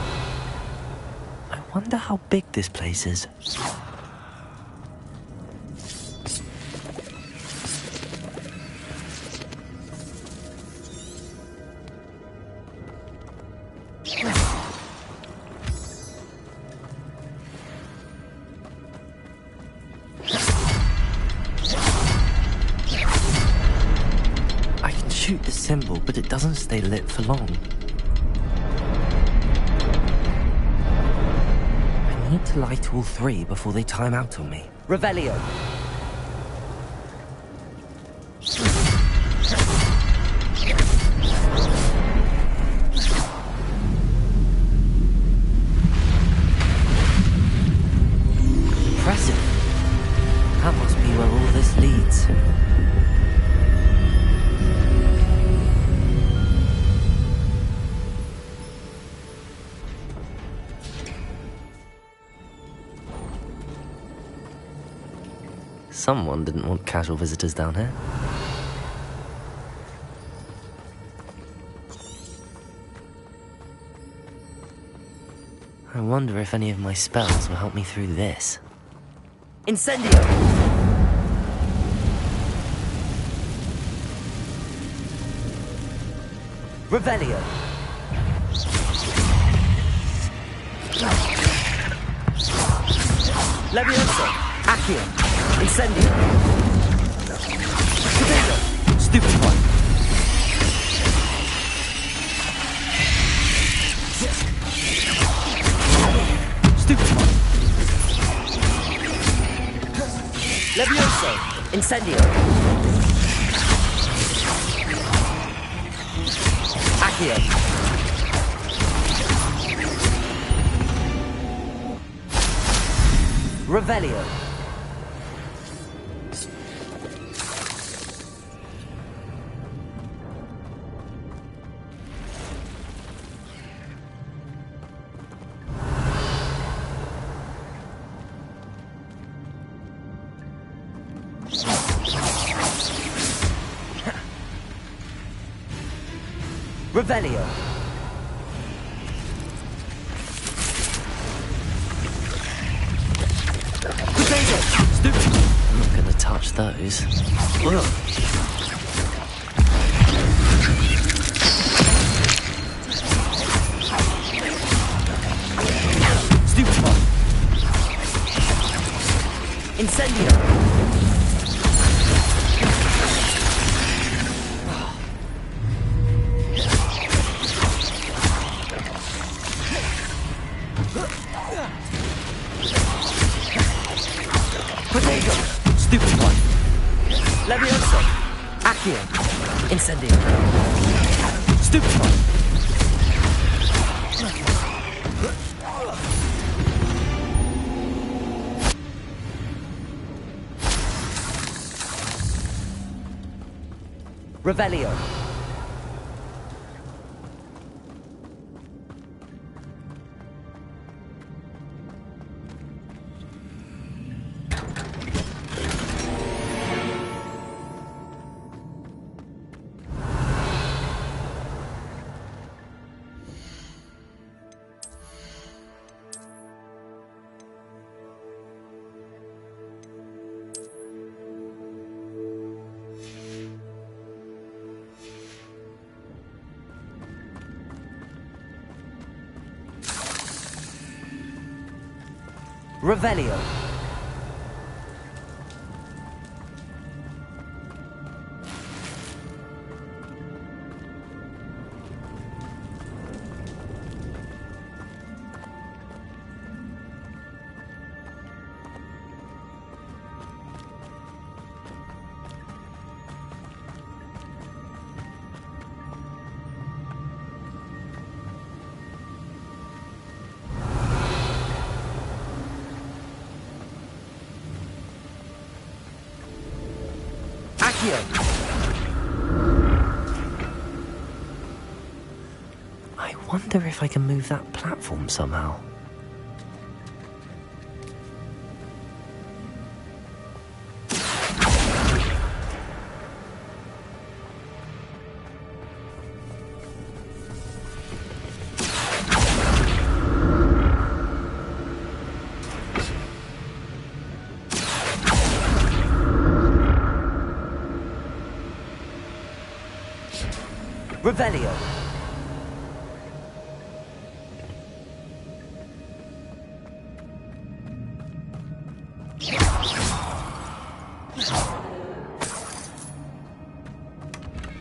I wonder how big this place is. I can shoot the symbol, but it doesn't stay lit for long. I need to light all three before they time out on me. Revelio. Impressive. That must be where all this leads. Someone didn't want casual visitors down here. I wonder if any of my spells will help me through this. Incendio! Revelio! Levioso! Accio! Incendio! Potato! Stupid one! Stupid one! Levioso! Incendio! Accio! Revelio. Revelio. I'm not going to touch those. Ugh. Stupefy. Incendio. Potato! Stupefy! Levioso! Accio! Incendio! Stupefy! Revelio! Revelio. I wonder if I can move that platform somehow. Revelio.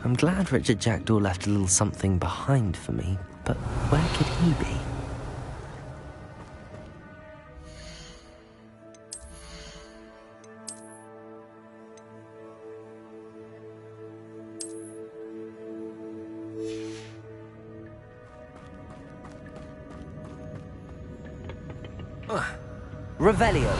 I'm glad Richard Jackdaw left a little something behind for me, but where could he be? Revelio.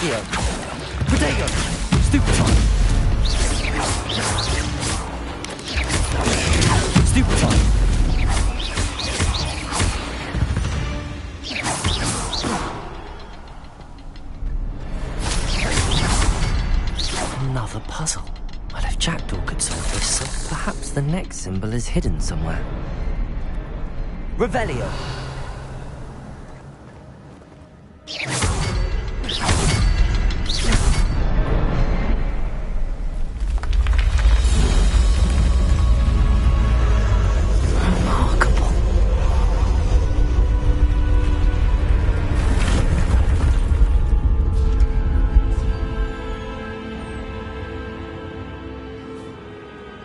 Potato! Stupefy! Stupefy! Another puzzle. Well, if Jackdaw could solve this, so perhaps the next symbol is hidden somewhere. Revelio!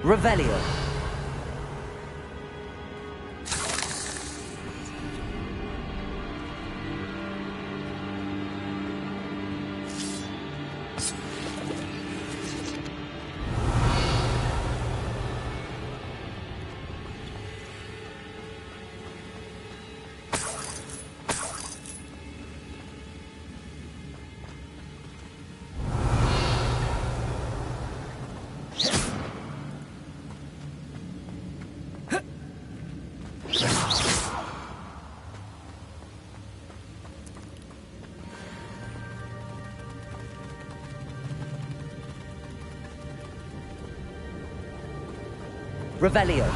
Revelio. Revelio.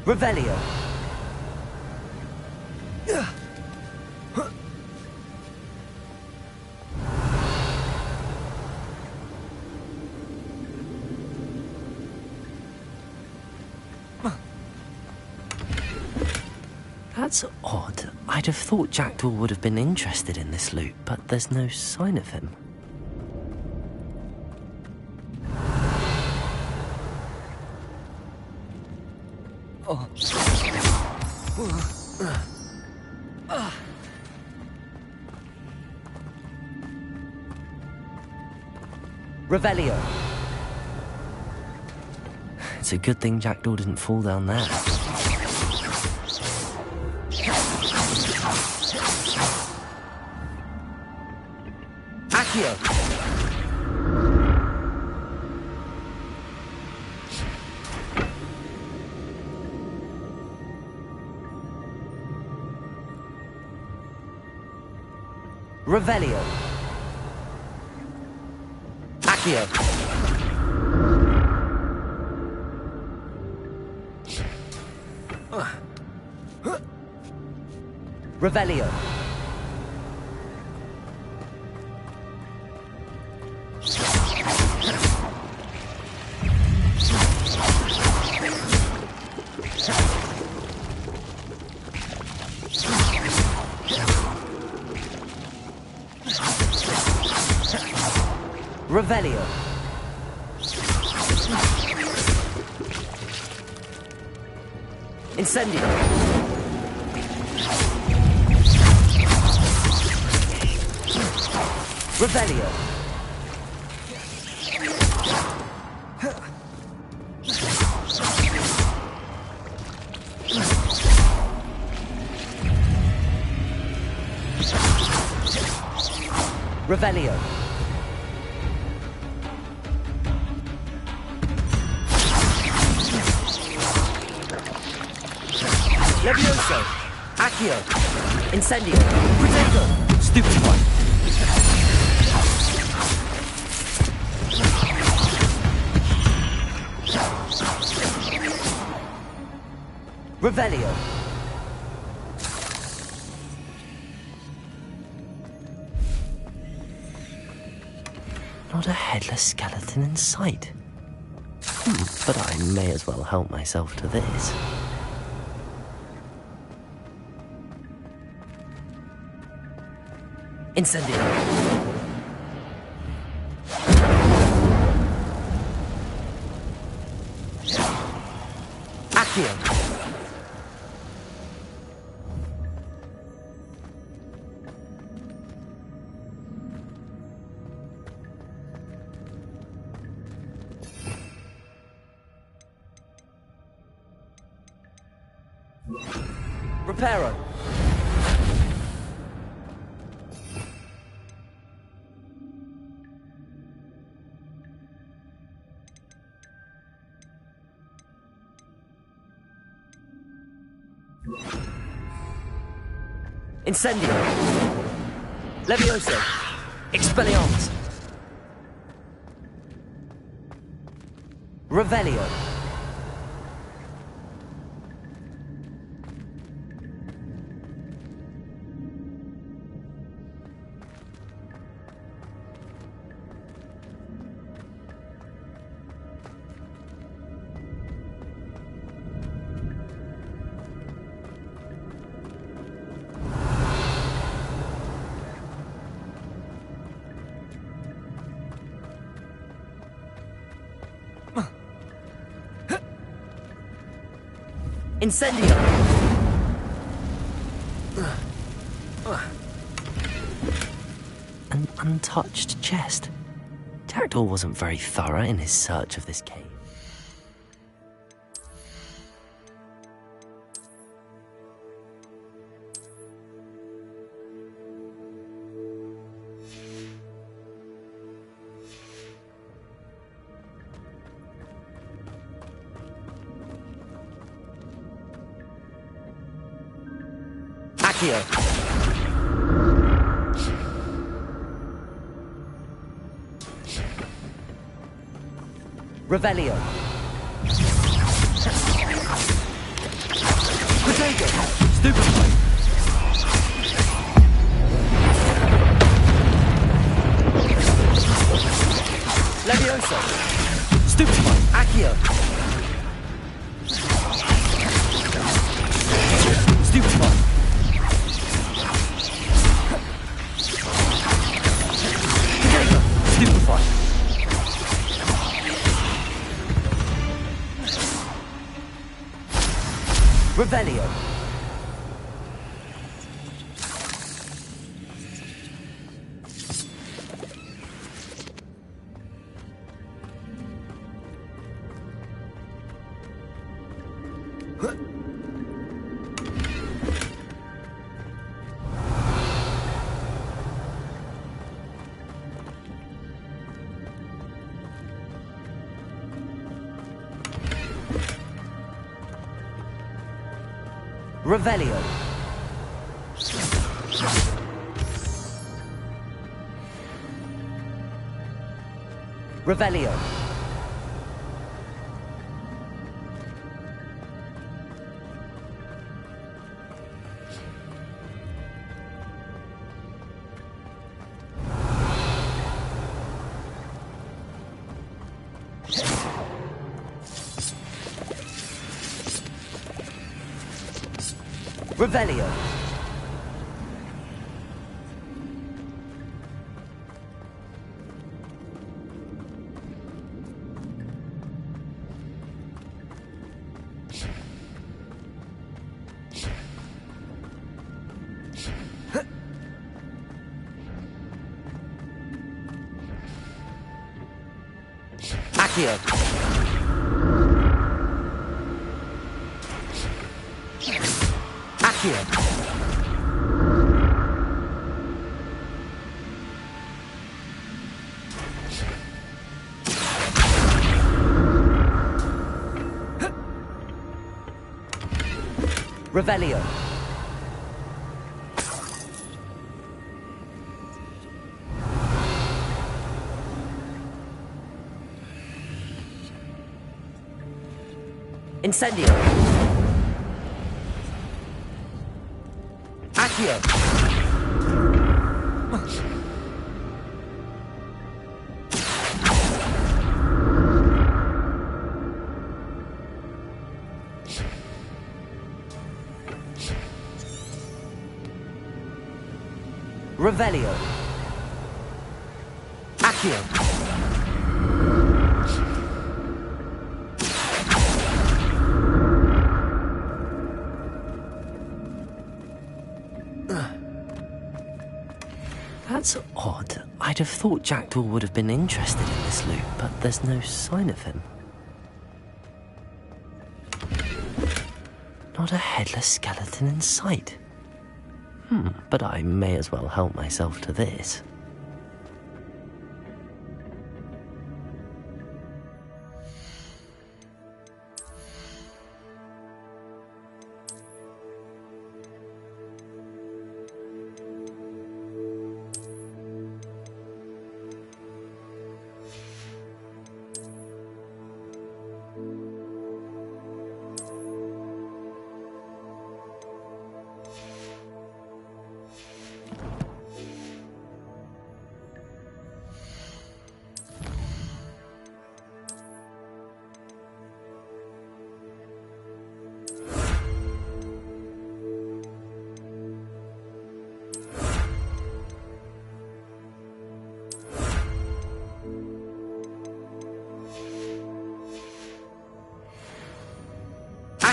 Revelio. That's odd. I'd have thought Jackdaw would have been interested in this loot, but there's no sign of him. Oh. Revelio. It's a good thing Jackdaw didn't fall down there. Accio. Revelio. Accio. Revelio. Revelio. Incendio. Revelio. Revelio. Levioso. Accio. Incendio. Protego. Stupid one. Revelio. Not a headless skeleton in sight. But I may as well help myself to this. Incendio. Accio. Reparo. Incendio. Levioso. Expelliarmus. Revelio. Incendio! An untouched chest. Jackdaw wasn't very thorough in his search of this cave. Accio! Revelio! Protego! Stupefy! Levioso! Stupefy! Accio! Stupefy! Protego! Stupefy! Revelio. Revelio. Revelio. Revelio. Accio. Accio. Revelio. Incendio. Accio. Revelio. Accio. That's odd. I'd have thought Jackdaw would have been interested in this loot, but there's no sign of him. Not a headless skeleton in sight. But I may as well help myself to this.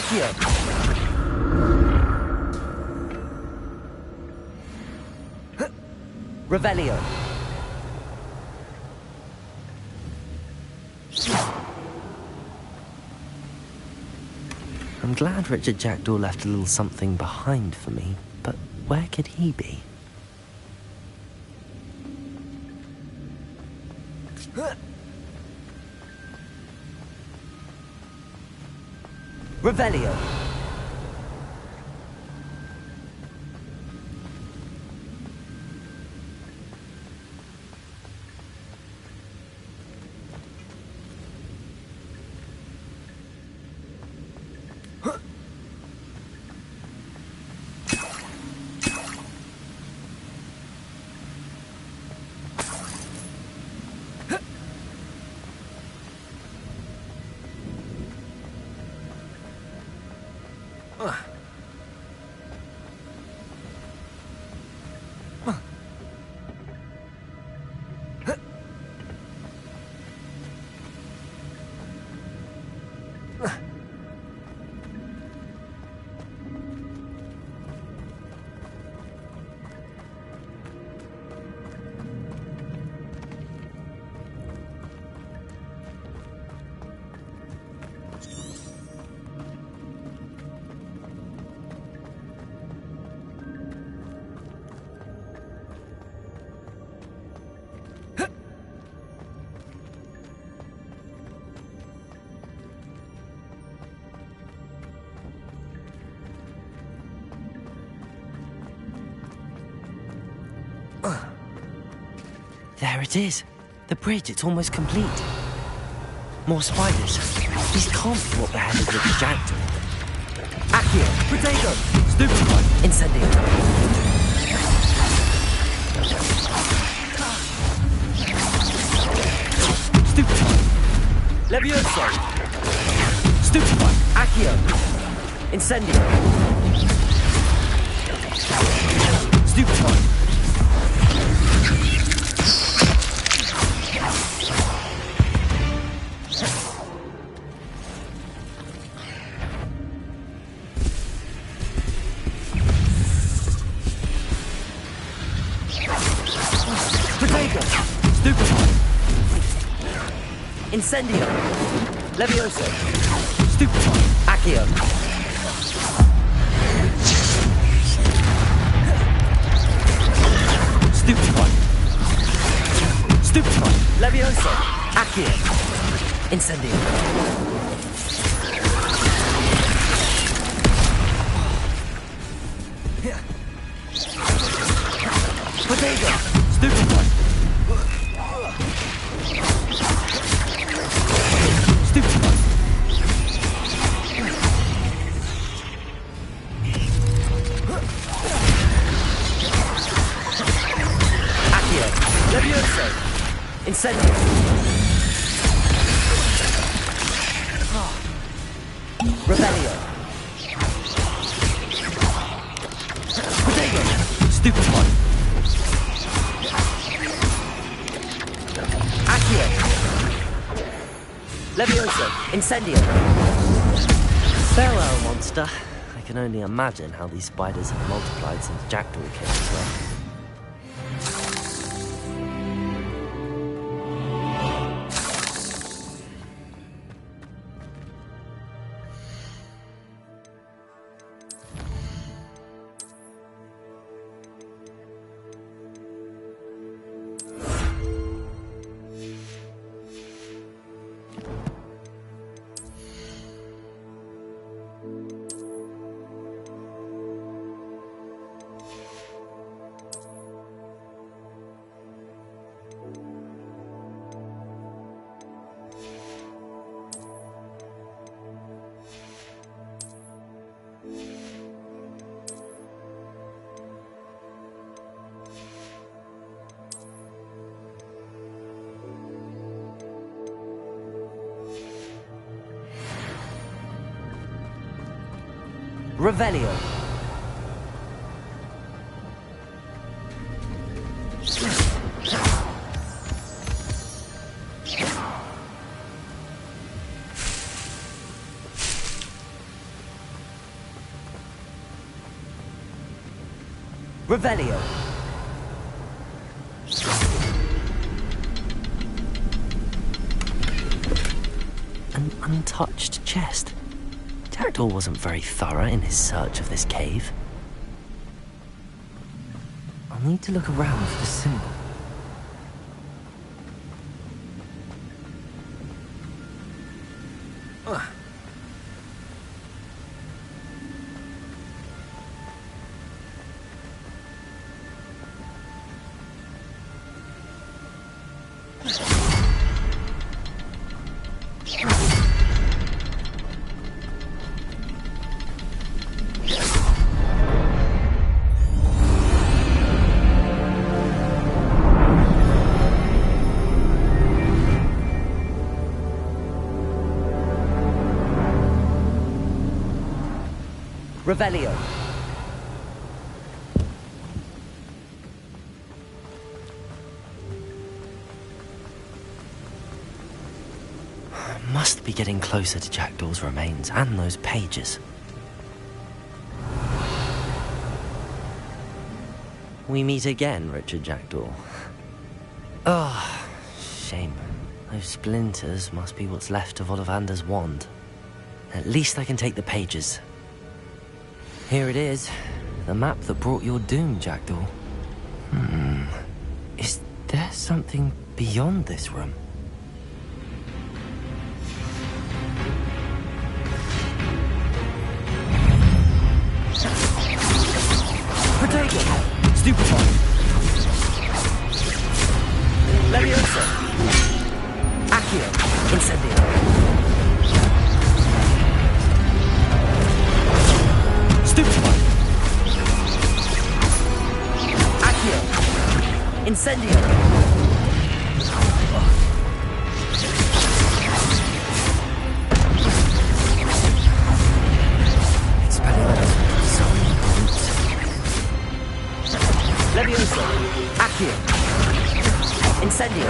Accio! Revelio! I'm glad Richard Jackdaw left a little something behind for me, but where could he be? Revelio! There it is. The bridge, it's almost complete. More spiders. These can't be what beheaded Richard Jackdaw. Accio! Protego! Stupefy! Incendio! Stupefy! Levioso! Stupefy! Accio! Incendio! Stupefy! Incendio! Levioso! Stupefy! Accio! Stupefy! Stupefy! Levioso! Accio! Incendio! Protego! Stupefy! Incendio! Revelio! Protego! Stupefy! Accio! Levioso! Incendio! Farewell, monster. I can only imagine how these spiders have multiplied since Jackdaw came as well. Revelio. Revelio. An untouched chest. Jackdaw wasn't very thorough in his search of this cave. I'll need to look around for the symbol. Revelio. Must be getting closer to Jackdaw's remains and those pages. We meet again, Richard Jackdaw. Ah, shame. Those splinters must be what's left of Ollivander's wand. At least I can take the pages. Here it is. The map that brought your doom, Jackdaw. Is there something beyond this room? Potato! Stupefy! Leviosa! Accio! Incendio! Stupefy! Accio! Incendio! Leviosa! Accio! Incendio!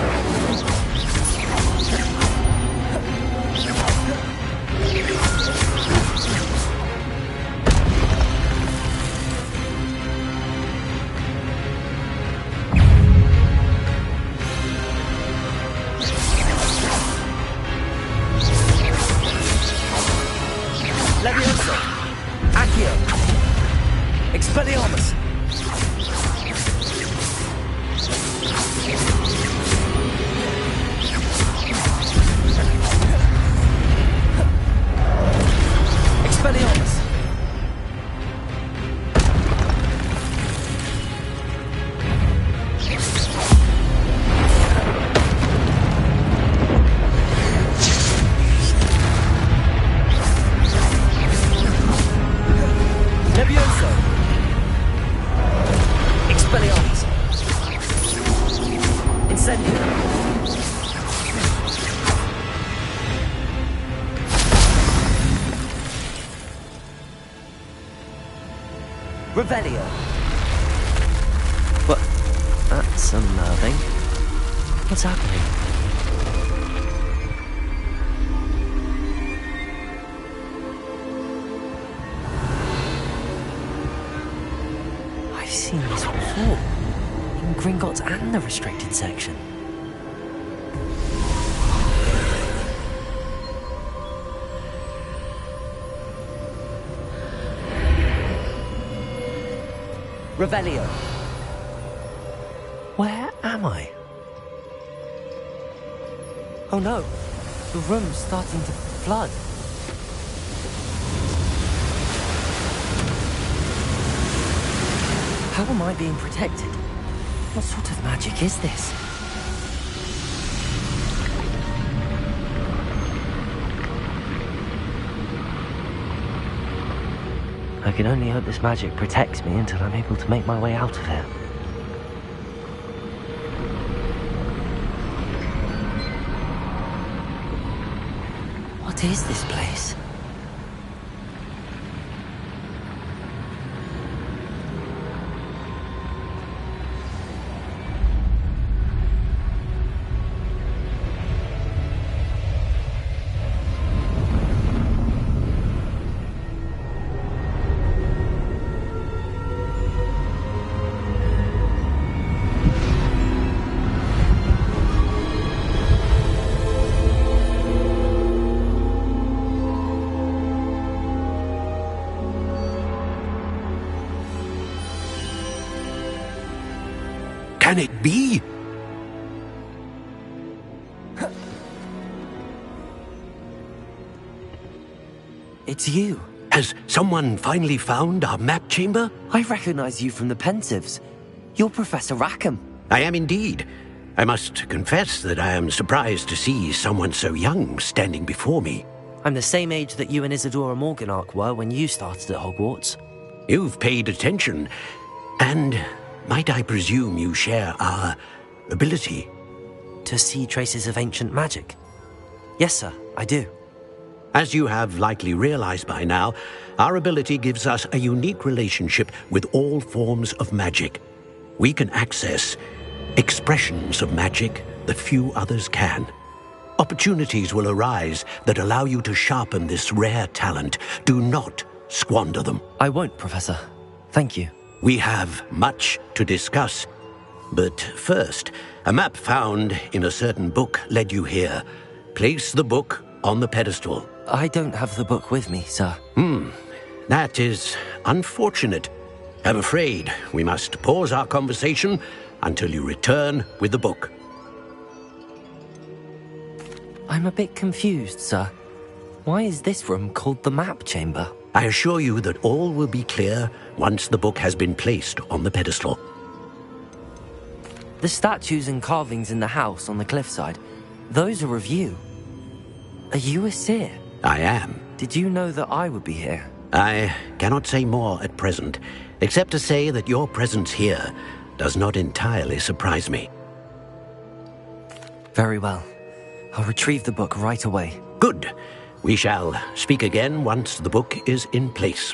Leviosa! Accio! Expelliarmus! Expelliarmus! Levioso! Expelliarmus! Incendio! Revelio! What? That's unnerving. What's happening? I've seen this before. In Gringotts and the restricted section. Revelio. Where am I? Oh no, the room's starting to flood. How am I being protected? What sort of magic is this? I can only hope this magic protects me until I'm able to make my way out of here. What is this place? Can it be? It's you. Has someone finally found our map chamber? I recognize you from the Pensives. You're Professor Rackham. I am indeed. I must confess that I am surprised to see someone so young standing before me. I'm the same age that you and Isadora Morganach were when you started at Hogwarts. You've paid attention, and might I presume you share our ability? To see traces of ancient magic? Yes, sir, I do. As you have likely realized by now, our ability gives us a unique relationship with all forms of magic. We can access expressions of magic that few others can. Opportunities will arise that allow you to sharpen this rare talent. Do not squander them. I won't, Professor. Thank you. We have much to discuss. But first, a map found in a certain book led you here. Place the book on the pedestal. I don't have the book with me, sir. That is unfortunate. I'm afraid we must pause our conversation until you return with the book. I'm a bit confused, sir. Why is this room called the map chamber? I assure you that all will be clear once the book has been placed on the pedestal. The statues and carvings in the house on the cliffside, those are of you. Are you a seer? I am. Did you know that I would be here? I cannot say more at present, except to say that your presence here does not entirely surprise me. Very well. I'll retrieve the book right away. Good. We shall speak again once the book is in place.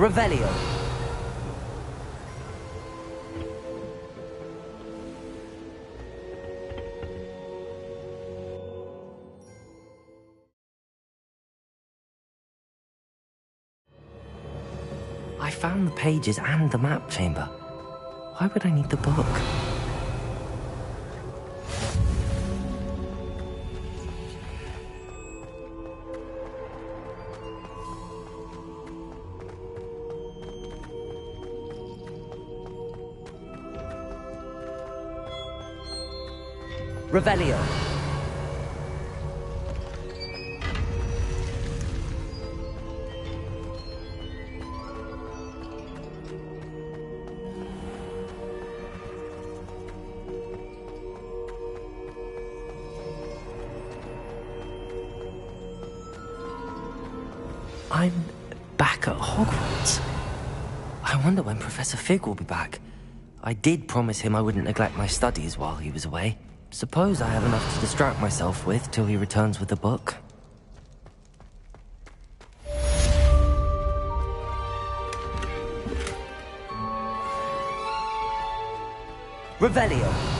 Revelio. I found the pages and the map chamber. Why would I need the book? Revelio. I'm back at Hogwarts. I wonder when Professor Fig will be back. I did promise him I wouldn't neglect my studies while he was away. Suppose I have enough to distract myself with till he returns with the book. Revelio.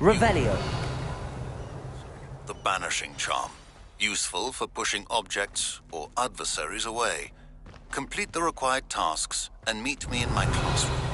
Revelio. The banishing charm. Useful for pushing objects or adversaries away. Complete the required tasks and meet me in my classroom.